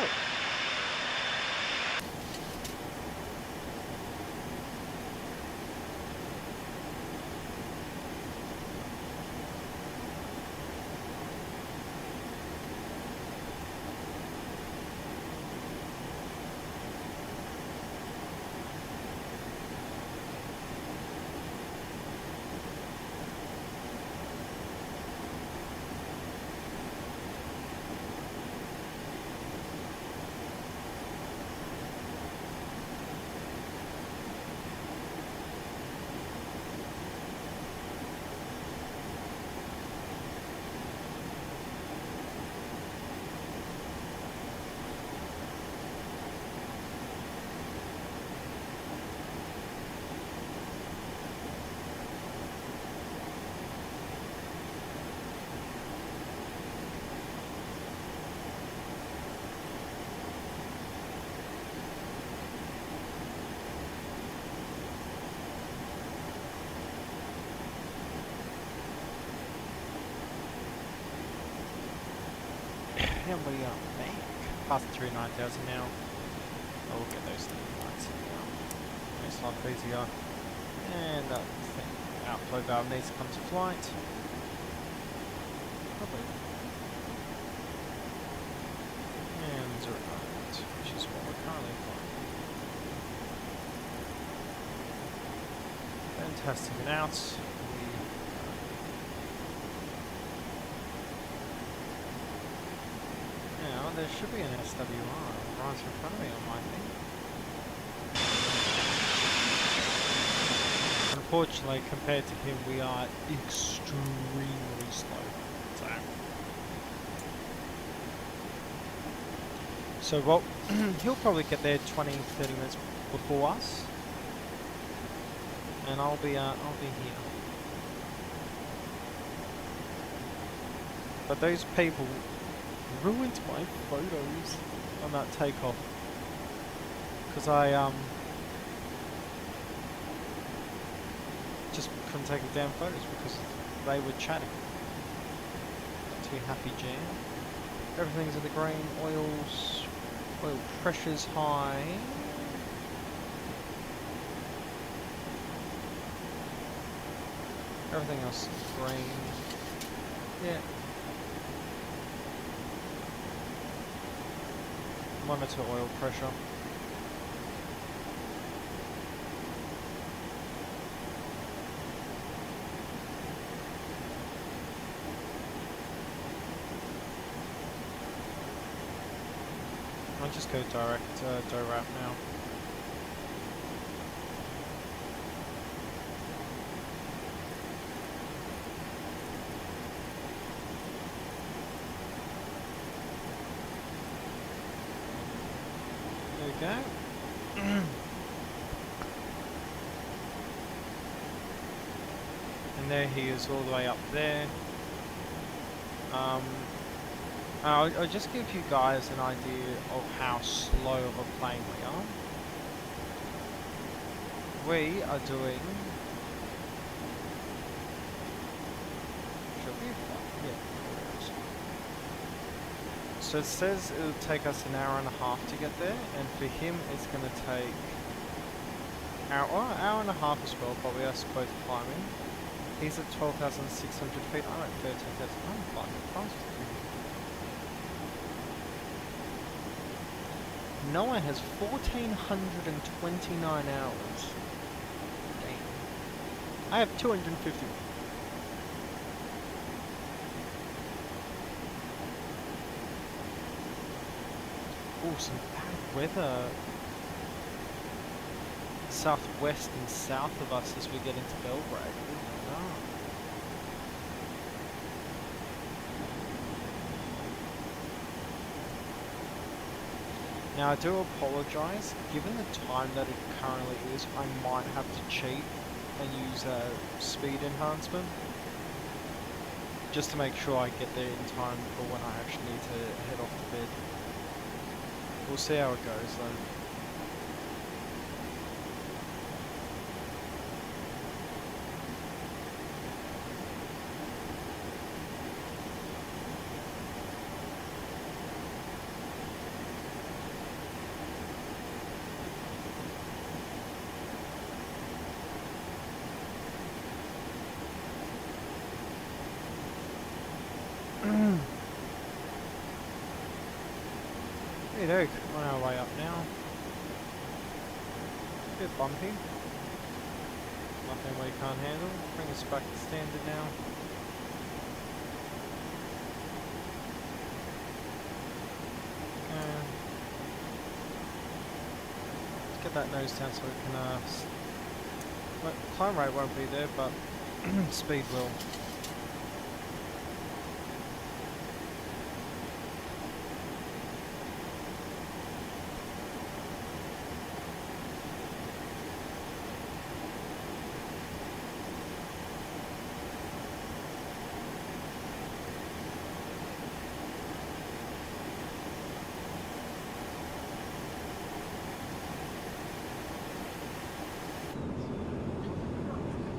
And we are back. Past through 9,000 now. Oh, we'll get those lights now. Makes life easier. And that thing, outflow valve needs to come to flight. Probably. And 0 moment, which is what we're currently flying. Fantastic. And out. Now, there should be an SWR right in front of me on my thing. Unfortunately, compared to him, we are extremely slow. So what? He'll probably get there 20, 30 minutes before us, and I'll be here. But those people ruined my photos on that takeoff because I just couldn't take the damn photos because they were chatting. Not too happy jam. Everything's in the green. Oil pressure's high. Everything else is green. Yeah. Monitor oil pressure. I'll just go direct DORAP now. There we go. And there he is all the way up there. I'll just give you guys an idea of how slow of a plane we are. We are doing... Should we? Yeah. So it says it'll take us an hour and a half to get there, and for him it's going to take hour and a half as well, but we are both climbing. He's at 12,600 feet, I'm at 13,000. I'm climbing faster. Noah has 1,429 hours. Damn. I have 250. Oh, some bad weather. Southwest and south of us as we get into Belgrade. Oh my God. Now I do apologise, given the time that it currently is, I might have to cheat and use speed enhancement just to make sure I get there in time for when I actually need to head off to bed. We'll see how it goes though. Hey Duke, on our way up now. Bit bumpy. Nothing we can't handle. Bring us back to standard now. Let's get that nose down so we can well, climb rate won't be there, but speed will.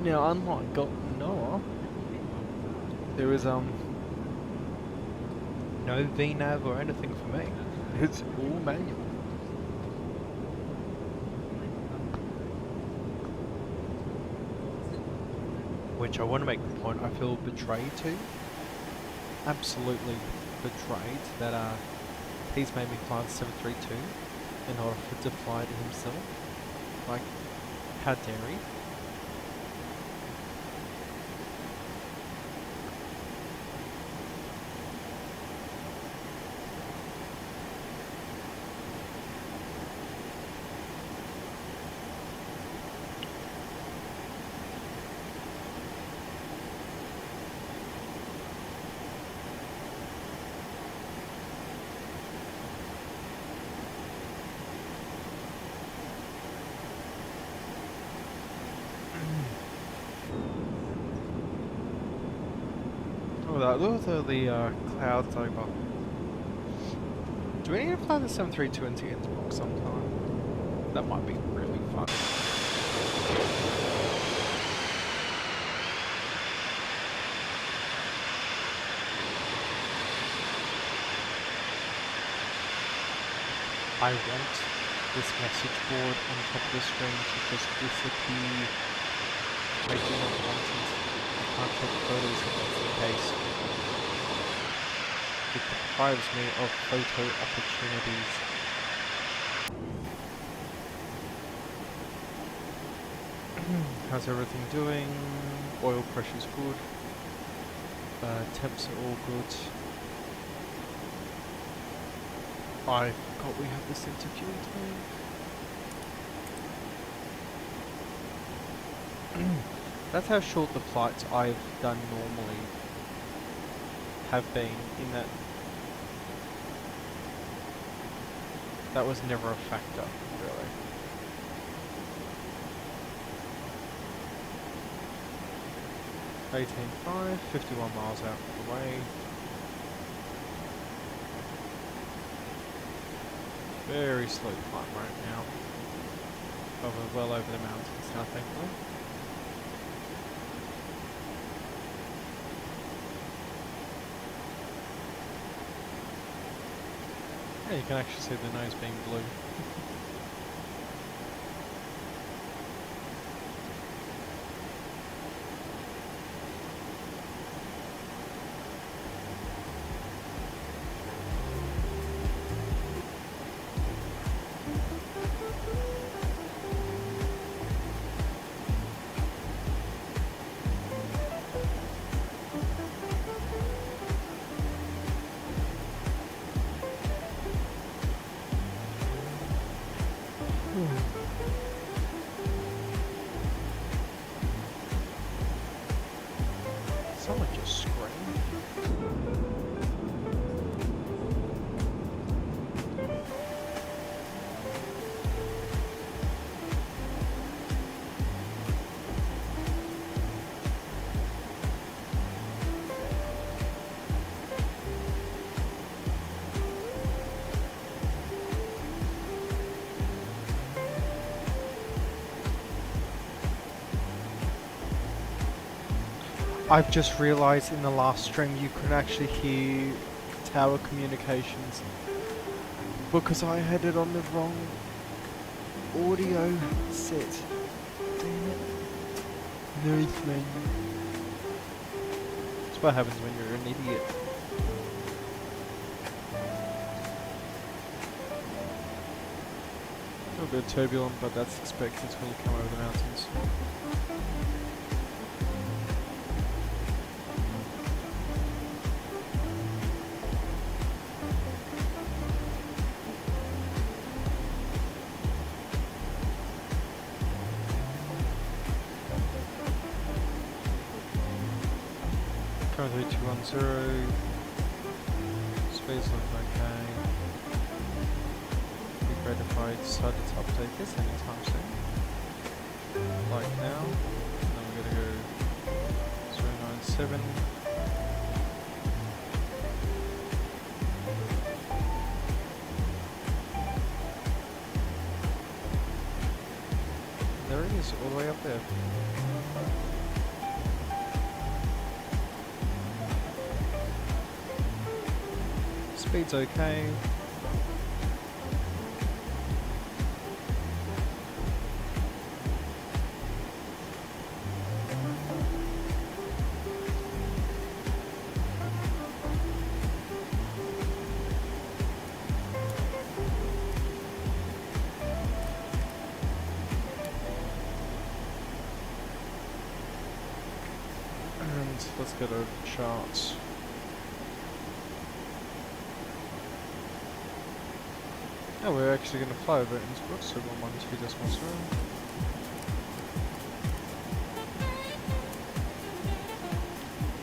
Now, unlike Noah, there is No VNAV or anything for me. It's all manual. Which I want to make the point I feel betrayed to. Absolutely betrayed that he's made me fly the 732 in order to fly to himself. Like, how dare he? Look at the clouds over. Do we need to fly the 732 into Innsbruck sometime? That might be really fun. I want this message board on top of the screen to just disappear. I do not want it. I can't take photos if that's the case. It deprives me of photo opportunities. How's everything doing? Oil pressure's good. Temps are all good. I forgot we have this interview today. That's how short the flights I've done normally have been, in that was never a factor, really. $18.5, 51 miles out of the way. Very slow climb right now. Well over the mountains now, thankfully. Yeah, you can actually see the nose being blue. Someone just screamed. I've just realised in the last stream you could actually hear tower communications because I had it on the wrong audio set. Damn it. Nice, man. That's what happens when you're an idiot. A little bit turbulent, but that's expected when you come over the mountains. Currently 210. Space looks okay. Be great if I decided to update this anytime soon. Like now. And then we're gonna go 097. There it is, all the way up there. Speed's okay. And let's get over the charts. Oh, we're actually going to fly over Innsbruck, so 112.0.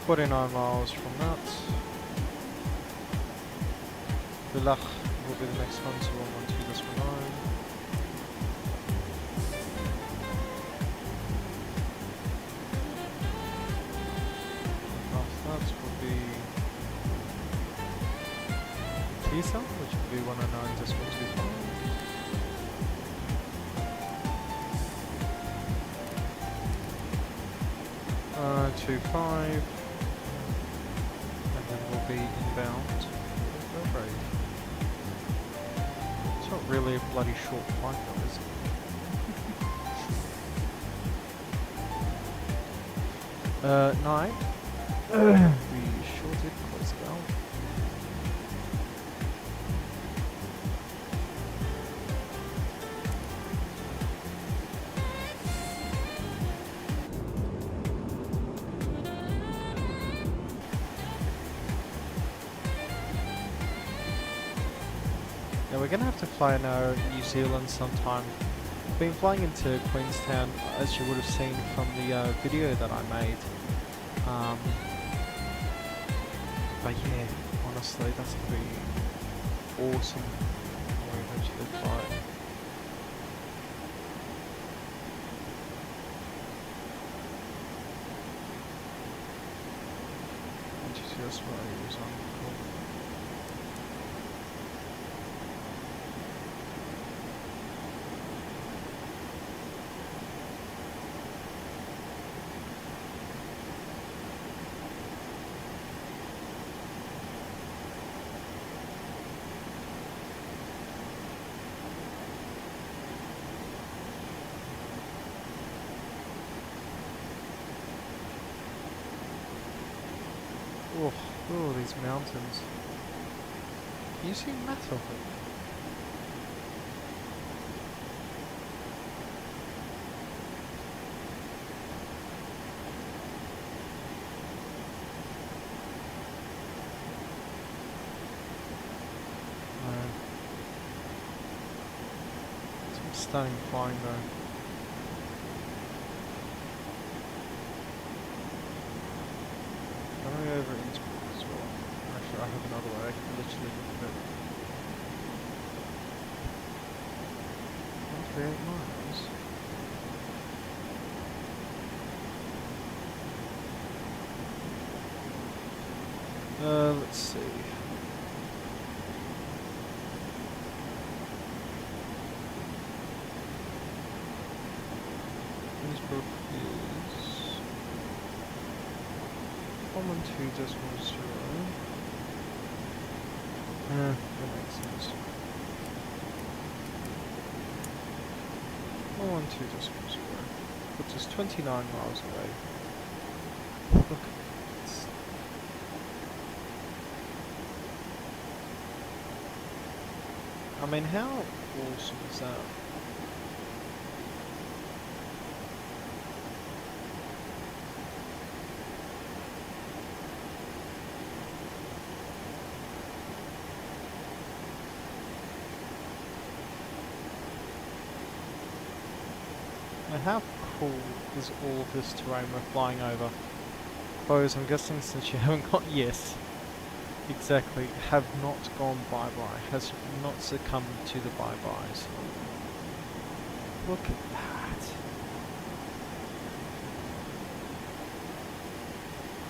49 miles from that. Villach will be the next one, so 112.9. After that will be Tisa, which will be 109.25. 25, and then we'll be inbound with Belgrade. It's not really a bloody short flight though, is it? 9. We shorted close down. Yeah, we're gonna have to fly now New Zealand sometime. I've been flying into Queenstown, as you would have seen from the video that I made. But yeah, honestly, that's gonna be awesome when we eventually fly it. Just what I use on cool. Oh, look at all these mountains. Can you see matter of it? No. Some stunning flying though. Going over Innsbruck as well. Actually, I have another way. I can literally look at it. 138 miles. Let's see. Innsbruck is 112.0. That makes sense. 112.0. Which is 29 miles away. Look at this. I mean, how awesome is that? Now how cool is all of this terrain we're flying over? Because I'm guessing since you haven't got yes, exactly, have not gone bye-bye, has not succumbed to the bye-byes. Look at that.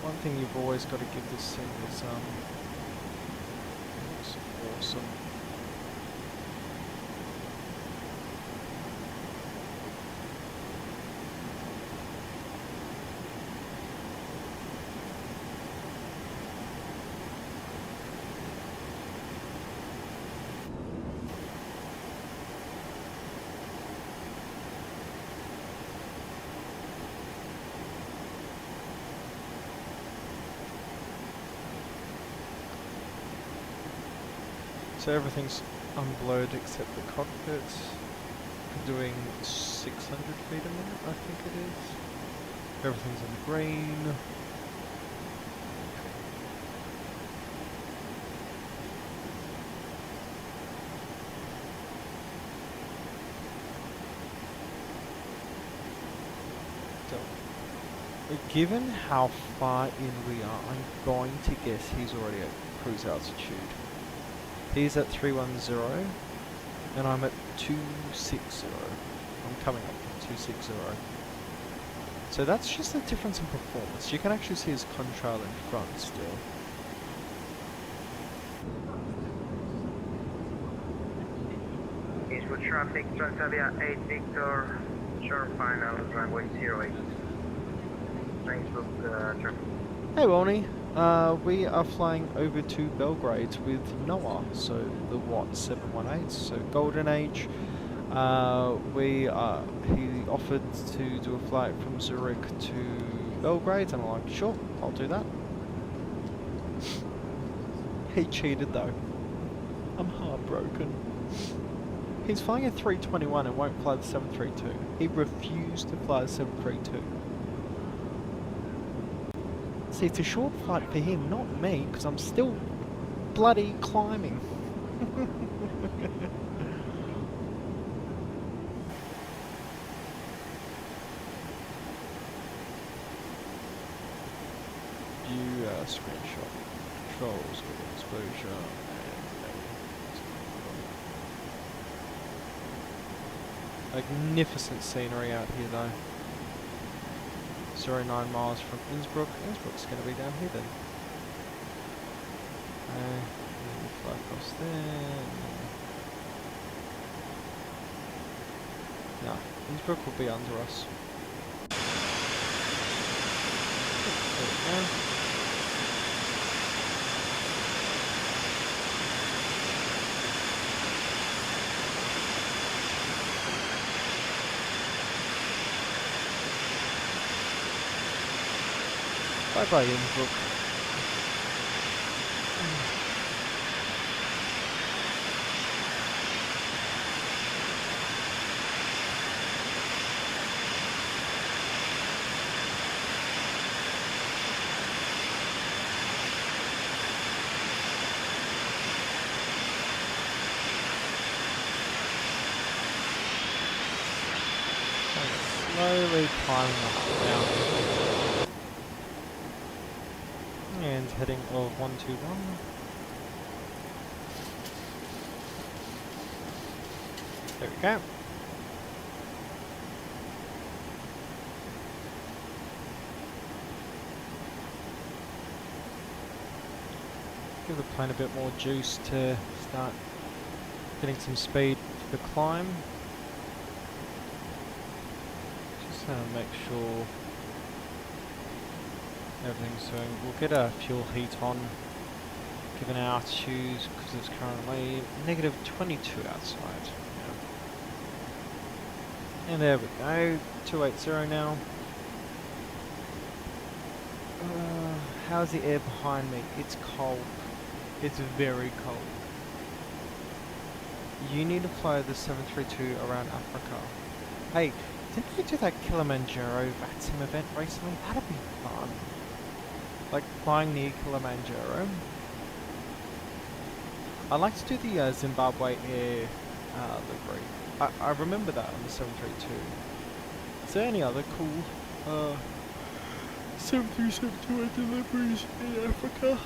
One thing you've always got to give this thing is, it's awesome. So everything's unblurred except the cockpit. Doing 600 feet a minute, I think it is. Everything's in green. Given how far in we are, I'm going to guess he's already at cruise altitude. He's at 310, and I'm at 260. I'm coming up to 260. So that's just a difference in performance. You can actually see his contrail in front still. Eastwood traffic, Transavia 8 Victor, short final, runway 08. Facebook traffic. Hey Wonny, we are flying over to Belgrade with Noah, so the Watt 718, so Golden Age. He offered to do a flight from Zurich to Belgrade, and I'm like, sure, I'll do that. He cheated though. I'm heartbroken. He's flying a 321 and won't fly the 732. He refused to fly the 732. See, it's a short flight for him, not me, because I'm still bloody climbing. View screenshot. Controls with exposure and magnificent scenery out here though. 09 miles from Innsbruck. Innsbruck's going to be down here then. We'll fly across there. No, Innsbruck will be under us. There we go. Bye bye Innsbruck. Slowly climbing up the mountain. And heading of 121. There we go. Give the plane a bit more juice to start getting some speed for the climb. Just make sure everything's doing. We'll get a fuel heat on given our altitudes because it's currently negative 22 outside. Yeah. And there we go, 280 now. How's the air behind me? It's cold. It's very cold. You need to fly the 732 around Africa. Hey, didn't we do that Kilimanjaro VATSIM event recently? That'd be fun. Like flying near Kilimanjaro. I'd like to do the Zimbabwe Air livery. I remember that on the 732. Is there any other cool 737 deliveries in Africa?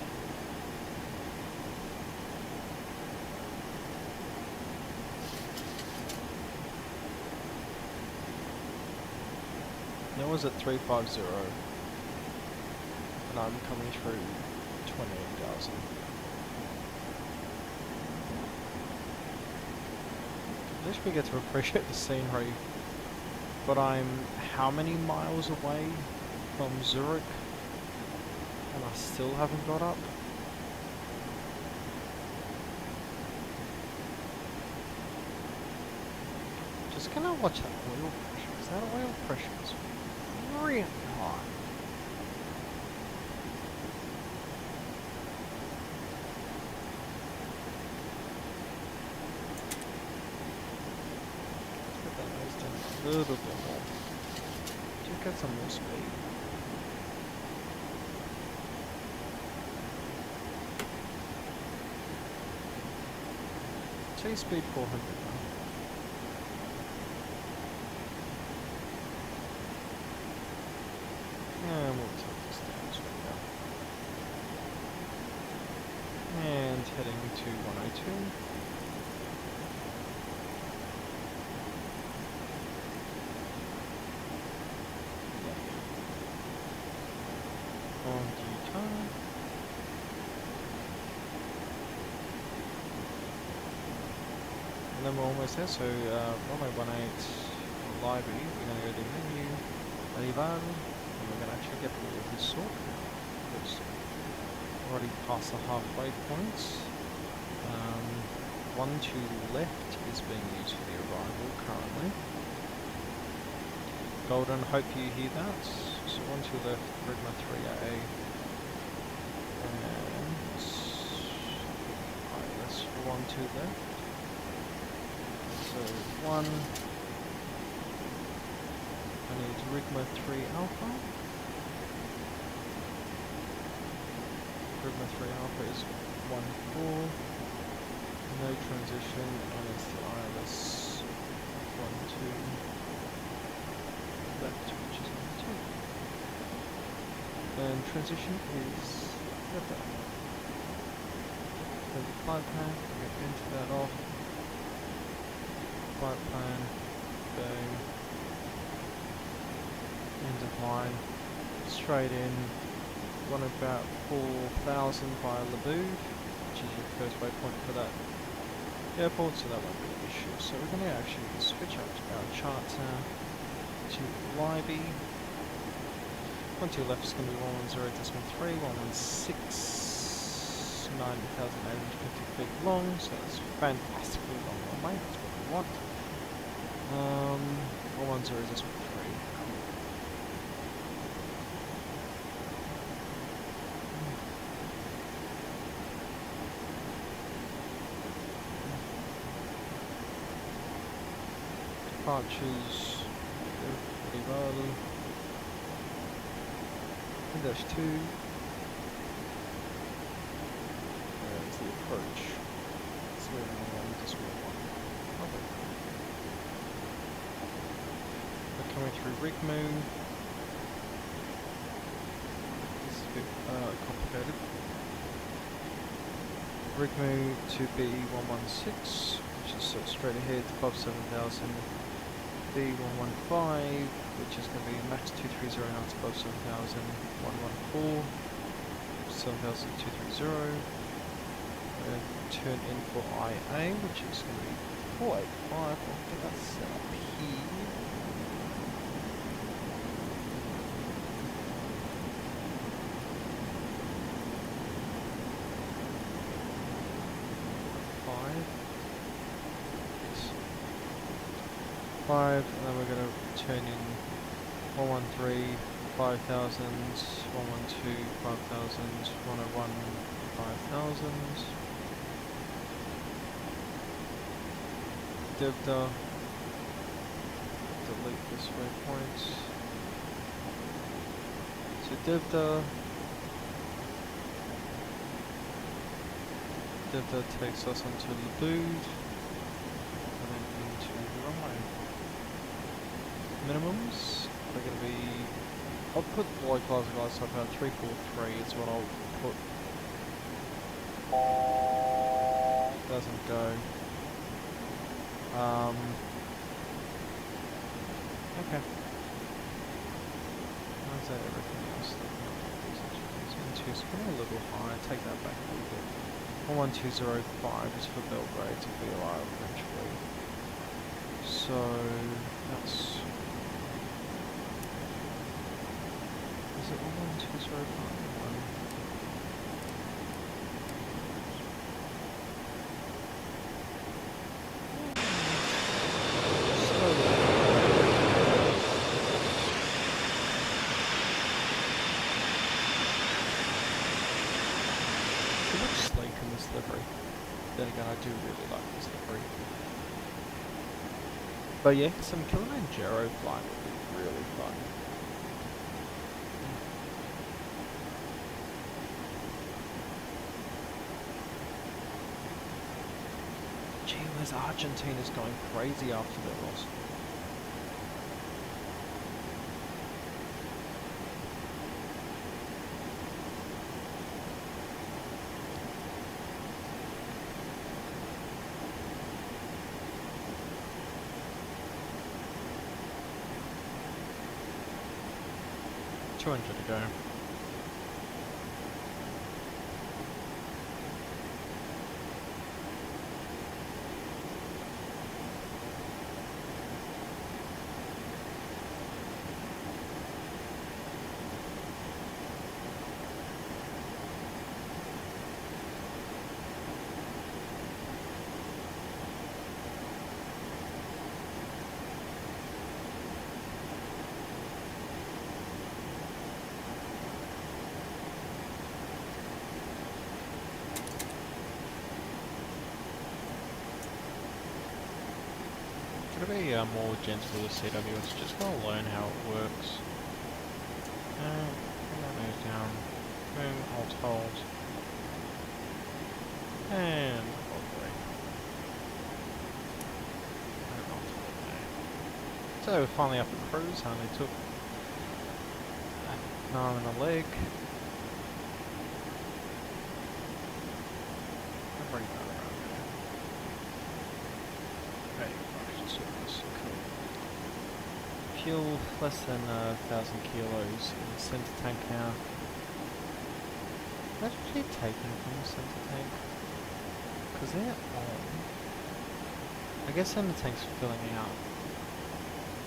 That was at 350. And I'm coming through 28,000. At least we get to appreciate the scenery. But I'm how many miles away from Zurich? And I still haven't got up? Just gonna watch that oil pressure. Is that oil pressure? It's really high. little bit more. Just get some more speed. Chase speed 400 now. And we'll take this down straight down. And heading to 102. On due time. And then we're almost there, so 1018 library, we're going to go to menu, Alivar, and we're going to actually get all of this sorted now. Because we're already past the halfway points. One to the left is being used for the arrival currently. Golden, hope you hear that. So one to the left, Rigma 3A. And alright, that's one to the left. So one, I need Rigma 3 Alpha. Rigma 3 Alpha is 1-4. No transition, and it's the ILS 1-2 left, which is 1-2. And transition is left out. So the flight plan, we get into that off. Flight plan, boom. End of line, straight in. One about 4,000 via Labouve, which is your first waypoint for that airport, so that won't be an issue. So we're going to actually switch up our charter to Libby. One to the left is going to be 110.3, 116, 9,850 feet long, so that's fantastically long runway, that's what we want. 110.3. Departures, pretty early. Dash 2. There's the approach. It's moving along this way. Lovely. We're coming through Rigmu. This is a bit complicated. Rigmu to B116, which is straight ahead above 7,000. B115, which is going to be max 230 knots above 7,000. 114, 7,230. Turn in for IA, which is going to be 485. I'll get that set up here. And then we're going to turn in 113, 5,000, 112, 5,000, 101, 5,000. Divda, delete this waypoint. So Divda takes us onto Labouve, and then into the runway. Minimums, they're going to be, I'll put localizer guys up about 343 is what I'll put. Doesn't go. Okay. How's that everything else? Into spin a little higher, take that back a little bit. 11205 is for Belgrade to be alive eventually. So that's. Is it 11205? It looks sleek in this livery. Then again, I do really like this livery. But yeah, some Kilimanjaro flying would be really fun. Gee whiz, Argentina's going crazy after their loss. $200 to go. Gotta be more gentle with CWS, just gotta learn how it works. Bring that nose down. Boom, hold. And hold away. And hold away. So we're finally up at cruise, only took an arm and a leg. I'll bring that around there. There you go, surface, cool. Fuel less than 1,000 kilos in the center tank now. What are they taking from the center tank? Because they're on. I guess center tank's filling out.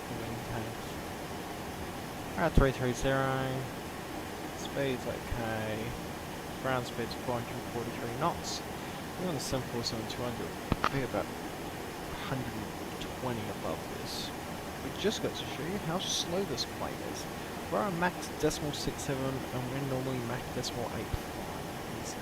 The wing tanks. Alright, 330. Speed's okay. Ground speed's 443 knots. We're on the 747-200. Be about 120 above this. It just goes to show you how slow this plane is. We're on max decimal 6.7 and we're normally max decimal 8.5. Insane.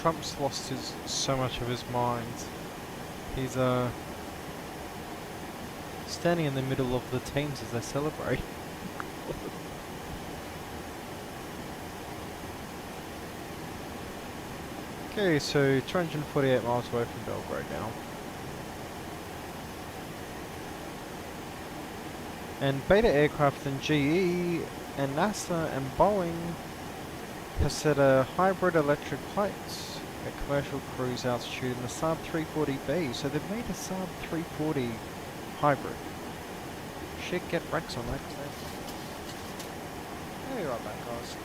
Trump's lost so much of his mind. He's standing in the middle of the teams as they celebrate. Okay, so 248 miles away from Belgrade now. And Beta Aircraft and GE and NASA and Boeing have set a hybrid electric flights at commercial cruise altitude in the Saab 340B. So they've made a Saab 340 hybrid. Shit, get Rex on that. I'll be right back, guys.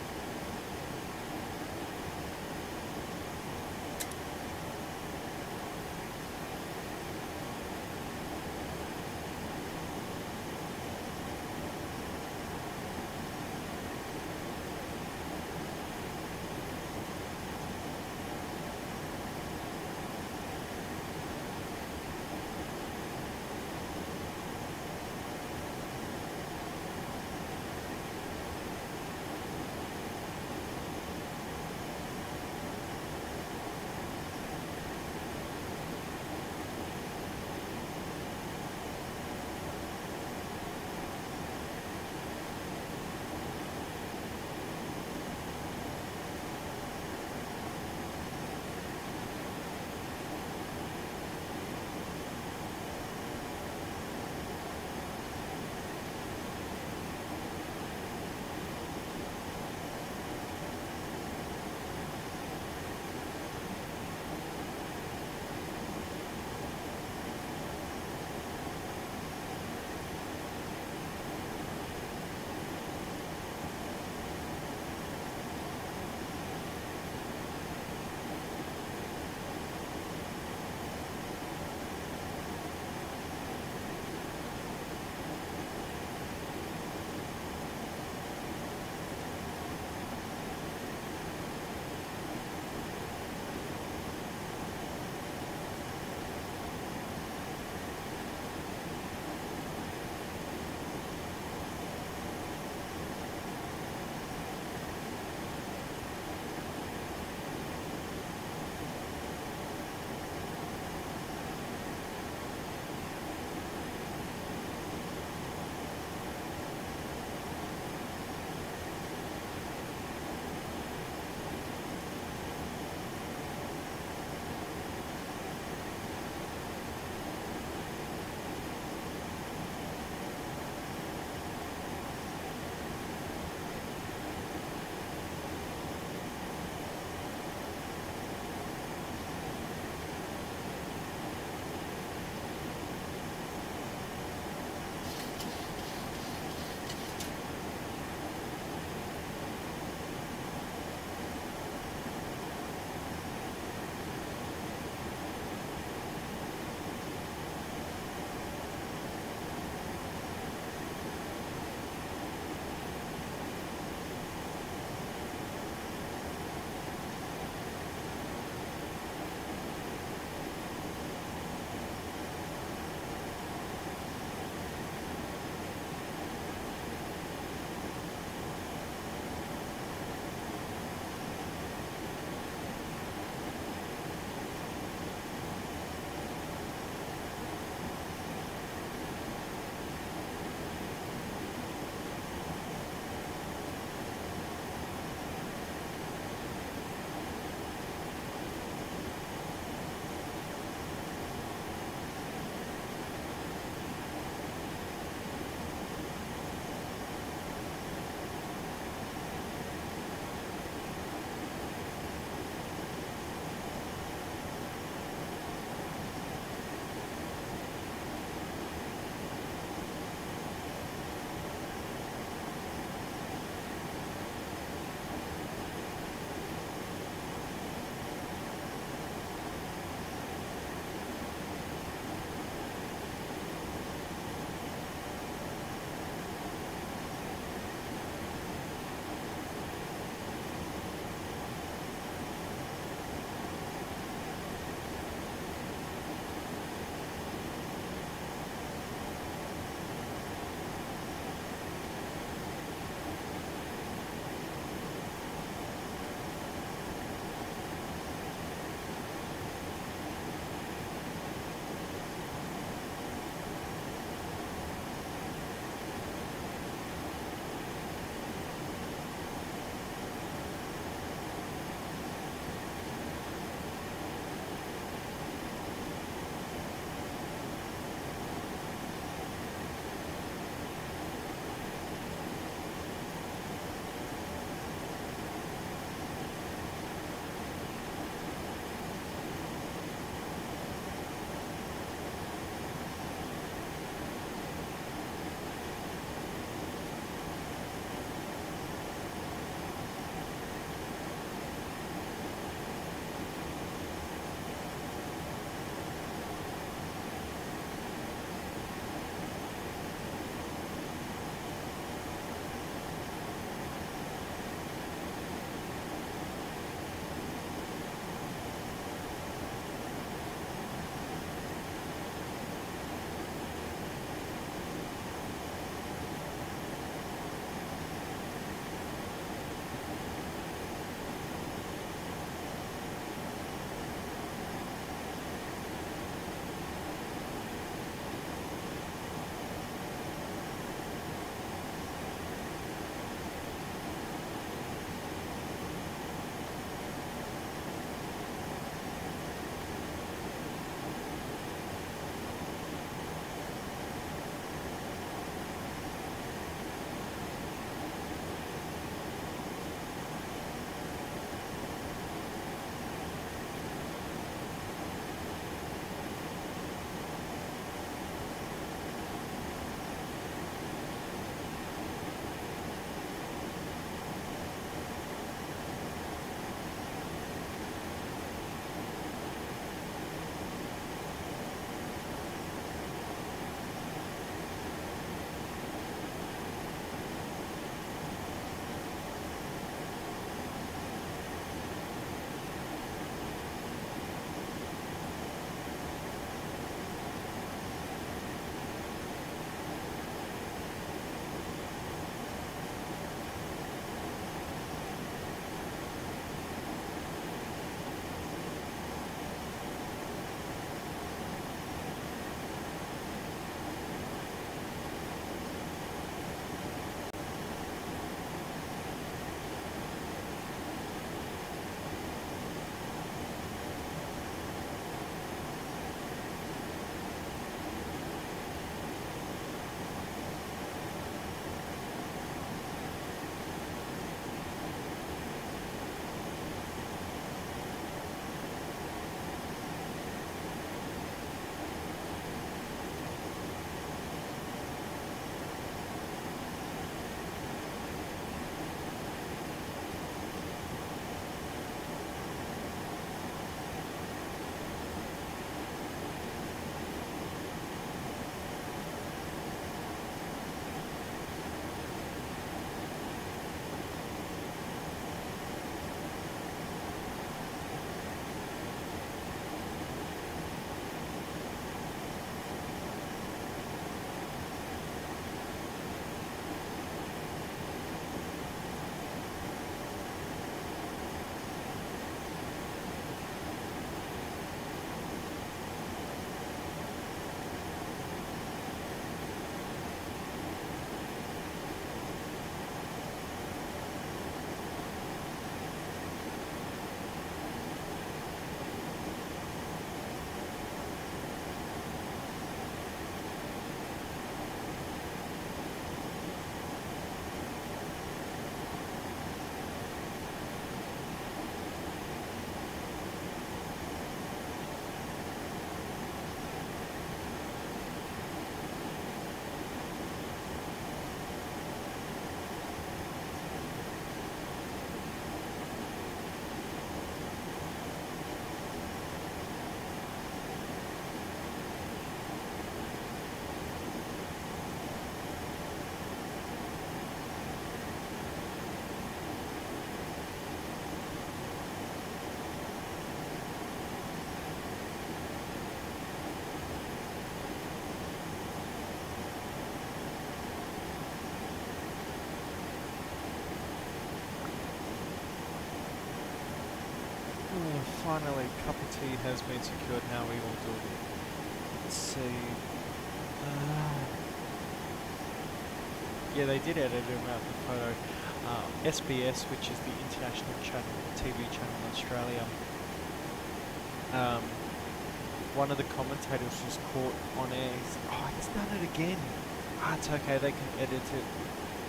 finally, cup of tea has been secured. Now we will do it. Let's see. Yeah, they did edit him out in the photo. SBS, which is the international channel, TV channel in Australia. One of the commentators was caught on air. He said, "Oh, he's done it again." Ah, it's okay. They can edit it.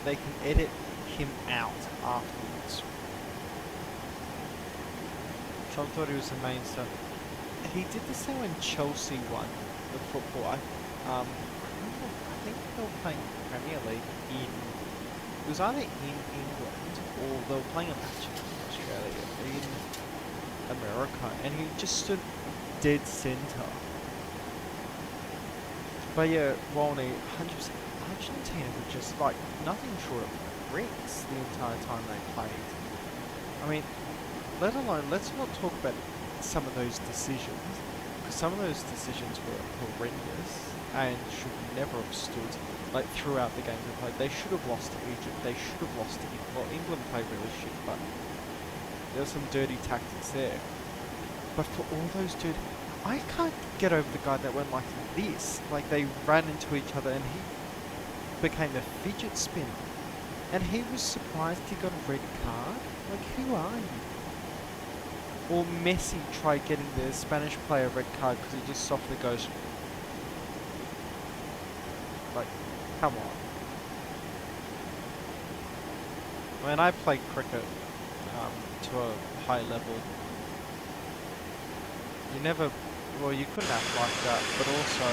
They can edit him out afterwards. So I thought he was the main star. He did the same when Chelsea won the football. I think they were playing Premier League in. It was either in England or they were playing a match in Australia, in America, and he just stood dead centre. But yeah, Walney, 100%. Argentina were just like nothing short of bricks the entire time they played. I mean, let alone, let's not talk about some of those decisions, because some of those decisions were horrendous and should never have stood like throughout the games they played. They should have lost to Egypt. They should have lost to England. Well, England played really shit, but there were some dirty tactics there. But for all those dirty, I can't get over the guy that went like this. Like they ran into each other and he became a fidget spinner. And he was surprised he got a red card. Like, who are you? Or Messi tried getting the Spanish player a red card because he just softly goes, like, come on. I mean, I played cricket to a high level. You never, well, you couldn't act like that, but also,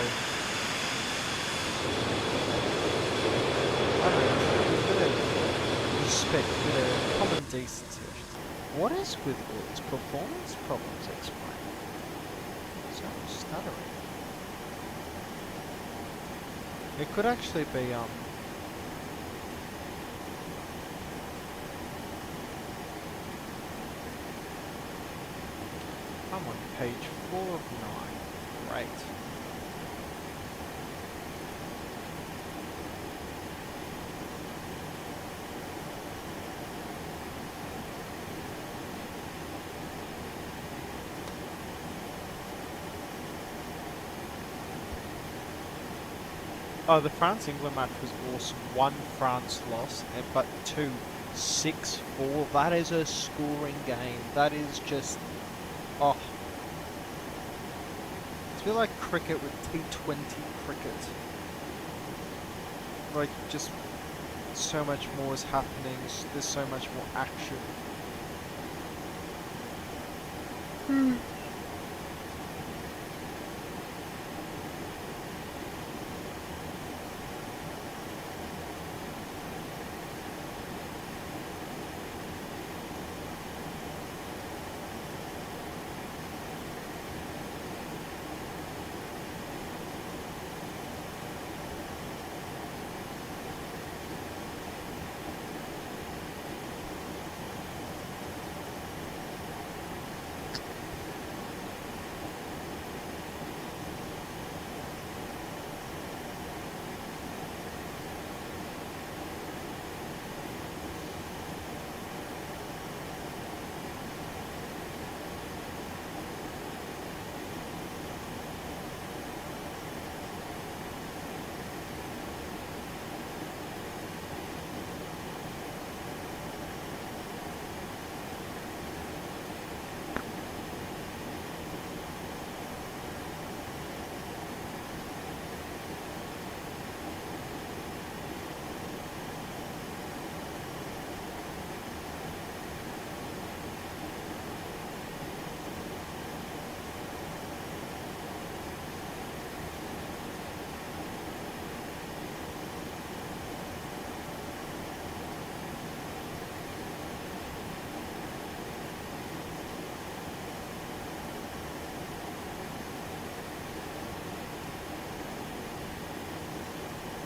I don't know, with a bit of respect, a bit of common decency. What is with all its performance problems, explain? So much stuttering. It could actually be, I'm on page 4 of 9. Great. Oh, the France-England match was awesome. 1 France loss, but 2 6-4. That is a scoring game. That is just, oh. It's a bit like cricket with T20 cricket. Like, just so much more is happening. There's so much more action.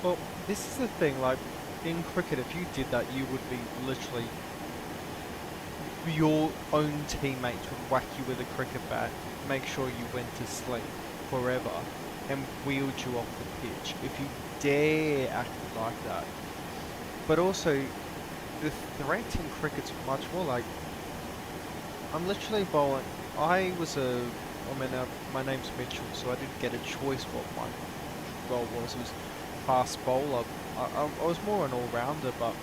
Well, this is the thing, like, in cricket, if you did that, you would be literally, your own teammates would whack you with a cricket bat, make sure you went to sleep forever, and wheeled you off the pitch, if you dare act like that. But also, the threat in cricket's much more like, I'm literally bowling, I was my name's Mitchell, so I didn't get a choice what my role was. It was fast bowler. I was more an all-rounder, but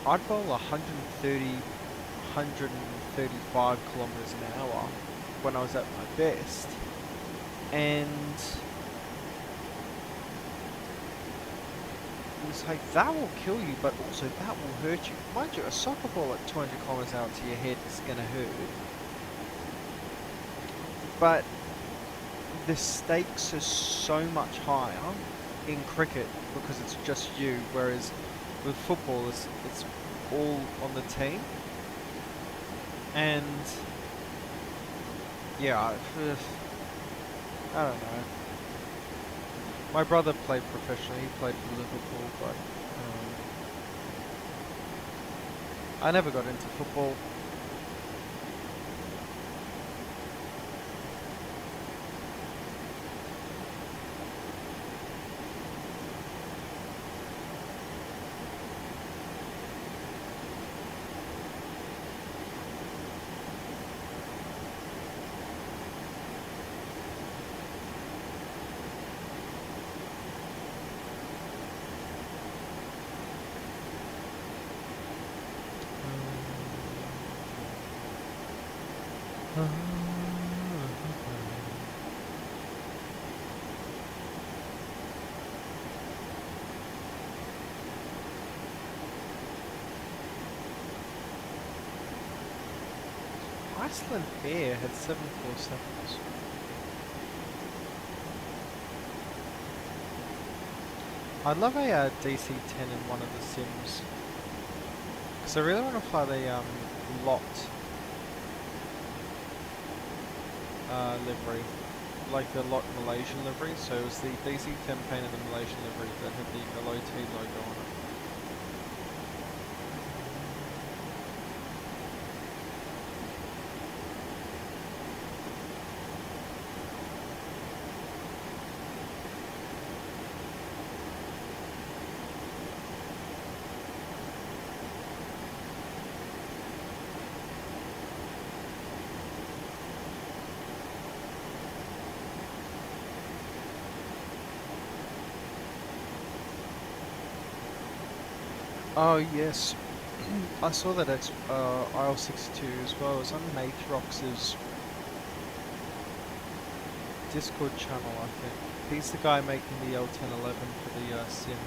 I'd bowl 130, 135 kilometers an hour when I was at my best, and it was like, that will kill you, but also that will hurt you. Mind you, a soccer ball at 200 kilometers an hour to your head is gonna hurt, but the stakes are so much higher in cricket because it's just you, whereas with football it's all on the team. And yeah, I don't know. My brother played professionally, he played for Liverpool, but I never got into football. Iceland Air had 747s. I'd love a DC-10 in one of the sims, because I really want to fly the lot livery, like the lot Malaysian livery. So it was the DC-10 painted the Malaysian livery that had the LOT logo on it. Oh yes, I saw that IL-62 as well. It was on Matrox's Discord channel, I think. He's the guy making the L1011 for the sim.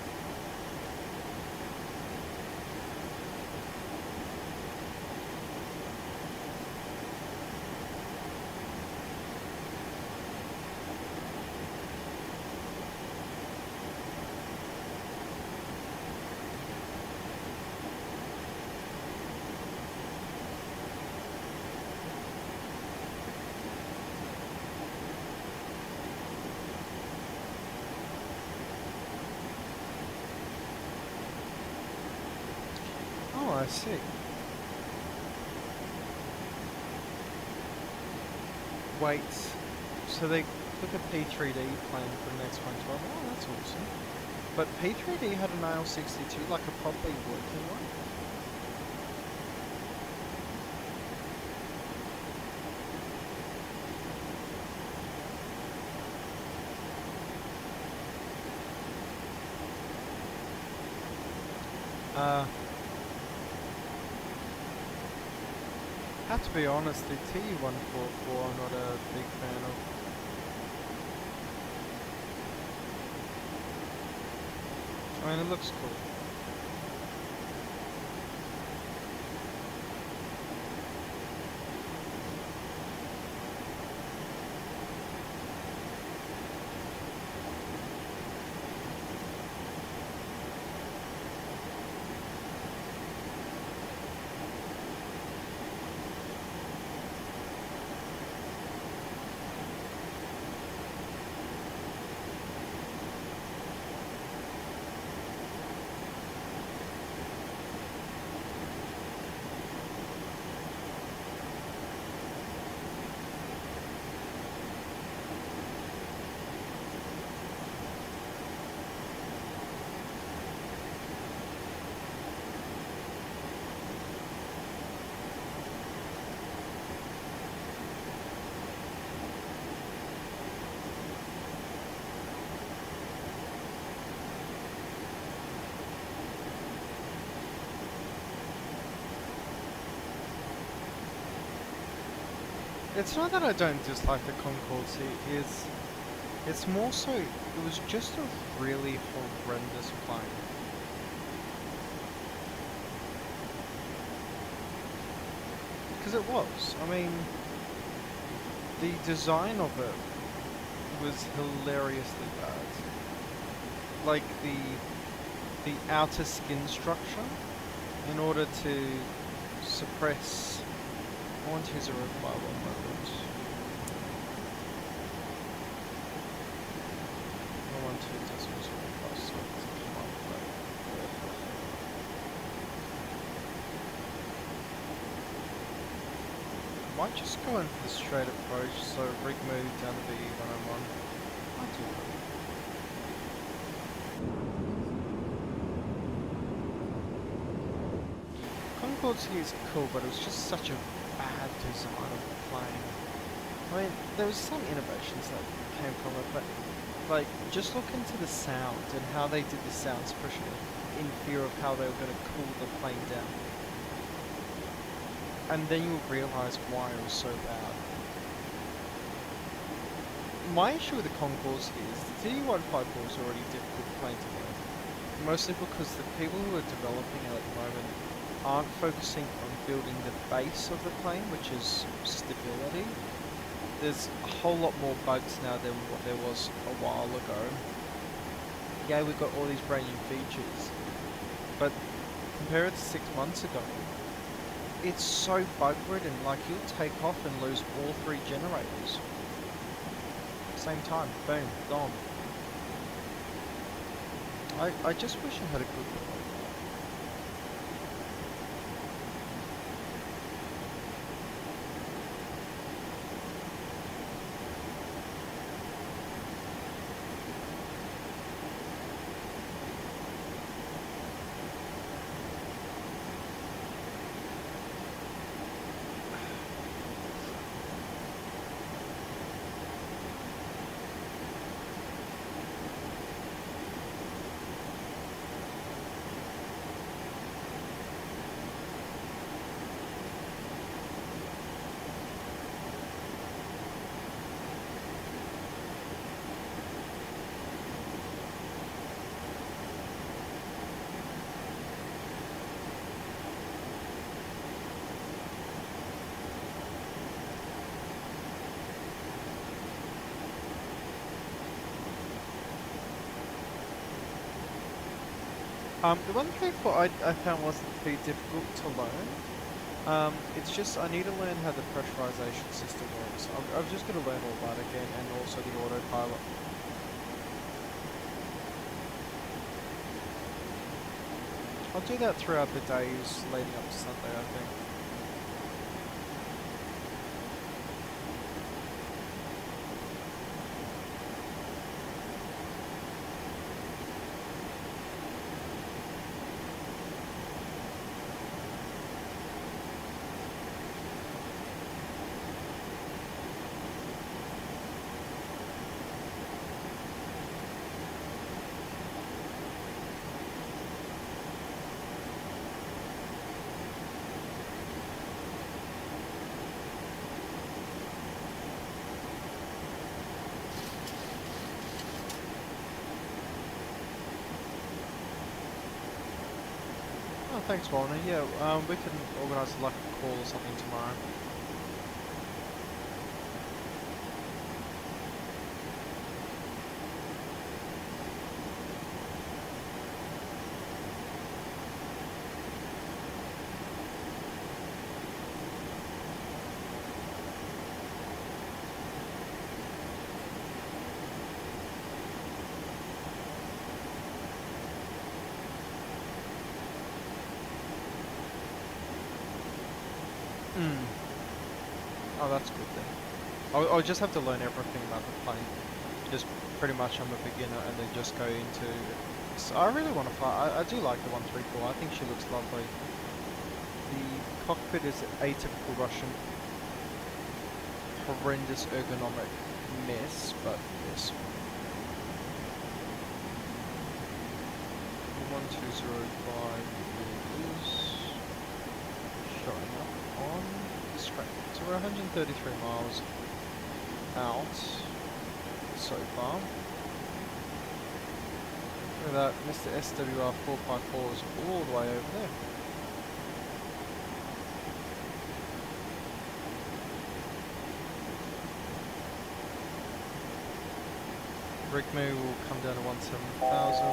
I see. Wait, so they took a P3D plane for the next 112. Oh, that's awesome. But P3D had an IL-62, like a properly working one? Have to be honest, the TU-144 I'm not a big fan of. I mean, it looks cool. It's not that I don't dislike the Concords, it's more so, it was just a really horrendous plane. Because it was. I mean, the design of it was hilariously bad. Like the outer skin structure, in order to suppress. I want to use a reply one moment. I want to just use a reply so it's come up like. Might just go in for the straight approach, so rig move down to the 101. Might do that. Concords here is cool, but it was just such a bad design of the plane. I mean, there was some innovations that came from it, but like, just look into the sound and how they did the sound suppression in fear of how they were going to cool the plane down. And then you'll realise why it was so bad. My issue with the Concords is the TD-154 is already a difficult plane to learn. Mostly because the people who are developing it at the moment aren't focusing on building the base of the plane, which is stability. There's a whole lot more bugs now than what there was a while ago. Yeah, we've got all these brand new features, but compare it to 6 months ago, it's so bug-ridden, like you'll take off and lose all 3 generators. Same time, boom, gone. I just wish I had a good one. The one thing I found wasn't too difficult to learn. It's just I need to learn how the pressurization system works. I've just got to learn all that again, and also the autopilot. I'll do that throughout the days leading up to Sunday, I think. Oh, thanks, Walner. Yeah, we can organise like a call or something tomorrow. Oh, that's good then. I'll just have to learn everything about the plane. Just pretty much I'm a beginner and then just go into... So I really want to fly. I do like the 134. I think she looks lovely. The cockpit is atypical Russian. Horrendous ergonomic mess, but yes. 1205 is showing up on the straight. So we're 133 miles out so far. Look at that, Mr. SWR 4x4 is all the way over there. Rigmu will come down to 17,000.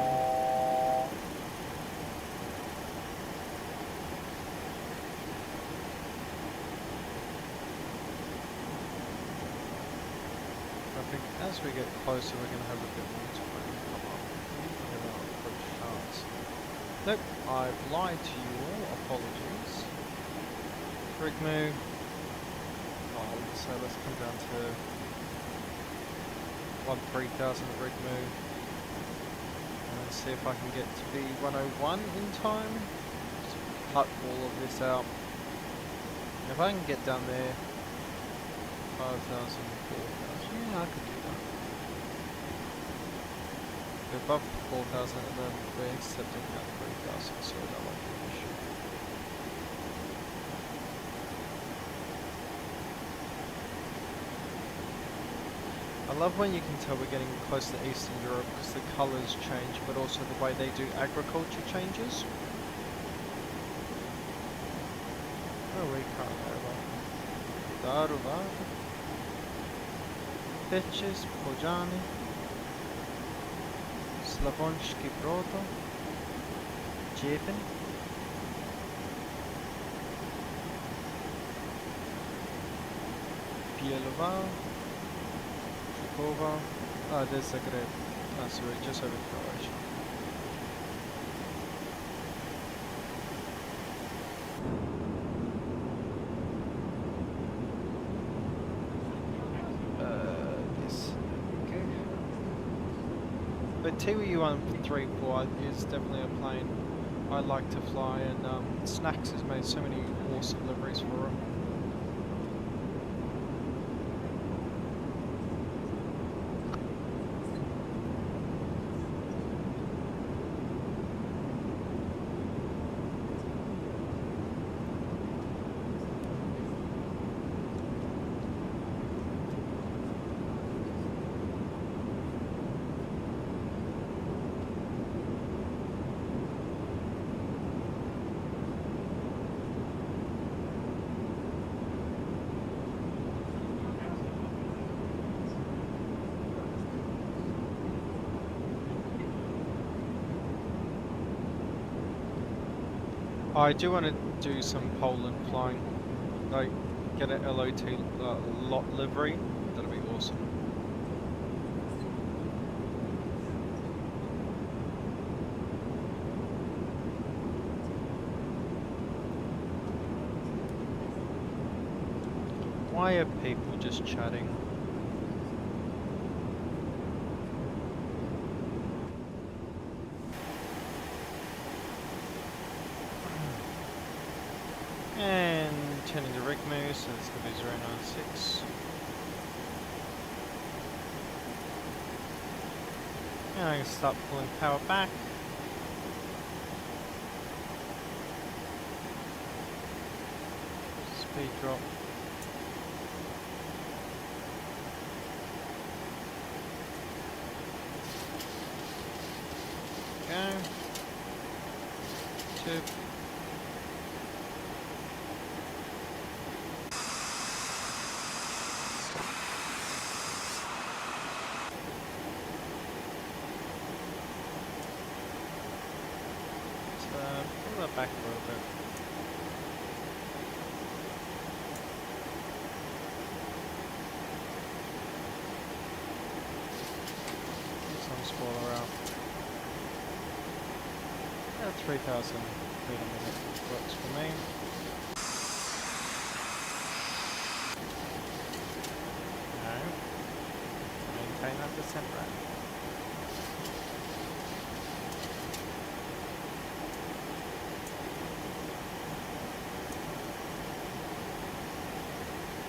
I think as we get closer we're going to have a bit more time come up. Approach charts. Nope, I've lied to you all, apologies. Rigmu. Oh, so let's come down to 3,000 at Rigmu. And see if I can get to B101 in time. Just cut all of this out. If I can get down there, 5,000, 4,000, yeah, I could do that. We're above 4,000 and then we're intercepting at 3,000, so that won't be an issue. I love when you can tell we're getting close to Eastern Europe because the colours change, but also the way they do agriculture changes. Oh, we can't over. Daruvar. Peches, Pojani. Slavonski Brodo. Jepin. Bielovar. Over. Ah, there's Zagreb. Ah, so we're just over Croatia. Yes. Okay. But TWU134 is definitely a plane I like to fly, and Snacks has made so many awesome liveries for it. I do want to do some Poland flying, like get an LOT lot livery. That'll be awesome. Why are people just chatting? And turning to Rigmu, so it's going to be 096. And I'm going to start pulling power back. Speed drop. Go. Tip. Pull that back a little bit. Some spoiler out. Yeah, 3,000 feet a minute works for me. No. Maintain that descent rate.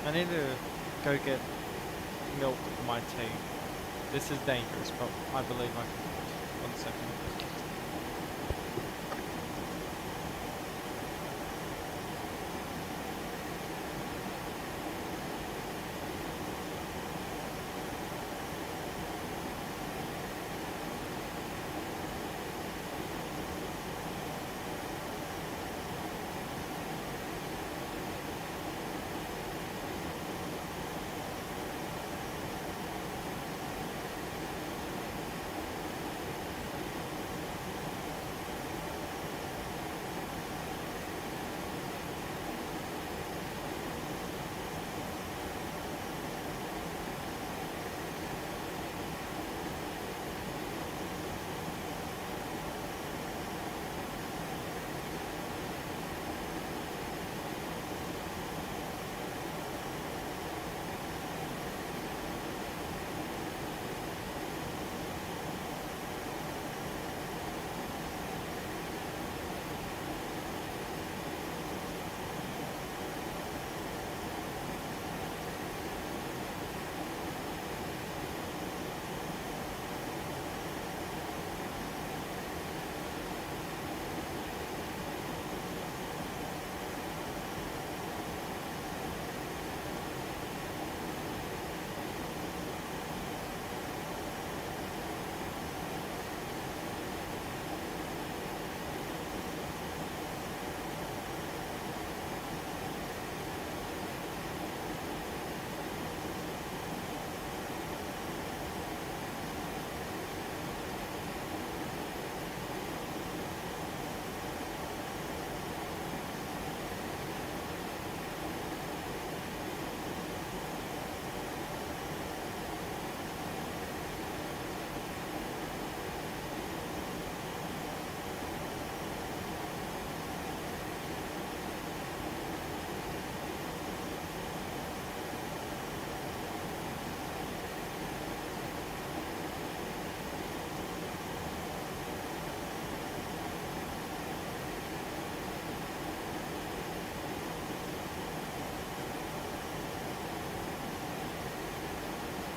I need to go get milk for my tea. This is dangerous, but I believe I can. 1 second.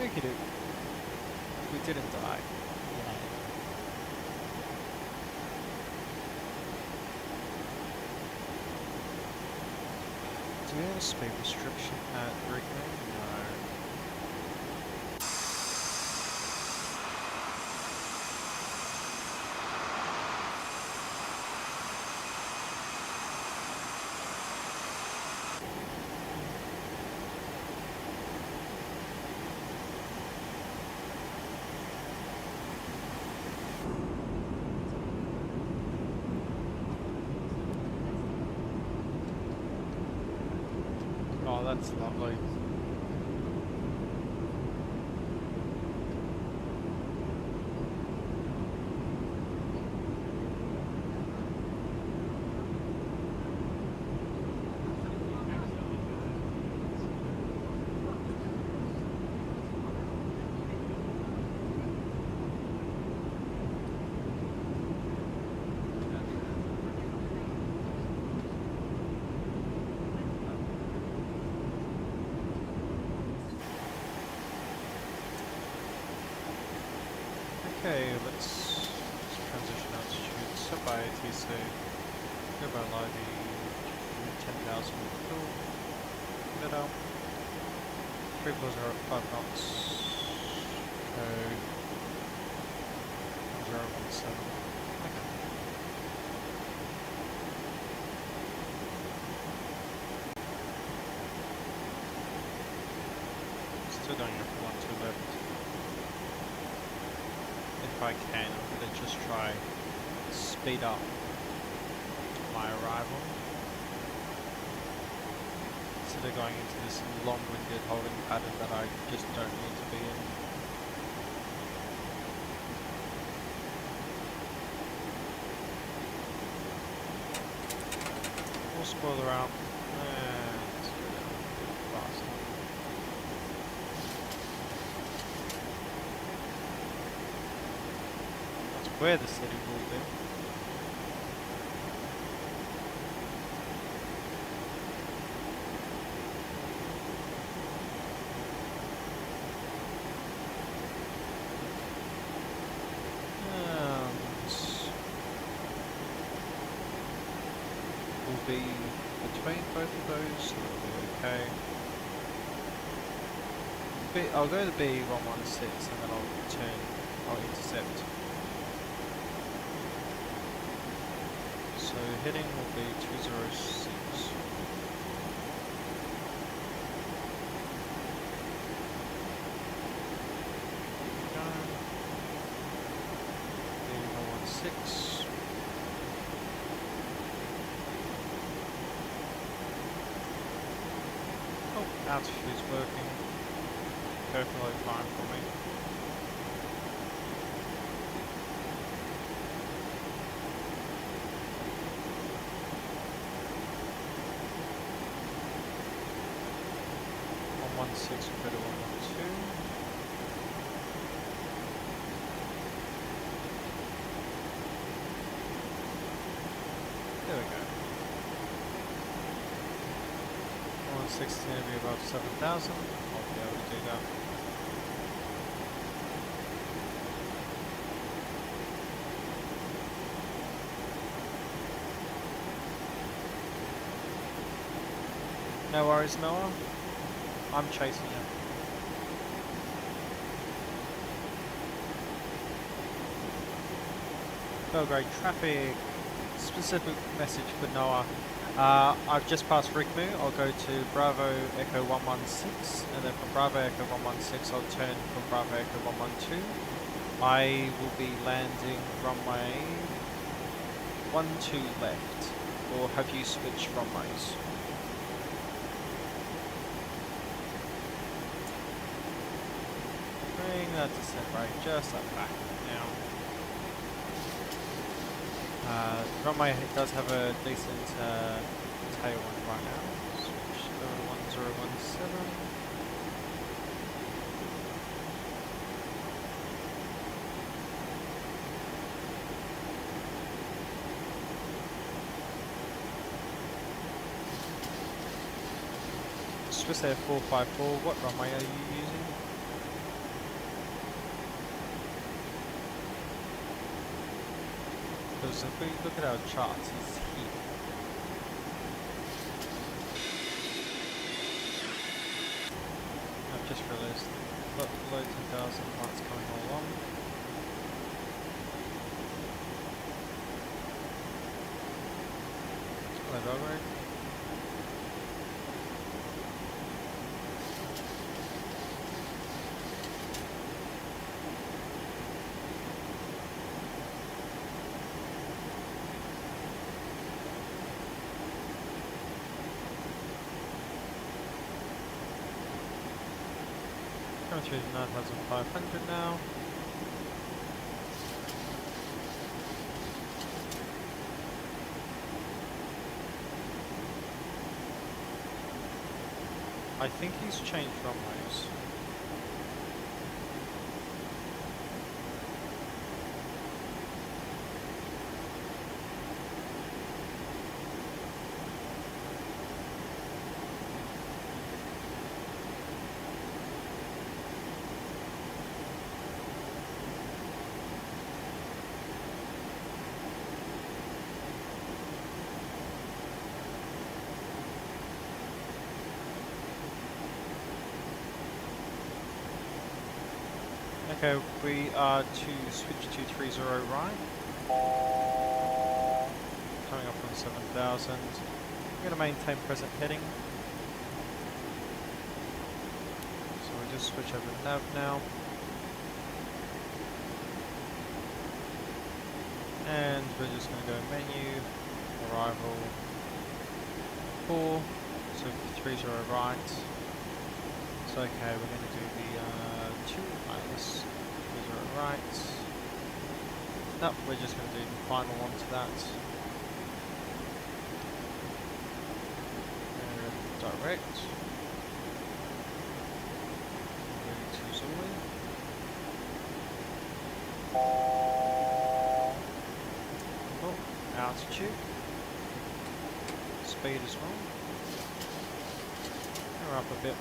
Okie doke. We didn't die. Yay. Do we have a speed restriction at Rigman? No. Oh, that's lovely. Okay, let's transition altitude. Stop by ATC. Go by Livy. 10,000 fuel. Get out. 340 5 knots. Code 017. Okay. Still don't have 1-2 left. If I can, I'm going to just try speed up my arrival instead of going into this long-winded holding pattern that I just don't need to be in. Full spoiler out, and let's go down a bit faster. Where the city will be. Will be between both of those, so it'll be okay. I'll go to B116 and then I'll intercept. So heading will be 206. B116. Oh, altitude's working perfectly fine for me. Six compared to 112. There we go. 116 will be about 7,000. I'll be able to do that. No worries, Noah. I'm chasing it. Belgrade traffic. Specific message for Noah. I've just passed Rigmu. I'll go to Bravo Echo 116, and then from Bravo Echo 116 I'll turn from Bravo Echo 112. I will be landing runway 12 left, or have you switched runways? Bring that descent rate just up back now. Runway does have a decent tailwind right now. Switch to 1017. Swiss Air 454, what runway are you using? because if we look at our charts, he's here. I've just realised below 10,000 lights coming all along. Hello, Belgrade. Coming through 9,500 now. I think he's changed runways. Okay, we are to switch to 30 right. Coming up on 7,000. We're going to maintain present heading. So we just switch over to nav now. And we're just going to go menu, arrival, 4, so 30 right. So okay, we're going to do the 2 minus 30 right. Nope, we're just going to do the final one to that. And direct. Moving to Zuli. Oh, altitude. Speed as well. We're up a bit.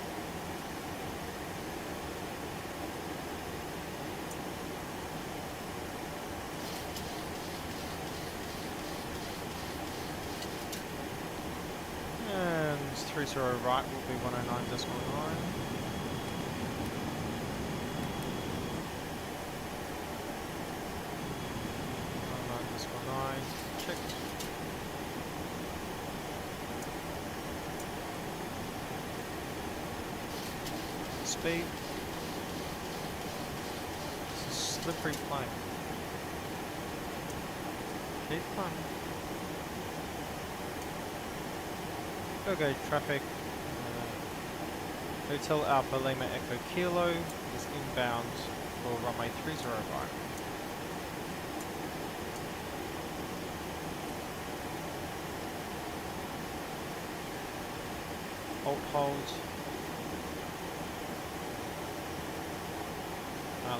And 30 right will be 109.9. Check. Speed. It's a slippery plane. Keep flying. Okay, traffic. Hotel Alpha Lima Echo Kilo is inbound for runway 30 right. Hold.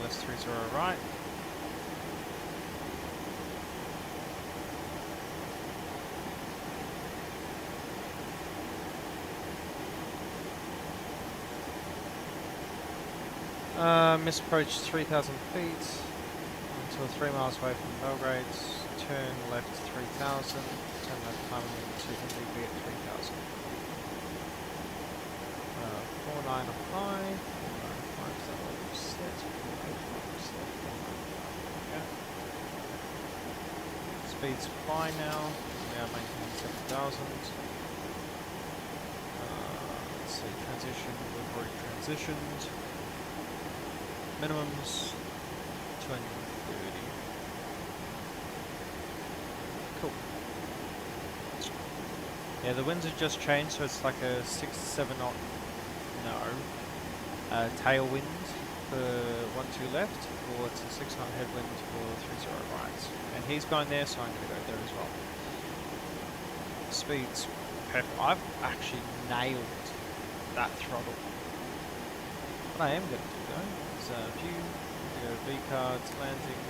Let's 30 right. Misapproach 3,000 feet until 3 miles away from Belgrade. Turn left 3,000. Turn left climbing to NDB at 3,000. 495. 495 is that what we've set? 485 set. 495. Okay. Speed's fine now. We are maintaining 7,000. Let's see, transition. We've already transitioned. Minimums 230. Cool. Yeah, the winds have just changed, so it's like a 6 to 7 knot tailwind for 12 left, or it's a 6 knot headwind for 30 right. And he's going there, so I'm going to go there as well. Speed's perfect. I've actually nailed that throttle. What I am going to do though is view, V cards, landing,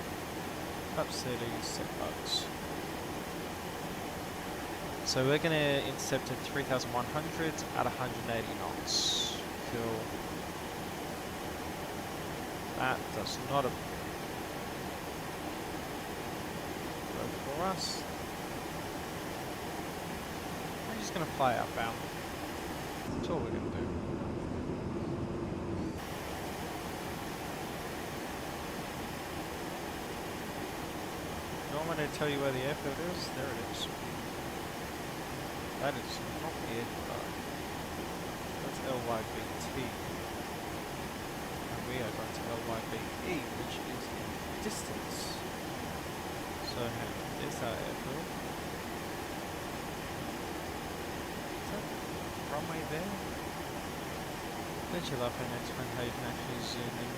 up settings, set bugs. So we're going to intercept at 3,100 at 180 knots. Cool. That does not go for us. We're just gonna fly outbound. That's all we're gonna do. You want me to tell you where the airfield is? There it is. That is not the airfield. That's LYBT. And we are going to LYBE, which is in distance. So there's our airfield. Is that runway there? Don't you love how next one how you can actually zoom in?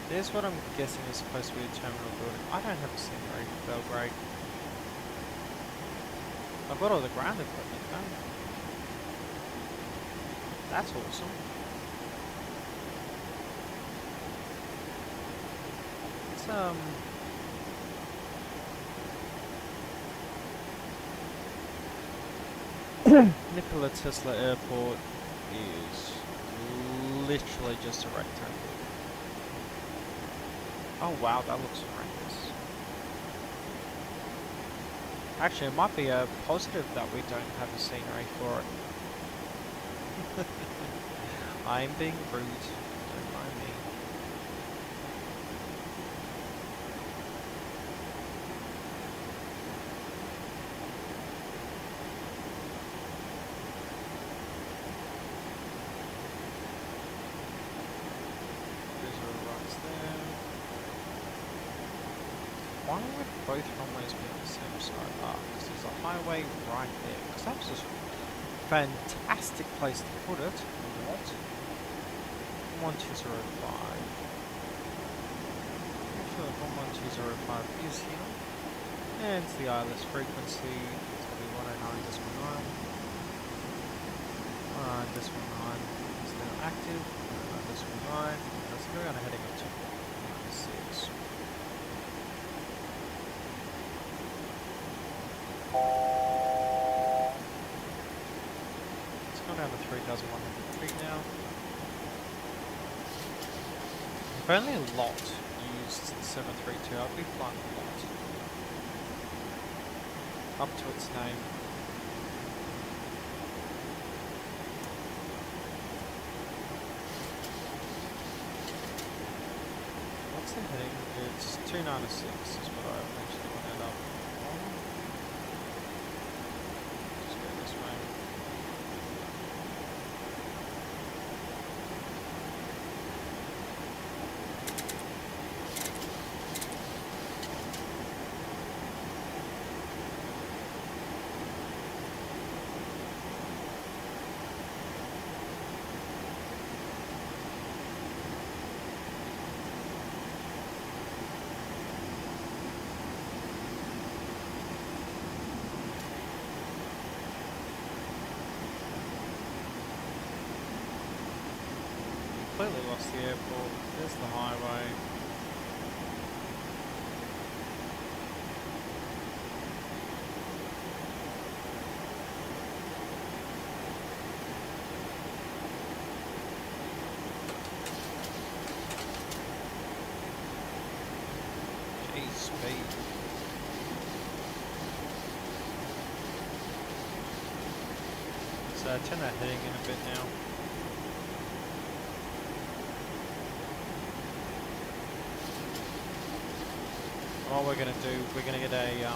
There's what I'm guessing is supposed to be a terminal building. I don't have a scenery for Belgrade. I've got all the ground equipment though. That's awesome. It's Nikola Tesla Airport is literally just a rectangle. Oh wow, that looks horrendous. Actually, it might be a positive that we don't have a scenery for it. I'm being rude, don't mind me. There's our rights there. Why would both runways be on the same side? Because there's a highway right there. Because that's just a fantastic place to put it. What? 1205. Make sure that 11205 is here. And it's the ILS frequency. It's going to be 109.9. 109.9 is now active. 109.9. That's going on heading up to 96. It's gone down to 3,100 feet now. If only a lot used 732, I'll be flying a lot. Up to its name. What's the heading? It's 296 is what I eventually want to end up on. Just go this way. 'Cause completely lost the airport. There's the highway. Jeez, speed. So turn that heading in a bit now. What we're going to do, we're going to get a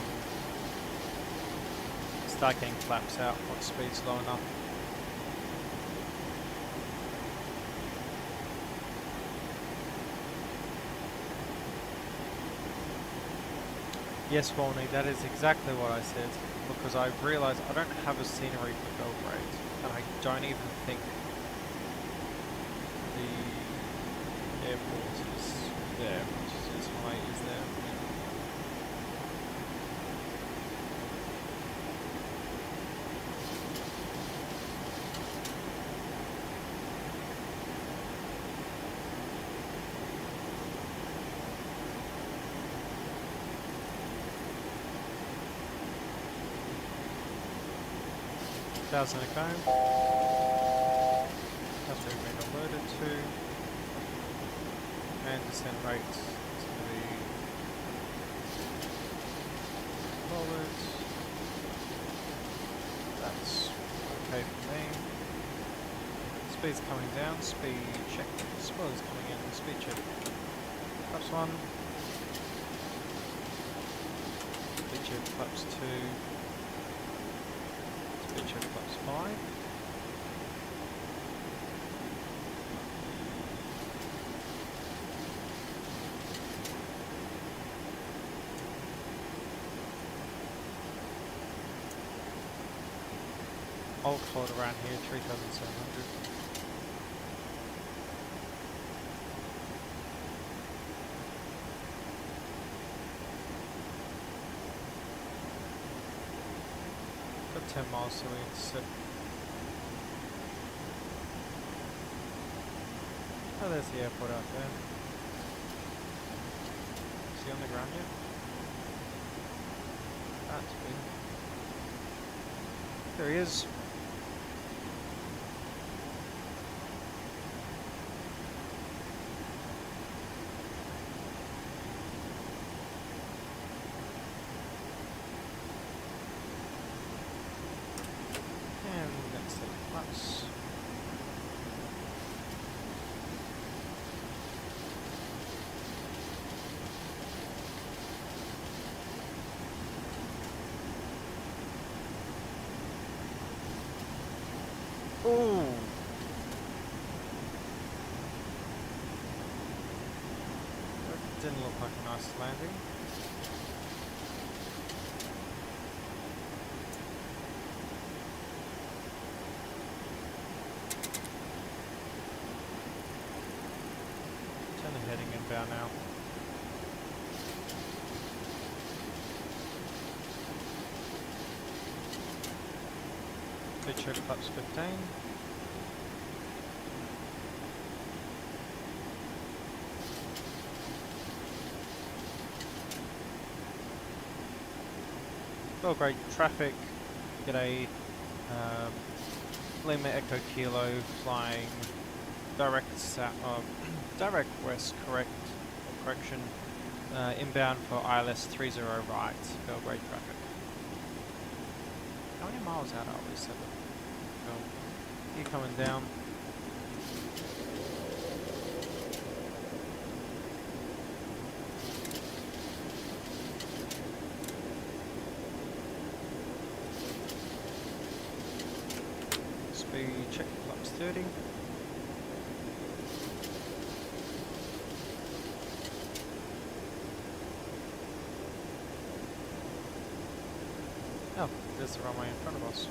start getting flaps out once speed's low enough. Yes, Volney, that is exactly what I said, because I realised I don't have a scenery for Belgrade, and I don't even think the airport is there, which is why it is there. 1,000 a go. That's where we've been alerted to. And descent rate is going to be forward. That's okay for me. Speed's coming down, speed check. Spoiler's coming in, speed check. Flaps 1. Speed check, flaps 2. Speed check, flaps 5. I'll float around here, 3,700. Got 10 miles so we can sit. Oh, there's the airport out there. Is he on the ground yet? That's weird. There he is. Flaps. Ooh. That didn't look like a nice landing. Heading inbound now. Speed check flaps 15. Oh great, traffic. Get a Lima Echo Kilo flying direct south, direct west, correction, inbound for ILS 30 right, Belgrade traffic. How many miles out are we? 7. Cool. You coming down? Speed check flaps 30. Oh, there's the runway in front of us.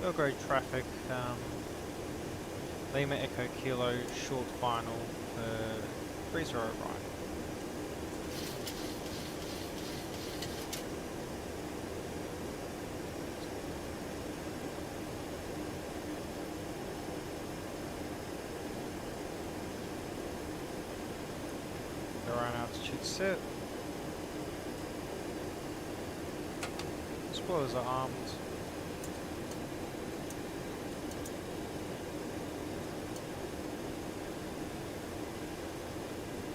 Belgrade traffic, Lima Echo Kilo short final for 30 right. Around altitude set. Spoilers are armed.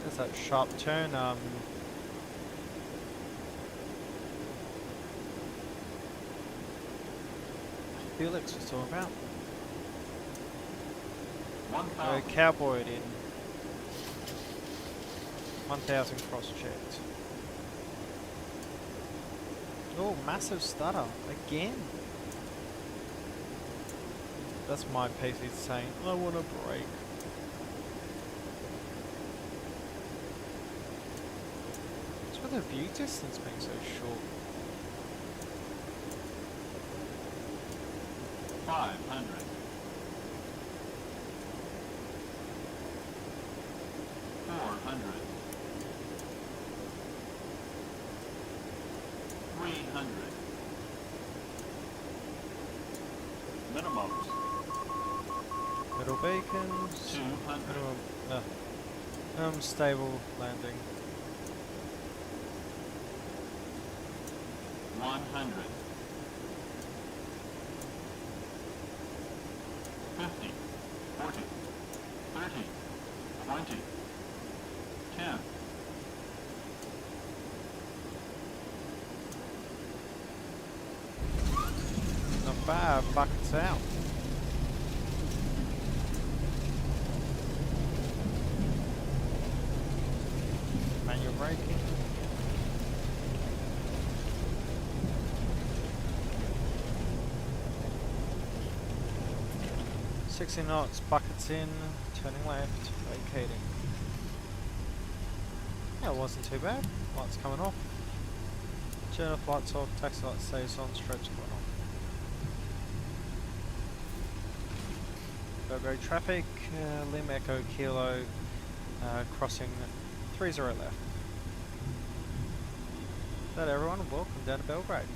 There's that sharp turn. Felix was talking about. 1,000. Cowboyed in. 1,000 cross checked. Oh, massive stutter again. That's my PC saying, I want a break. What's with the view distance being so short? 500. 400. 300. Minimums. Middle beacons. 200. Stable landing. 100. 50. 40. 30. 20. 10. Not bad, buckets out. Manual braking. "60 knots, buckets in, turning left, vacating." Yeah, it wasn't too bad. Lights coming off. Turn off, lights off, taxi light stays on, strobes going on. Belgrade traffic, Lima Echo Kilo, crossing 30 left. Is that everyone? Welcome down to Belgrade.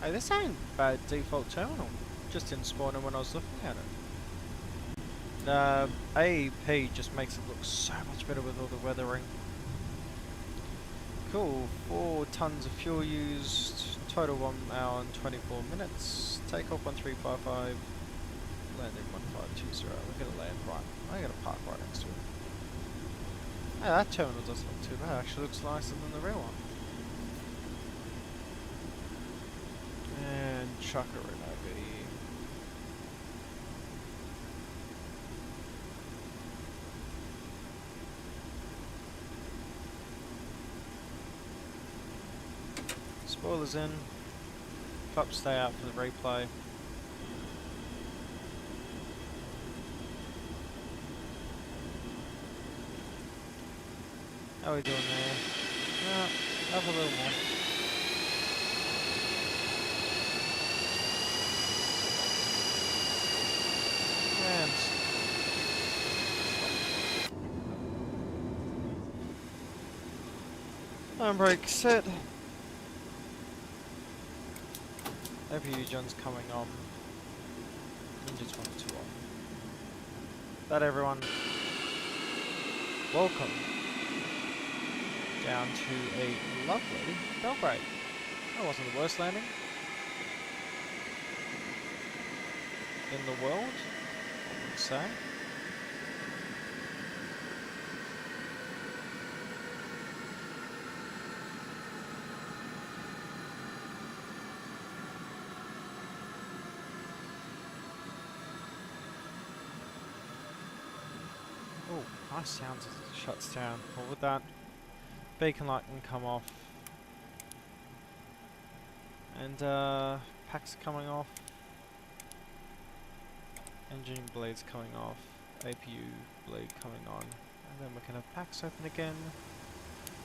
Hey, this ain't bad default terminal. Just didn't spawn in when I was looking at it. AEP just makes it look so much better with all the weathering. Cool, 4 tons of fuel used, total 1 hour and 24 minutes, takeoff 1355, landing 1520, we're gonna land right, I'm gonna park right next to it. Hey, that terminal doesn't look too bad, actually looks nicer than the real one. And chuck her in OB. Spoilers in. Cups stay out for the replay. How are we doing there? No, up a little more. And handbrake set. APU John's coming on. Ninja 22 off. That everyone. Welcome down to a lovely Belgrade. That wasn't the worst landing in the world, I would say. Oh, nice sounds as it shuts down. What would that beacon light can come off? And packs coming off. Engine bleeds coming off. APU bleed coming on. And then we can have packs open again.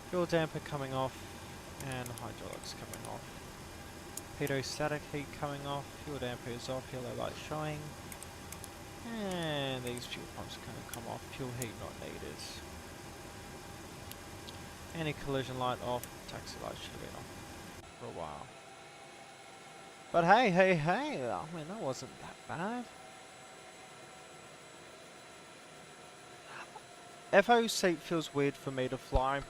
Fuel damper coming off. And hydraulics coming off. Pitot static heat coming off. Fuel damper is off. Yellow light showing. And these fuel pumps are going to come off. Fuel heat not needed. Any collision light off. Taxi light should have been off for a while. But hey, I mean, that wasn't that bad. FO seat feels weird for me to fly,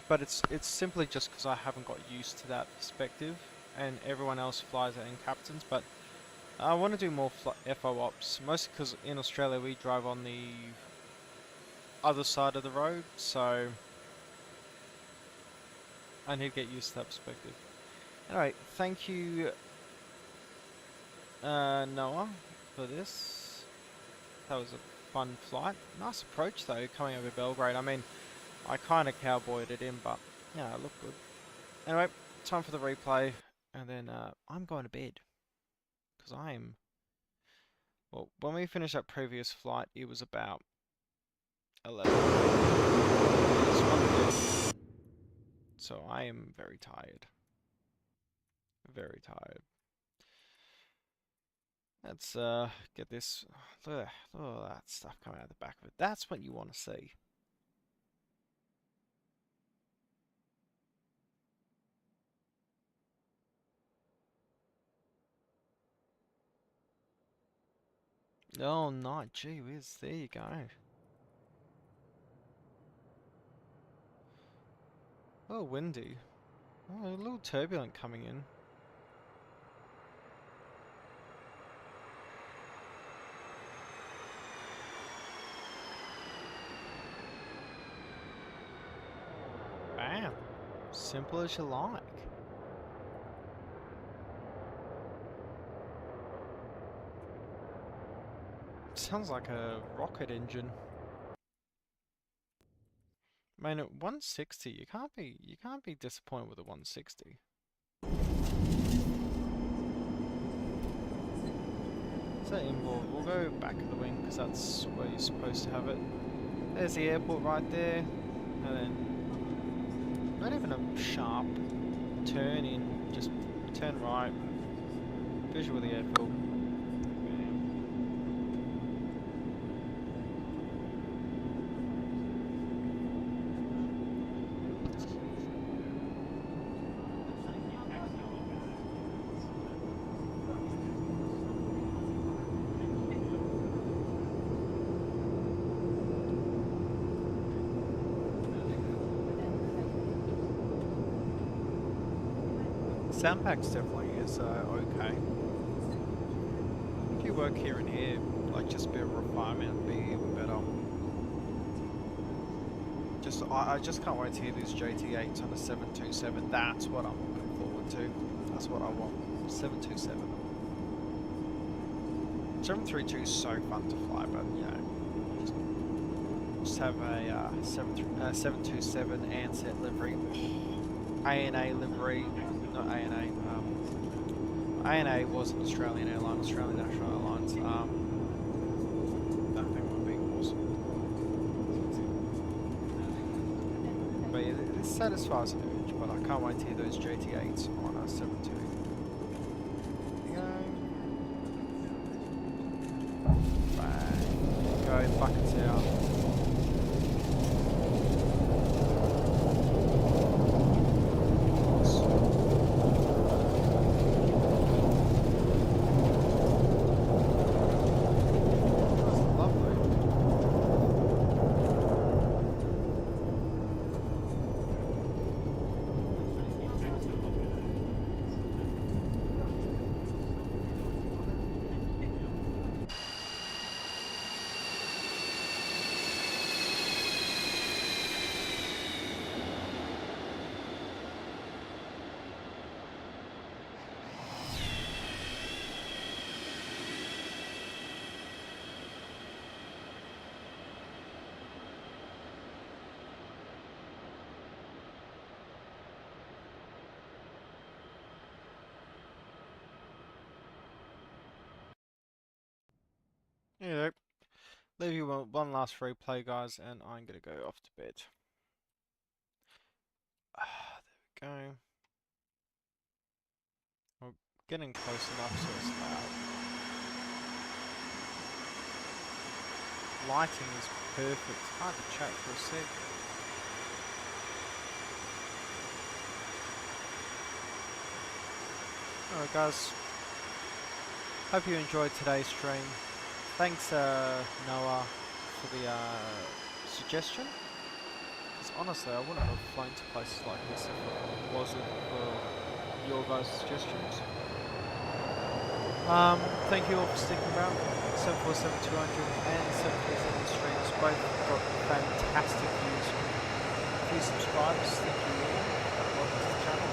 but it's simply just because I haven't got used to that perspective, and everyone else flies it in captains. But I want to do more FO ops, mostly because in Australia we drive on the other side of the road, so I need to get used to that perspective. Anyway, thank you, Noah, for this. That was a fun flight. Nice approach though, coming over Belgrade. I mean, I kind of cowboyed it in, but yeah, it looked good. Anyway, time for the replay, and then I'm going to bed because I'm. Well, when we finished that previous flight, it was about 11. So I am very tired. Very tired. Let's get this. Look at that stuff coming out the back of it. That's what you want to see. Oh, nice. Gee whiz. There you go. Oh, windy. Oh, a little turbulent coming in. Bam. Simple as you like. Sounds like a rocket engine. I mean, at 160, you can't be disappointed with a 160. So inboard, we'll go back of the wing because that's where you're supposed to have it. There's the airport right there, and then not even a sharp turn in, just turn right, visual of the airfield. Soundpacks definitely is okay. If you work here and here, like just a bit of refinement would be even better. I just can't wait to hear these JT8s on a 727. That's what I'm looking forward to. That's what I want. 727. 732 is so fun to fly, but you know, just have a 727 Ansett livery, ANA livery. Not ANA. ANA was an Australian airline, Australian National Airlines. That thing would be awesome. But yeah, this satisfies an urge, but I can't wait to hear those JT8s on a 72. There you go. Bang. Go, buckets out. Yeah, leave you one last replay, guys, and I'm gonna go off to bed. There we go. We're getting close enough so it's loud. Lighting is perfect. Hard to chat for a sec. Alright, guys. Hope you enjoyed today's stream. Thanks, Noah, for the suggestion. Because honestly, I wouldn't have flown to places like this if it wasn't for your guys' suggestions. Thank you all for sticking around. 747-200 and 747 streams both got fantastic views. A few subscribers, thank you all. Welcome to the channel.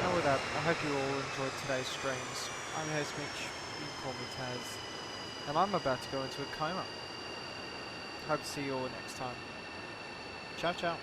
And with that, I hope you all enjoyed today's streams. I'm your host Mitch, you can call me Taz. And I'm about to go into a coma. Hope to see you all next time. Ciao, ciao.